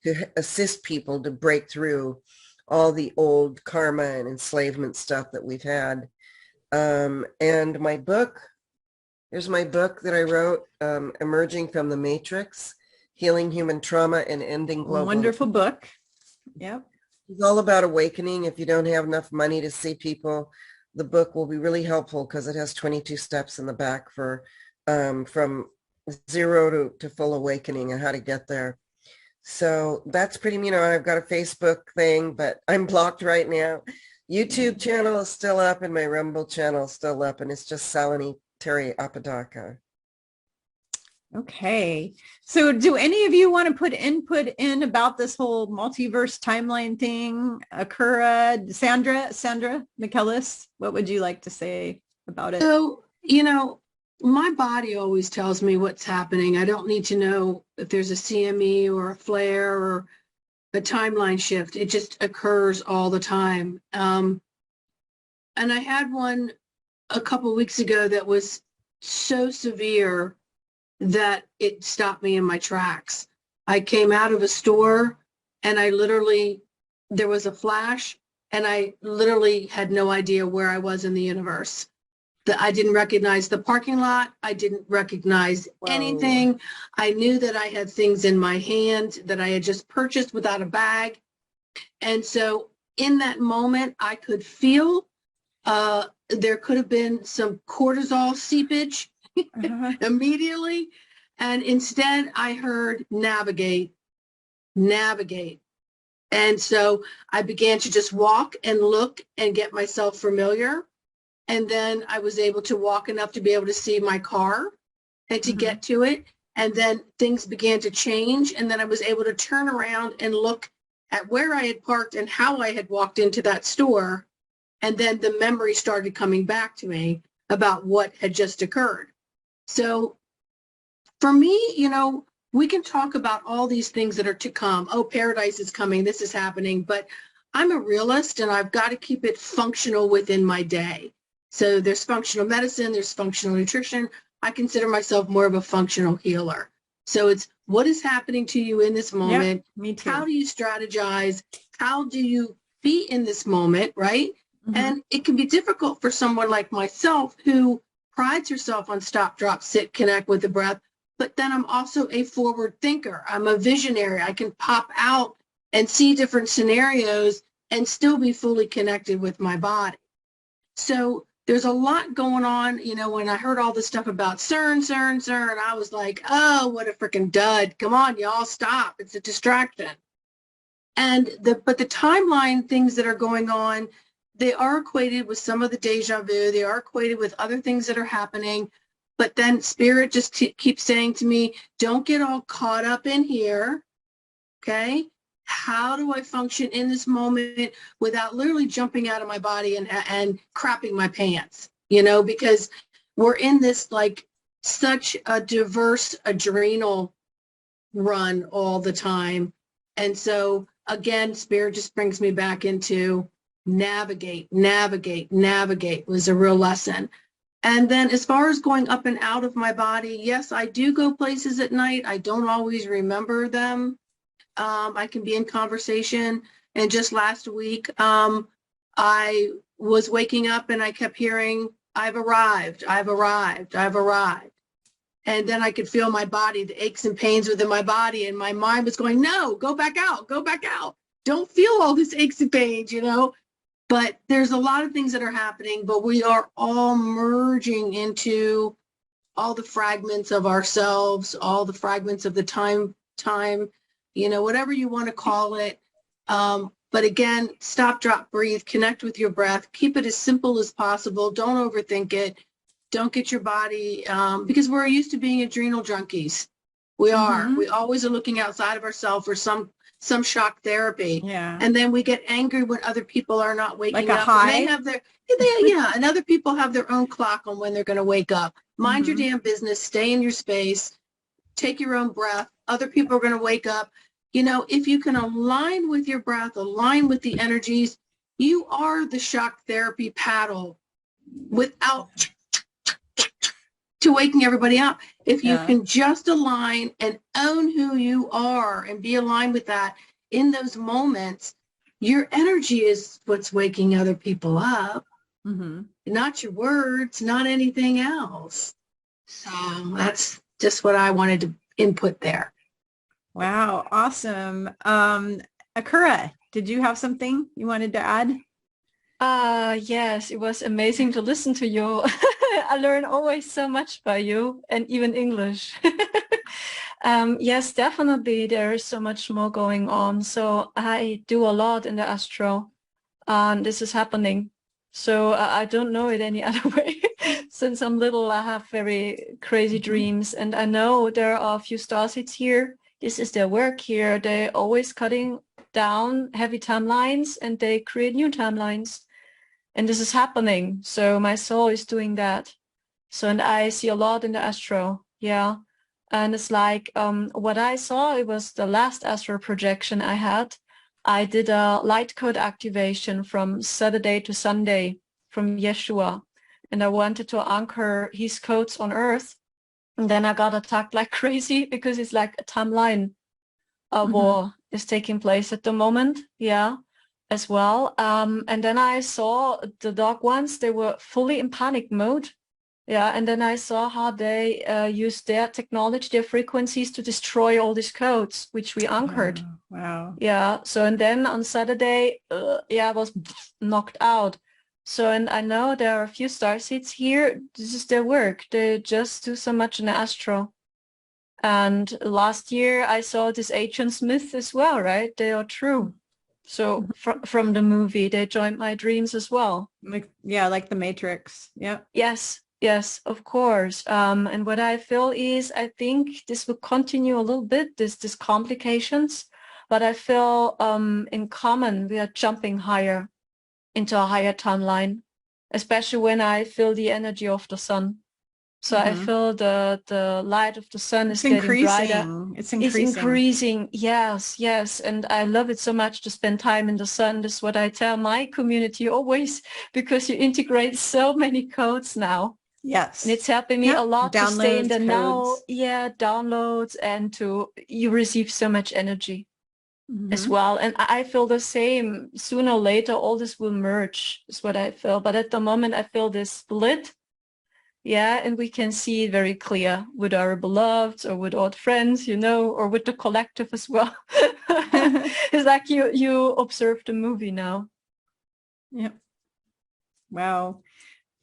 to assist people to break through all the old karma and enslavement stuff that we've had. And my book, here's my book that I wrote, Emerging from the Matrix, Healing Human Trauma and Ending Global. Wonderful book. Yep. It's all about awakening. If you don't have enough money to see people, the book will be really helpful because it has 22 steps in the back for from zero to full awakening and how to get there. So that's pretty, I've got a Facebook thing, but I'm blocked right now. YouTube channel is still up and my Rumble channel is still up, and it's just Saloni Terry Apodaca. Okay. So do any of you want to put input in about this whole multiverse timeline thing? Akura, Sandra McKellis, what would you like to say about it? So, my body always tells me what's happening. I don't need to know if there's a CME or a flare or a timeline shift. It just occurs all the time. And I had one a couple of weeks ago that was so severe that it stopped me in my tracks. I came out of a store and there was a flash and I literally had no idea where I was in the universe. That I didn't recognize the parking lot. I didn't recognize anything. I knew that I had things in my hand that I had just purchased without a bag. And so in that moment, I could feel there could have been some cortisol seepage immediately. And instead I heard navigate. And so I began to just walk and look and get myself familiar. And then I was able to walk enough to be able to see my car and to get to it. And then things began to change. And then I was able to turn around and look at where I had parked and how I had walked into that store. And then the memory started coming back to me about what had just occurred. So for me, we can talk about all these things that are to come. Oh, paradise is coming. This is happening. But I'm a realist and I've got to keep it functional within my day. So there's functional medicine, there's functional nutrition. I consider myself more of a functional healer. So it's what is happening to you in this moment? Yeah, me too. How do you strategize? How do you be in this moment, right? And it can be difficult for someone like myself who prides herself on stop, drop, sit, connect with the breath. But then I'm also a forward thinker. I'm a visionary. I can pop out and see different scenarios and still be fully connected with my body. So there's a lot going on. When I heard all this stuff about CERN, I was like, oh, what a freaking dud. Come on, y'all, stop. It's a distraction. But the timeline things that are going on, they are equated with some of the deja vu. They are equated with other things that are happening. But then Spirit just keeps saying to me, don't get all caught up in here. Okay. How do I function in this moment without literally jumping out of my body and crapping my pants, because we're in this such a diverse adrenal run all the time. And so again, Spirit just brings me back into navigate was a real lesson. And then as far as going up and out of my body, yes, I do go places at night. I don't always remember them. I can be in conversation. And just last week, I was waking up and I kept hearing, I've arrived. And then I could feel my body, the aches and pains within my body. And my mind was going, no, go back out. Don't feel all this aches and pains, But there's a lot of things that are happening, but we are all merging into all the fragments of ourselves, all the fragments of the time, whatever you want to call it. But again, stop, drop, breathe, connect with your breath, keep it as simple as possible. Don't overthink it. Don't get your body, because we're used to being adrenal junkies. We are. We always are looking outside of ourselves for some shock therapy. Yeah. And then we get angry when other people are not waking up. High. And they have and other people have their own clock on when they're going to wake up. Mind your damn business, stay in your space, take your own breath. Other people are going to wake up. If you can align with your breath, align with the energies, you are the shock therapy paddle without to waking everybody up. If you can just align and own who you are and be aligned with that in those moments, your energy is what's waking other people up, Mm-hmm. not your words, not anything else. So that's just what I wanted to input there. Wow, awesome. Akura, did you have something you wanted to add? Yes, it was amazing to listen to you. I learn always so much by you, and even English. Yes, definitely there is so much more going on. So I do a lot in the astro, and this is happening. So I don't know it any other way. Since I'm little, I have very crazy dreams, and I know there are a few starseeds here. This is their work here. They're always cutting down heavy timelines, and they create new timelines. And this is happening. So my soul is doing that. So, and I see a lot in the astro. Yeah. And it's like what I saw, it was the last astral projection I had. I did a light code activation from Saturday to Sunday from Yeshua. And I wanted to anchor his codes on earth. And then I got attacked like crazy because it's like a timeline war is taking place at the moment. Yeah, as well. And then I saw the dark ones, they were fully in panic mode. Yeah, and then I saw how they used their technology, their frequencies to destroy all these codes, which we anchored. Wow. Yeah, so and then on Saturday, I was knocked out. So, and I know there are a few starseeds here. This is their work. They just do so much in the astro. And last year I saw this Agent Smith as well, right? They are true. So from the movie, they joined my dreams as well. Like, yeah, like the Matrix. Yeah. Yes, of course. And what I feel is, I think this will continue a little bit, this complications, but I feel in common, we are jumping higher into a higher timeline, especially when I feel the energy of the sun. So I feel the light of the sun is getting brighter. It's increasing. It's increasing. Yes. And I love it so much to spend time in the sun. That's what I tell my community always, because you integrate so many codes now. Yes. And it's helping me a lot to stay in the now. Codes. Yeah, downloads, and you receive so much energy as well. And I feel the same. Sooner or later, all this will merge, is what I feel. But at the moment, I feel this split. Yeah, and we can see it very clear with our beloveds or with old friends, or with the collective as well. It's like you observe the movie now. Yep. Wow.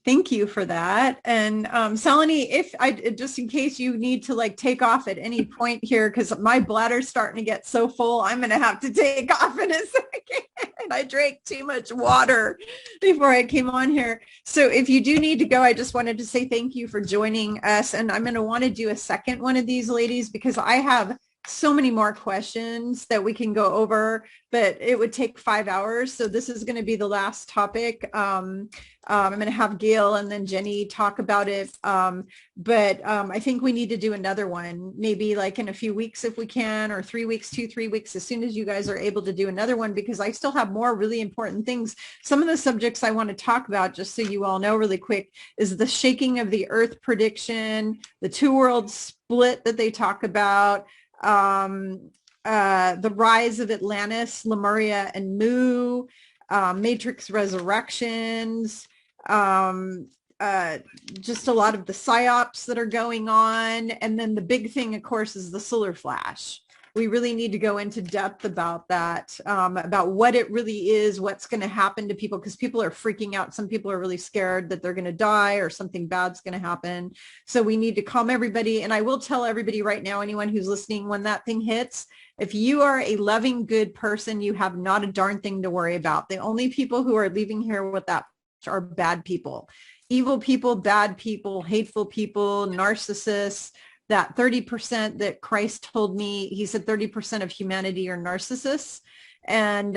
Thank you for that. And Saloni, just in case you need to like take off at any point here, because my bladder's starting to get so full, I'm going to have to take off in a second. I drank too much water before I came on here. So if you do need to go, I just wanted to say thank you for joining us. And I'm going to want to do a second one of these, ladies, because I have so many more questions that we can go over, but it would take 5 hours. So this is going to be the last topic. I'm going to have Gail and then Jenny talk about it. But I think we need to do another one, maybe like in a few weeks if we can, or 3 weeks, 2-3 weeks, as soon as you guys are able to do another one, because I still have more really important things. Some of the subjects I want to talk about, just so you all know really quick, is the shaking of the earth prediction, the 2-world split that they talk about, the rise of Atlantis, Lemuria, and Mu, Matrix Resurrections, just a lot of the psyops that are going on. And then the big thing, of course, is the solar flash. We really need to go into depth about that, about what it really is, what's going to happen to people, because people are freaking out. Some people are really scared that they're going to die or something bad's going to happen. So we need to calm everybody. And I will tell everybody right now, anyone who's listening, when that thing hits, if you are a loving, good person, you have not a darn thing to worry about. The only people who are leaving here with that are bad people, evil people, bad people, hateful people, narcissists. That 30% that Christ told me, he said 30% of humanity are narcissists, and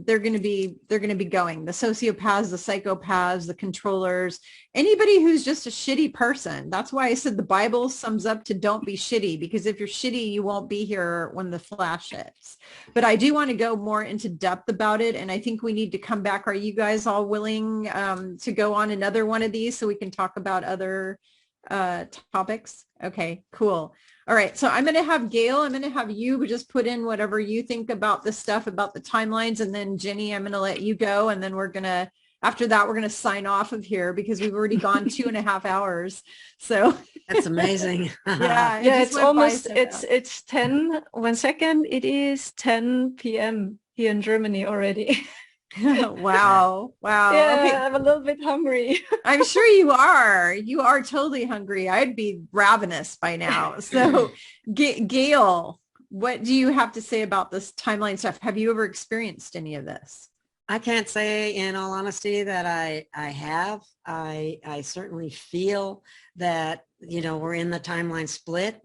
they're going to be going. The sociopaths, the psychopaths, the controllers, anybody who's just a shitty person. That's why I said the Bible sums up to don't be shitty, because if you're shitty, you won't be here when the flash hits. But I do want to go more into depth about it, and I think we need to come back. Are you guys all willing to go on another one of these so we can talk about other topics? Okay, cool. All right. So I'm going to have Gail, I'm going to have you just put in whatever you think about the stuff about the timelines. And then Jenny, I'm going to let you go. And then after that, we're going to sign off of here because we've already gone 2.5 hours. So That's amazing. yeah, It's almost, it's 10, 1 second. It is 10 p.m. here in Germany already. Wow. Yeah, Okay. I'm a little bit hungry. I'm sure you are. You are totally hungry. I'd be ravenous by now. So Gail, what do you have to say about this timeline stuff? Have you ever experienced any of this? I can't say in all honesty that I have. I certainly feel that, we're in the timeline split,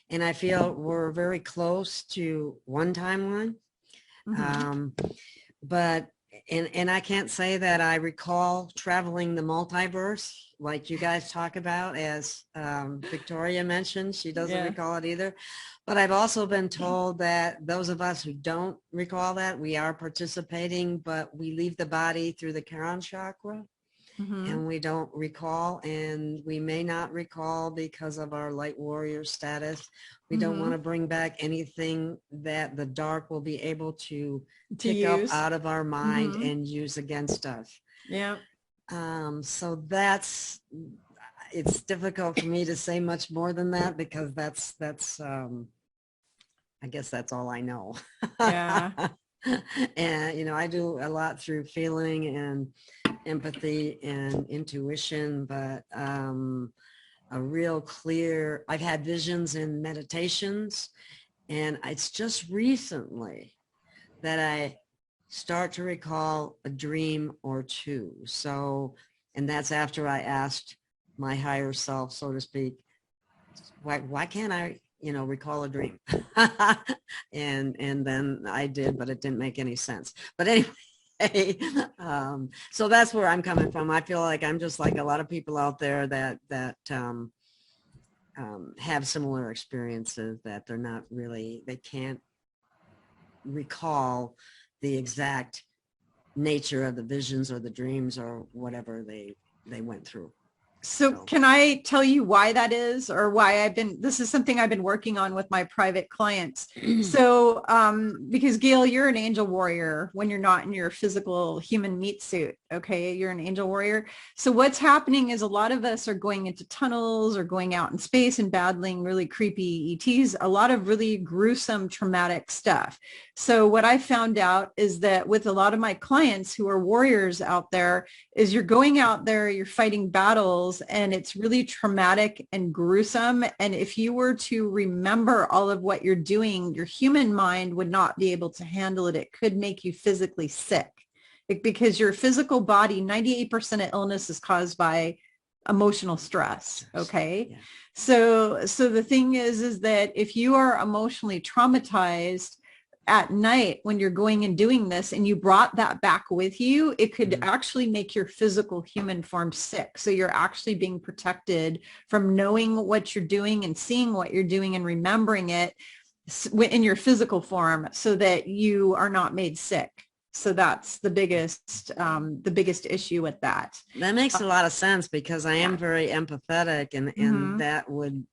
and I feel we're very close to one timeline. But and I can't say that I recall traveling the multiverse like you guys talk about, as Victoria mentioned. She doesn't recall it either. But I've also been told that those of us who don't recall that, we are participating, but we leave the body through the Charon chakra. And we don't recall, and we may not recall because of our light warrior status. We don't want to bring back anything that the dark will be able to pick up out of our mind and use against us. Yeah. So it's difficult for me to say much more than that, because that's I guess that's all I know. Yeah. And, I do a lot through feeling and empathy and intuition, but a real clear, I've had visions and meditations, and it's just recently that I start to recall a dream or two. So, and that's after I asked my higher self, so to speak, why can't I, recall a dream? and then I did, but it didn't make any sense. But anyway, so that's where I'm coming from. I feel like I'm just like a lot of people out there that have similar experiences, that they're not really, they can't recall the exact nature of the visions or the dreams or whatever they went through. So can I tell you why that is, or why this is something I've been working on with my private clients. So, because Gail, you're an angel warrior when you're not in your physical human meat suit. Okay. You're an angel warrior. So what's happening is a lot of us are going into tunnels or going out in space and battling really creepy ETs, a lot of really gruesome, traumatic stuff. So what I found out is that with a lot of my clients who are warriors out there, is you're going out there, you're fighting battles, and it's really traumatic and gruesome. And if you were to remember all of what you're doing, your human mind would not be able to handle it. It could make you physically sick, because your physical body, 98% of illness is caused by emotional stress. Okay. Yeah. So the thing is that if you are emotionally traumatized at night when you're going and doing this, and you brought that back with you, it could actually make your physical human form sick. So you're actually being protected from knowing what you're doing and seeing what you're doing and remembering it in your physical form, so that you are not made sick. So that's the biggest issue with that. That makes a lot of sense, because I am very empathetic, and that would,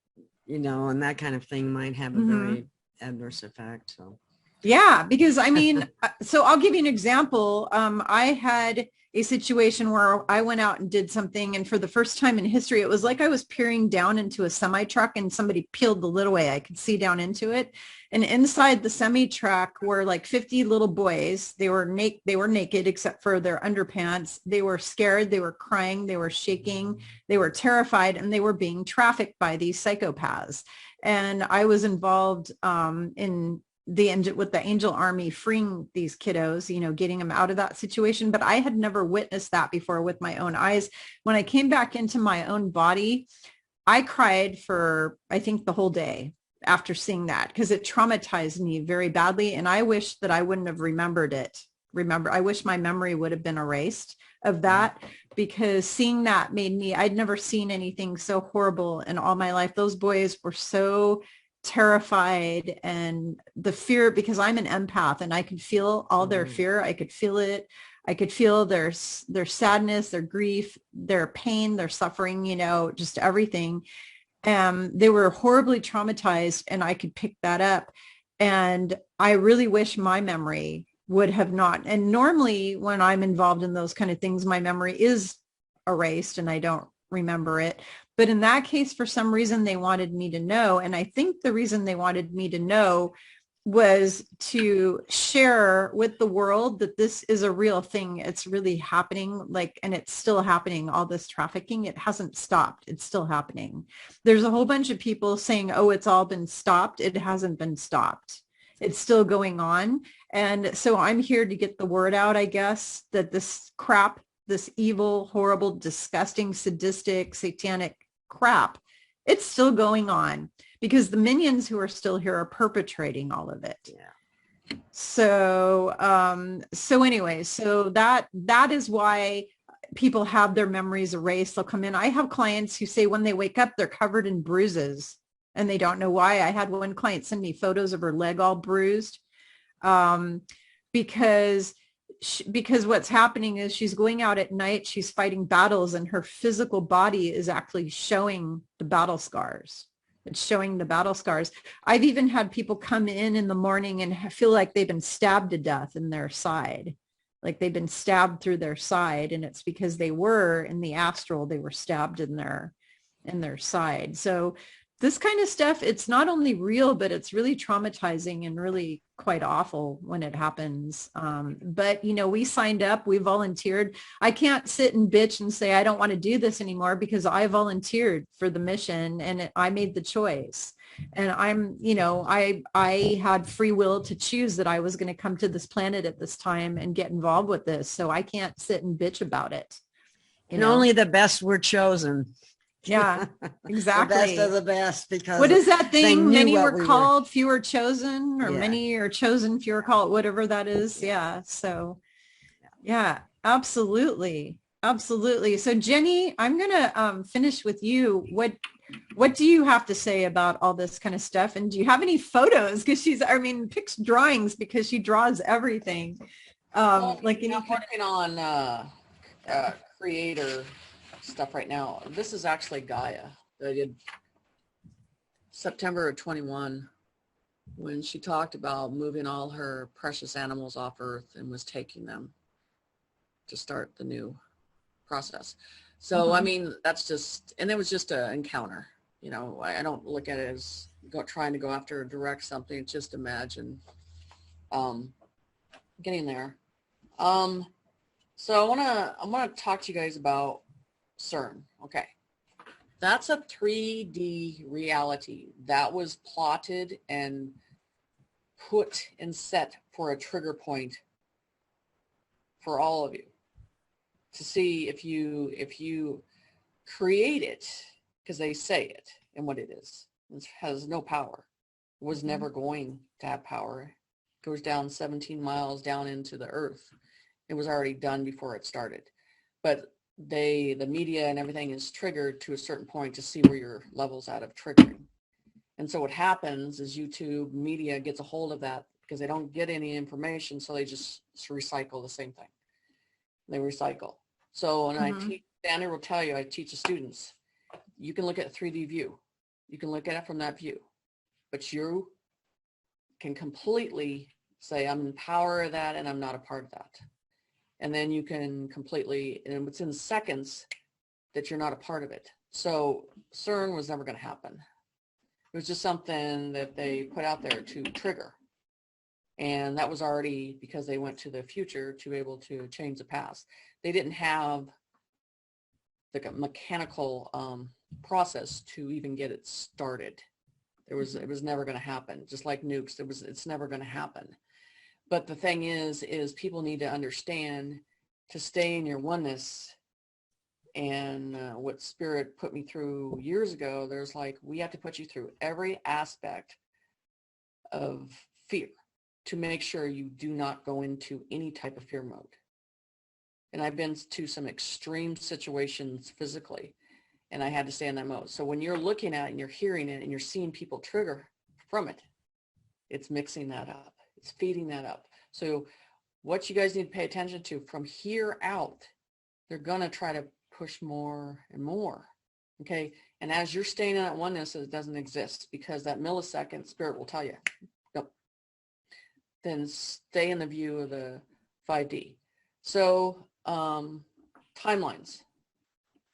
and that kind of thing might have a very adverse effect. So. Yeah, because I mean, so I'll give you an example. I had a situation where I went out and did something, and for the first time in history, it was like I was peering down into a semi truck and somebody peeled the lid away. I could see down into it. And inside the semi truck were like 50 little boys. They were naked except for their underpants. They were scared. They were crying. They were shaking. They were terrified, and they were being trafficked by these psychopaths. And I was involved with the angel army, freeing these kiddos, getting them out of that situation. But I had never witnessed that before with my own eyes. When I came back into my own body, I cried for, I think, the whole day after seeing that, because it traumatized me very badly. And I wish that I wouldn't have remembered it. I wish my memory would have been erased of that, because seeing that made me, I'd never seen anything so horrible in all my life. Those boys were so terrified, and the fear, because I'm an empath and I could feel all their fear. I could feel it. I could feel their sadness, their grief, their pain, their suffering, just everything. They were horribly traumatized, and I could pick that up. And I really wish my memory would have not. And normally when I'm involved in those kind of things, my memory is erased and I don't remember it. But in that case, for some reason, they wanted me to know. And I think the reason they wanted me to know was to share with the world that this is a real thing. It's really happening, like, and it's still happening. All this trafficking, it hasn't stopped. It's still happening. There's a whole bunch of people saying, oh, it's all been stopped. It hasn't been stopped. It's still going on. And so I'm here to get the word out, I guess, that this crap, this evil, horrible, disgusting, sadistic, satanic crap, it's still going on, because the minions who are still here are perpetrating all of it. Yeah. So, anyway, so that is why people have their memories erased. They'll come in. I have clients who say when they wake up, they're covered in bruises and they don't know why. I had one client send me photos of her leg all bruised, because what's happening is she's going out at night, she's fighting battles, and her physical body is actually showing the battle scars. It's showing the battle scars. I've even had people come in the morning and feel like they've been stabbed to death in their side, like they've been stabbed through their side. And it's because they were in the astral, they were stabbed in their side. So this kind of stuff, it's not only real, but it's really traumatizing and really quite awful when it happens. But, you know, we signed up, we volunteered. I can't sit and bitch and say, I don't want to do this anymore, because I volunteered for the mission and I made the choice. And I'm, you know, I had free will to choose that I was going to come to this planet at this time and get involved with this. So I can't sit and bitch about it. And only the best were chosen. Yeah, exactly. The best of the best, because what is that thing? Many were called, few were chosen, or many are chosen, few are called, whatever that is. Yeah. So yeah, absolutely. Absolutely. So Jenny, I'm going to finish with you. What do you have to say about all this kind of stuff? And do you have any photos? Because picks drawings, because she draws everything. Like any I'm working on creator stuff right now. This is actually Gaia that I did September of 21, when she talked about moving all her precious animals off Earth and was taking them to start the new process. So I mean, that's just, and it was just an encounter. You know, I don't look at it as trying to go after or direct something. It's just imagine getting there. So I want to talk to you guys about CERN. Okay. That's a 3D reality that was plotted and put and set for a trigger point for all of you to see if you create it, because they say it and what it is. It has no power. It was never going to have power. It goes down 17 miles down into the earth. It was already done before it started. But the media and everything is triggered to a certain point to see where your level's out of triggering. And so what happens is YouTube media gets a hold of that, because they don't get any information, so they just recycle the same thing. They recycle. So when I teach, Sandra will tell you, I teach the students, you can look at 3D view. You can look at it from that view, but you can completely say, I'm in power of that and I'm not a part of that. And then you can completely, and it's in seconds that you're not a part of it. So CERN was never going to happen. It was just something that they put out there to trigger. And that was already because they went to the future to be able to change the past. They didn't have the mechanical process to even get it started. It was never going to happen. Just like nukes, it's never going to happen. But the thing is people need to understand to stay in your oneness. And what Spirit put me through years ago, there's like, we have to put you through every aspect of fear to make sure you do not go into any type of fear mode. And I've been to some extreme situations physically, and I had to stay in that mode. So when you're looking at it and you're hearing it and you're seeing people trigger from it, it's mixing that up. It's feeding that up. So what you guys need to pay attention to from here out, they're going to try to push more and more Okay. And as you're staying in that oneness, it doesn't exist, because that millisecond spirit will tell you, nope. Then stay in the view of the 5D. So timelines.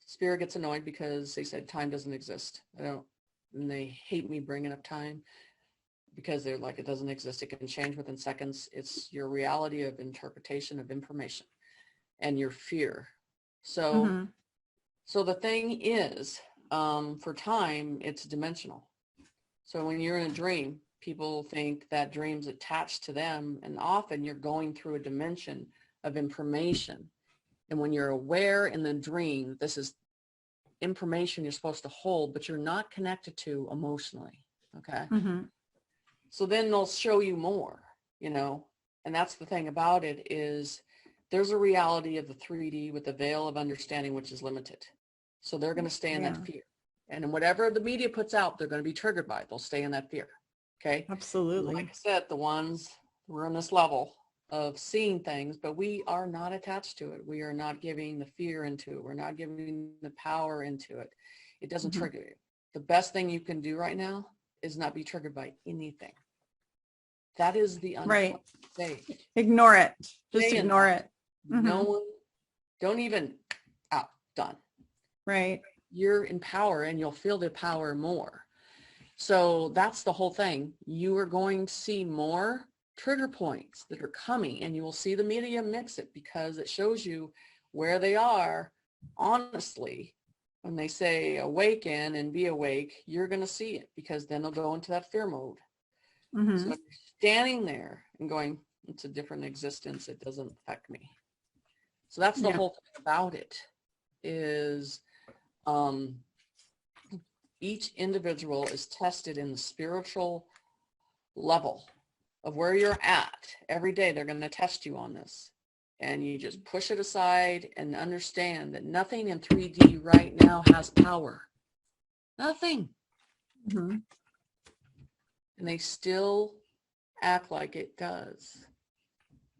Spirit gets annoyed because they said time doesn't exist. And they hate me bringing up time, because they're like, it doesn't exist. It can change within seconds. It's your reality of interpretation of information and your fear. So, so the thing is, for time, it's dimensional. So when you're in a dream, people think that dream's attached to them, and often you're going through a dimension of information. And when you're aware in the dream, this is information you're supposed to hold, but you're not connected to emotionally. Okay. So then they'll show you more, you know, and that's the thing about it, is there's a reality of the 3D with the veil of understanding, which is limited. So they're going to stay in that fear. And whatever the media puts out, they're going to be triggered by it. They'll stay in that fear. Okay. Absolutely. Like I said, the ones we're on this level of seeing things, but we are not attached to it. We are not giving the fear into it. We're not giving the power into it. It doesn't trigger you. The best thing you can do right now is not be triggered by anything. That is the right. stage. Ignore it. Just ignore it. No one, don't even, out, done. Right. You're in power, and you'll feel the power more. So that's the whole thing. You are going to see more trigger points that are coming, and you will see the media mix it, because it shows you where they are. Honestly, when they say awaken and be awake, you're going to see it, because then they'll go into that fear mode. So you're standing there and going, it's a different existence. It doesn't affect me. So that's the whole thing about it, is each individual is tested in the spiritual level of where you're at. Every day they're going to test you on this. And you just push it aside and understand that nothing in 3D right now has power. Nothing. And they still act like it does.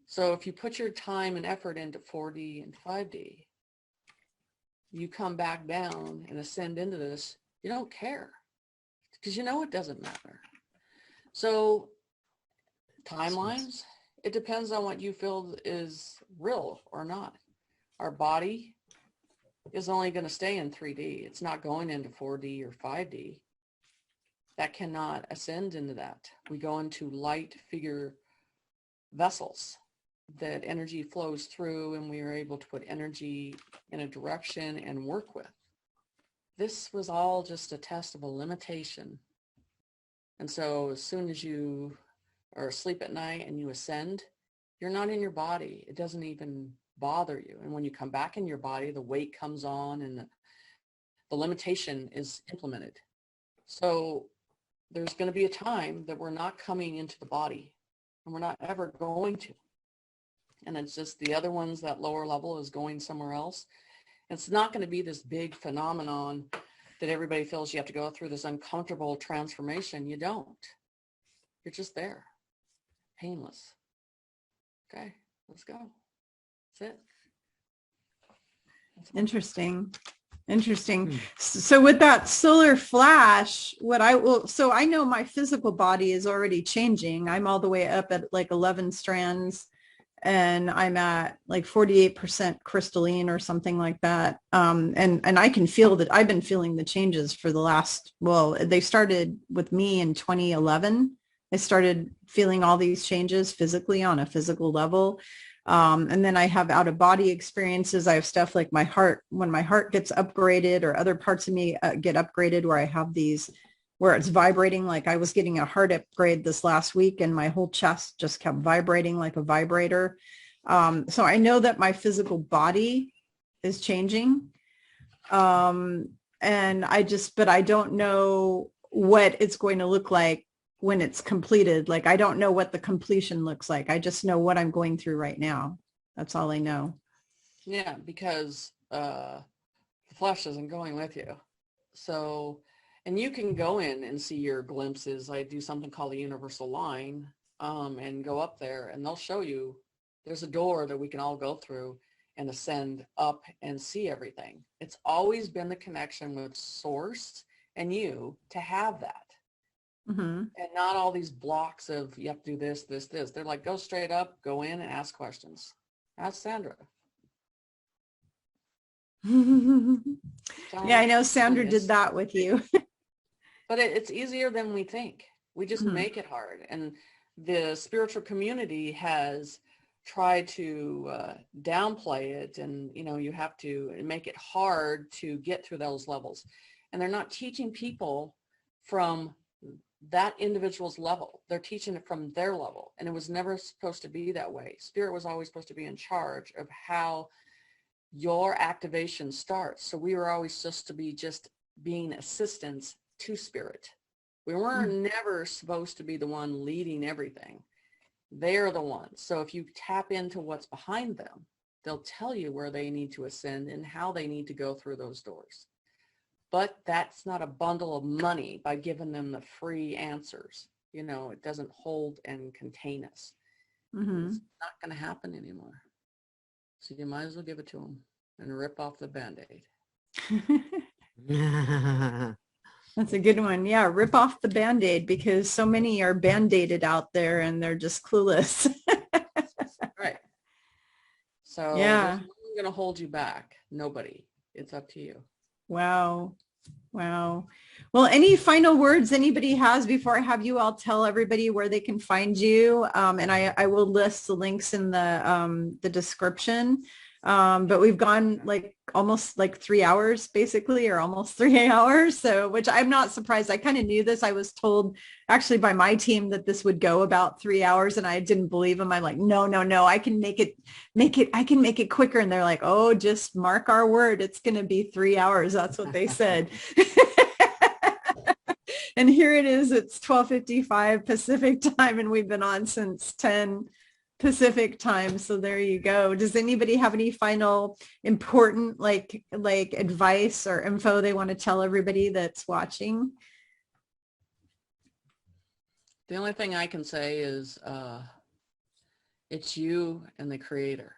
So if you put your time and effort into 4D and 5D, you come back down and ascend into this, you don't care, because you know it doesn't matter. So timelines, it depends on what you feel is real or not. Our body is only going to stay in 3D. It's not going into 4D or 5D. That cannot ascend into that. We go into light figure vessels that energy flows through, and we are able to put energy in a direction and work with. This was all just a test of a limitation. And so as soon as you are asleep at night and you ascend, you're not in your body. It doesn't even bother you. And when you come back in your body, the weight comes on, and the limitation is implemented. So there's going to be a time that we're not coming into the body, and we're not ever going to. And it's just the other ones, that lower level is going somewhere else. It's not going to be this big phenomenon that everybody feels you have to go through this uncomfortable transformation. You don't. You're just there. Painless. Okay, let's go. That's it. Interesting. So with that solar flash, so I know my physical body is already changing. I'm all the way up at like 11 strands, and I'm at like 48% crystalline or something like that. And I can feel that I've been feeling the changes for the last, they started with me in 2011. I started feeling all these changes physically on a physical level. And then I have out of body experiences. I have stuff like my heart, when my heart gets upgraded, or other parts of me get upgraded, where I have these, where it's vibrating. Like I was getting a heart upgrade this last week, and my whole chest just kept vibrating like a vibrator. So I know that my physical body is changing. And but I don't know what it's going to look like when it's completed. Like, I don't know what the completion looks like. I just know what I'm going through right now. That's all I know. Yeah, because the flesh isn't going with you. So, and you can go in and see your glimpses. I do something called the universal line, and go up there, and they'll show you there's a door that we can all go through, and ascend up and see everything. It's always been the connection with source and you to have that. And not all these blocks of you have to do this, this, this. They're like, go straight up, go in and ask questions. Ask Sandra. Yeah, I know Sandra did that with you. But it's easier than we think. We just make it hard. And the spiritual community has tried to downplay it. And, you know, you have to make it hard to get through those levels. And they're not teaching people from that individual's level. They're teaching it from their level. And it was never supposed to be that way. Spirit was always supposed to be in charge of how your activation starts. So we were always supposed to be just being assistants to spirit. We weren't never supposed to be the one leading everything. They're the ones. So if you tap into what's behind them, they'll tell you where they need to ascend and how they need to go through those doors. But that's not a bundle of money by giving them the free answers. You know, it doesn't hold and contain us. It's not going to happen anymore. So you might as well give it to them and rip off the Band-Aid. That's a good one. Yeah, rip off the Band-Aid, because so many are Band-Aided out there and they're just clueless. Right. So yeah, there's no one going to hold you back. Nobody. It's up to you. Wow. Wow. Well, any final words anybody has before I have you all tell everybody where they can find you? And I will list the links in the description. But we've gone like almost like 3 hours basically, or almost 3 hours. So, which I'm not surprised. I kind of knew this. I was told actually by my team that this would go about 3 hours, and I didn't believe them. I'm like, no, I can make it, I can make it quicker. And they're like, oh, just mark our word. It's going to be 3 hours. That's what they said. And here it is. It's 12:55 Pacific time, and we've been on since 10 Pacific time. So there you go. Does anybody have any final important like advice or info they want to tell everybody that's watching? The only thing I can say is it's you and the Creator,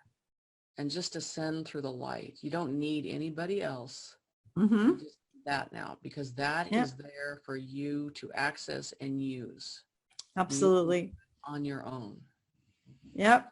and just ascend through the light. You don't need anybody else. You just need that now, because that is there for you to access and use. Absolutely. On your own. Yep,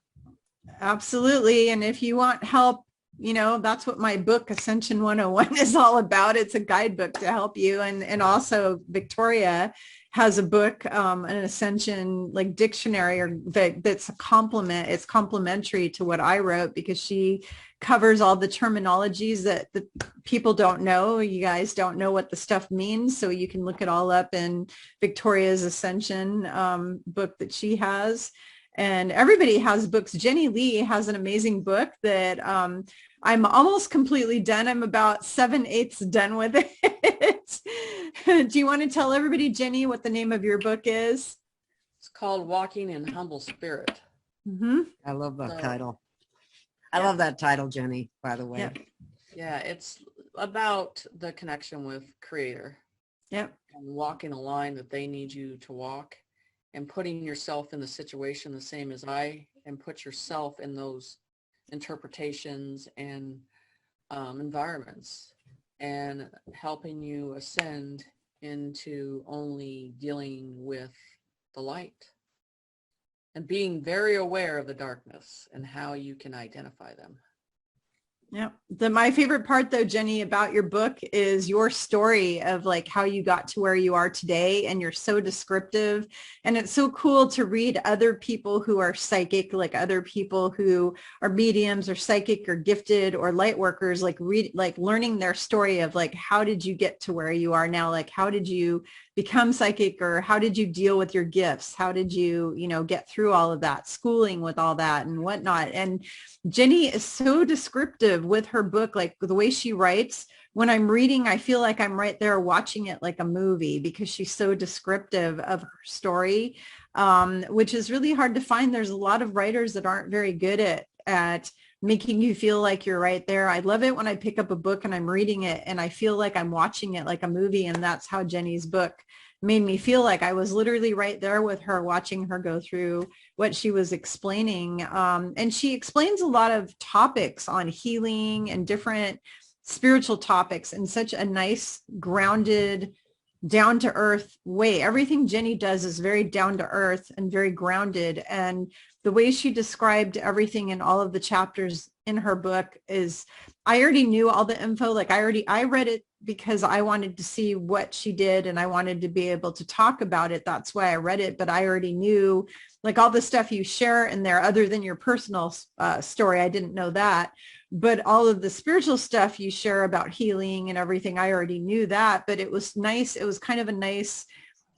absolutely. And if you want help, you know, that's what my book Ascension 101 is all about. It's a guidebook to help you. And also Victoria has a book, an Ascension like dictionary, or that's a complement. It's complementary to what I wrote, because she covers all the terminologies that the people don't know. You guys don't know what the stuff means. So you can look it all up in Victoria's Ascension book that she has. And everybody has books. Jenny Lee has an amazing book that I'm almost completely done. I'm about 7/8 done with it. Do you want to tell everybody, Jenny, what the name of your book is? It's called Walking in Humble Spirit. I love that title. I love that title, Jenny, by the way. Yep. Yeah, it's about the connection with Creator. Yep. And walking a line that they need you to walk, and putting yourself in the situation the same as I, and put yourself in those interpretations and environments, and helping you ascend into only dealing with the light, and being very aware of the darkness and how you can identify them. Yeah. My favorite part though, Jenny, about your book is your story of like how you got to where you are today. And you're so descriptive, and it's so cool to read other people who are psychic, like other people who are mediums or psychic or gifted or light workers, like learning their story of like, how did you get to where you are now? Like, how did you become psychic, or how did you deal with your gifts? How did you, get through all of that schooling with all that and whatnot? And Jenny is so descriptive with her book, like the way she writes. When I'm reading, I feel like I'm right there watching it like a movie, because she's so descriptive of her story, which is really hard to find. There's a lot of writers that aren't very good at making you feel like you're right there. I love it when I pick up a book and I'm reading it and I feel like I'm watching it like a movie. And that's how Jenny's book made me feel like I was literally right there with her, watching her go through what she was explaining. And she explains a lot of topics on healing and different spiritual topics in such a nice, grounded, down to earth way. Everything Jenny does is very down to earth and very grounded. And the way she described everything in all of the chapters in her book is, I already knew all the info. Like I read it because I wanted to see what she did and I wanted to be able to talk about it. That's why I read it. But I already knew like all the stuff you share in there, other than your personal story. I didn't know that. But all of the spiritual stuff you share about healing and everything, I already knew that. But it was nice. It was kind of a nice,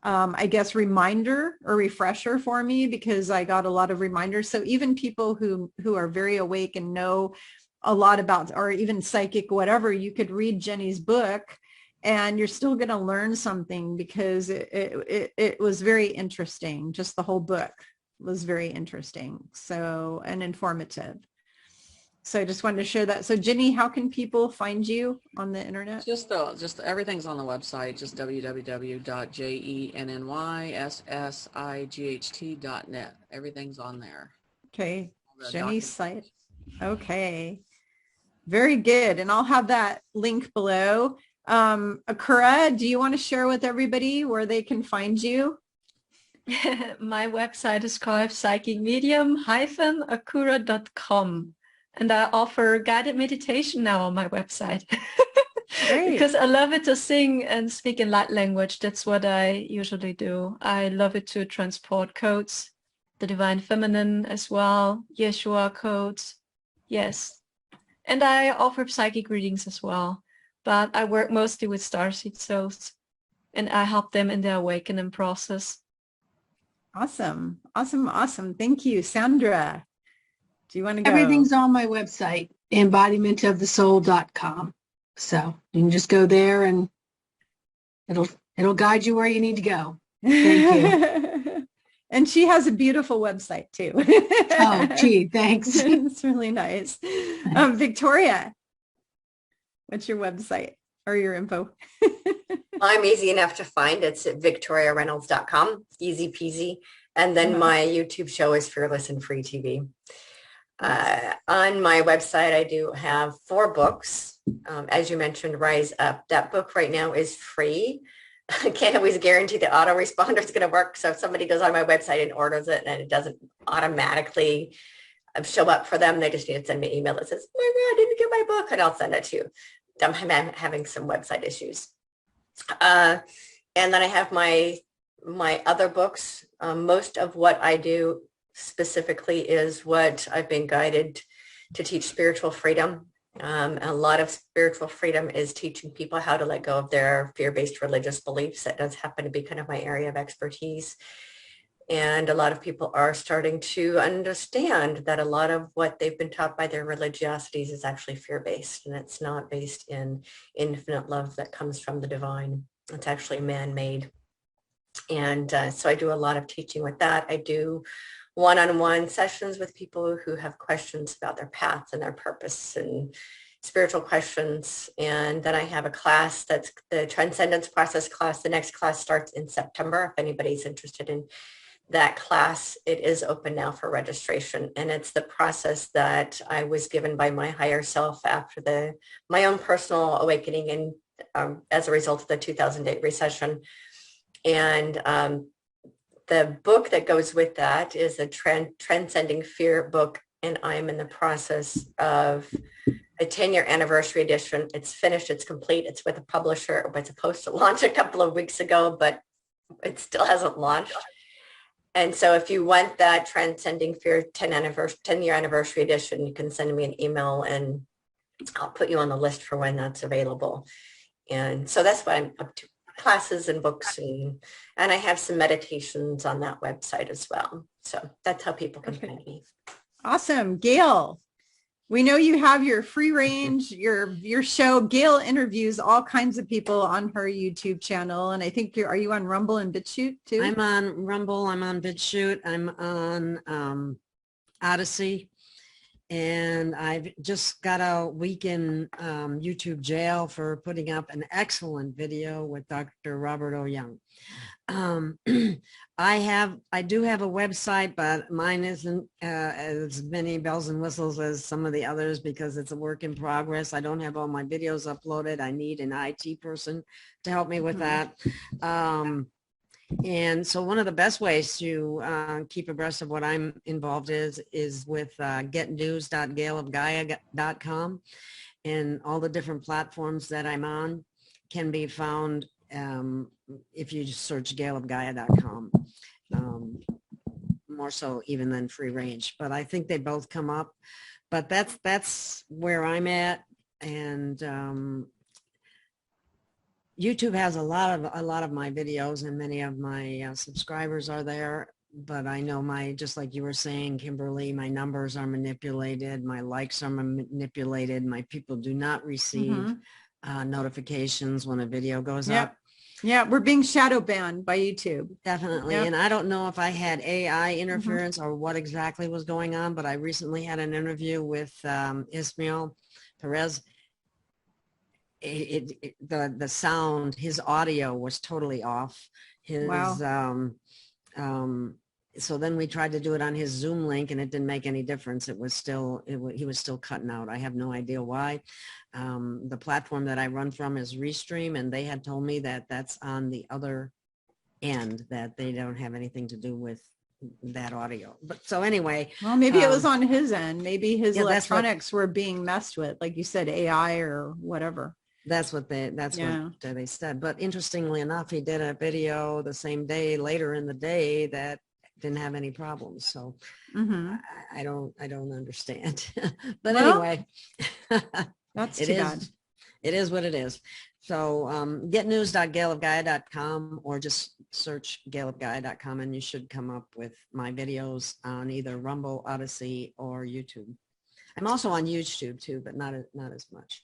I guess, reminder or refresher for me, because I got a lot of reminders. So even people who are very awake and know a lot about, or even psychic, whatever, you could read Jenny's book and you're still going to learn something, because it was very interesting. Just the whole book was very interesting. So, and informative. So I just wanted to share that. So Jenny, how can people find you on the internet? Just everything's on the website, just www.jennyssight.net. Everything's on there. Okay. Jenny's site. Okay. Very good. And I'll have that link below. Akura, do you want to share with everybody where they can find you? My website is called psychicmedium-akura.com. And I offer guided meditation now on my website. Because I love it to sing and speak in light language. That's what I usually do. I love it to transport codes, the divine feminine as well, Yeshua codes. Yes. And I offer psychic readings as well. But I work mostly with starseed souls, and I help them in their awakening process. Awesome. Awesome. Awesome. Thank you. Sandra, do you want to go? Everything's on my website, embodimentofthesoul.com. So you can just go there and it'll guide you where you need to go. Thank you. And she has a beautiful website too. Oh, gee, thanks. It's really nice. Victoria, what's your website or your info? I'm easy enough to find. It's at victoriareynolds.com. Easy peasy. And then my YouTube show is Fearless and Free TV. On my website, I do have 4 books. As you mentioned, Rise Up. That book right now is free. I can't always guarantee the autoresponder is going to work. So if somebody goes on my website and orders it and it doesn't automatically show up for them, they just need to send me an email that says, oh my God, I didn't get my book, and I'll send it to you. I'm having some website issues. And then I have my other books. Most of what I do specifically is what I've been guided to teach: spiritual freedom. A lot of spiritual freedom is teaching people how to let go of their fear-based religious beliefs. That does happen to be kind of my area of expertise. And a lot of people are starting to understand that a lot of what they've been taught by their religiosities is actually fear-based, and it's not based in infinite love that comes from the divine. It's actually man-made. And so I do a lot of teaching with that. I do one-on-one sessions with people who have questions about their path and their purpose and spiritual questions. And then I have a class that's the Transcendence Process class. The next class starts in September. If anybody's interested in that class, it is open now for registration. And it's the process that I was given by my higher self after my own personal awakening and as a result of the 2008 recession. And the book that goes with that is a Transcending Fear book, and I'm in the process of a 10-year anniversary edition. It's finished, it's complete, it's with a publisher. It was supposed to launch a couple of weeks ago, but it still hasn't launched. And so if you want that Transcending Fear 10-year anniversary edition, you can send me an email and I'll put you on the list for when that's available. And so that's what I'm up to. Classes and books, and I have some meditations on that website as well. So that's how people can find me. Awesome. Gail, we know you have your free range, your show. Gail interviews all kinds of people on her YouTube channel. And I think are you on Rumble and BitChute too? I'm on Rumble. I'm on BitChute. I'm on Odyssey. And I've just got a week in YouTube jail for putting up an excellent video with Dr. Robert O. Young. I do have a website, but mine isn't as many bells and whistles as some of the others because it's a work in progress. I don't have all my videos uploaded. I need an IT person to help me with that. And so one of the best ways to keep abreast of what I'm involved is with getnews.galeofgaia.com, and all the different platforms that I'm on can be found if you just search galeofgaia.com, more so even than free range, but I think they both come up. But that's where I'm at. And YouTube has a lot of my videos, and many of my subscribers are there. But I know just like you were saying, Kimberly, my numbers are manipulated, my likes are manipulated, my people do not receive notifications when a video goes up. Yeah, we're being shadow banned by YouTube. Definitely. Yep. And I don't know if I had AI interference or what exactly was going on, but I recently had an interview with Ismail Perez. The sound, his audio was totally off. So then we tried to do it on his Zoom link, and it didn't make any difference. He was still cutting out. I have no idea why. The platform that I run from is Restream, and they had told me that that's on the other end, that they don't have anything to do with that audio. But so anyway. Well, maybe it was on his end. Maybe his electronics were being messed with, like you said, AI or whatever. That's what they said. But interestingly enough, he did a video the same day, later in the day, that didn't have any problems. So I don't understand. But anyway, that's too bad. It is what it is. So getnews.galeofgaia.com, or just search galeofgaia.com, and you should come up with my videos on either Rumble, Odyssey, or YouTube. I'm also on YouTube too, but not as much.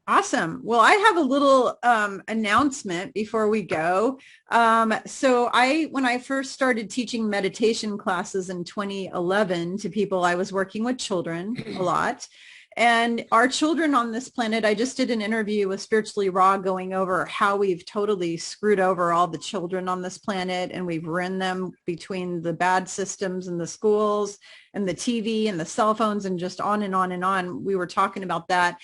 Awesome. Well, I have a little announcement before we go. So when I first started teaching meditation classes in 2011 to people, I was working with children a lot. And our children on this planet, I just did an interview with Spiritually Raw going over how we've totally screwed over all the children on this planet, and we've run them between the bad systems and the schools and the TV and the cell phones and just on and on and on. We were talking about that.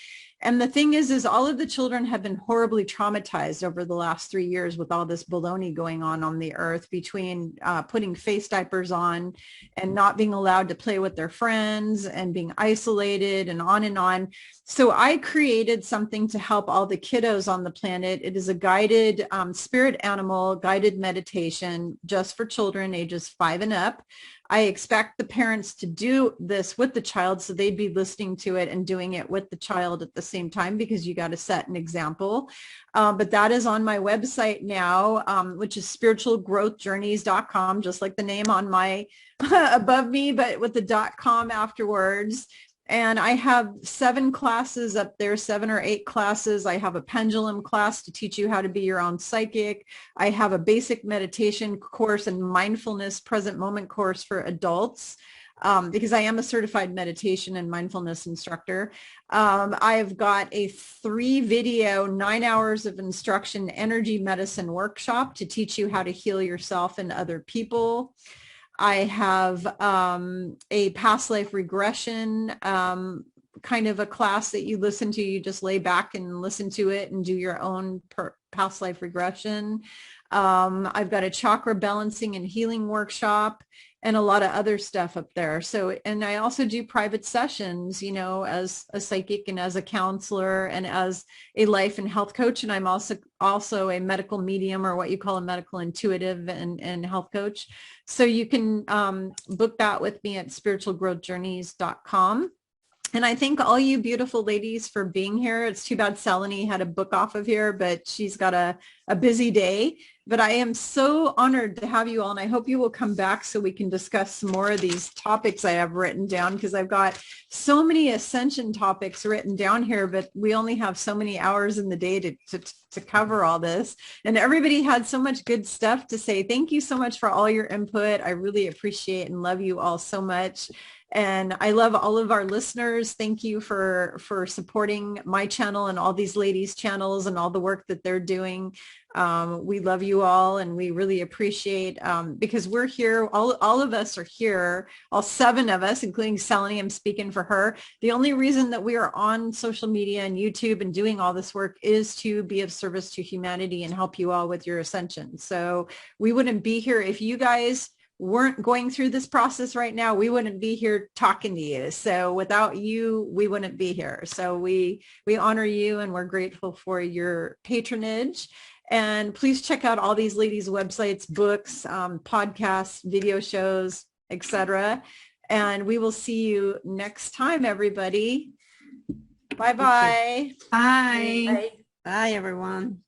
And the thing is all of the children have been horribly traumatized over the last 3 years with all this baloney going on the earth, between putting face diapers on and not being allowed to play with their friends and being isolated and on and on. So I created something to help all the kiddos on the planet. It is a guided spirit animal guided meditation just for children ages 5 and up. I expect the parents to do this with the child, so they'd be listening to it and doing it with the child at the same time, because you got to set an example. But that is on my website now, which is spiritualgrowthjourneys.com, just like the name on my above me, but with the .com afterwards. And I have 7 classes up there, 7 or 8 classes. I have a pendulum class to teach you how to be your own psychic. I have a basic meditation course and mindfulness present moment course for adults, because I am a certified meditation and mindfulness instructor. I've got a 3-video, 9 hours of instruction energy medicine workshop to teach you how to heal yourself and other people. I have a past life regression kind of a class that you listen to. You just lay back and listen to it and do your own past life regression. I've got a chakra balancing and healing workshop and a lot of other stuff up there. So, and I also do private sessions, as a psychic and as a counselor and as a life and health coach. And I'm also a medical medium, or what you call a medical intuitive and health coach. So you can book that with me at spiritualgrowthjourneys.com. And I thank all you beautiful ladies for being here. It's too bad Selene had to book off of here, but she's got a busy day. But I am so honored to have you all, and I hope you will come back so we can discuss some more of these topics I have written down, because I've got so many ascension topics written down here, but we only have so many hours in the day to cover all this. And everybody had so much good stuff to say. Thank you so much for all your input. I really appreciate and love you all so much. And I love all of our listeners. Thank you for supporting my channel and all these ladies' channels and all the work that they're doing. We love you all, and we really appreciate, because we're here, all of us are here, all 7 of us, including Selene, I'm speaking for her. The only reason that we are on social media and YouTube and doing all this work is to be of service to humanity and help you all with your ascension. So we wouldn't be here if you guys weren't going through this process right now. We wouldn't be here talking to you. So without you, we wouldn't be here. So we honor you, and we're grateful for your patronage. And please check out all these ladies' websites, books, podcasts, video shows, etc. And we will see you next time, everybody. Bye-bye. Bye. Right? Bye, everyone.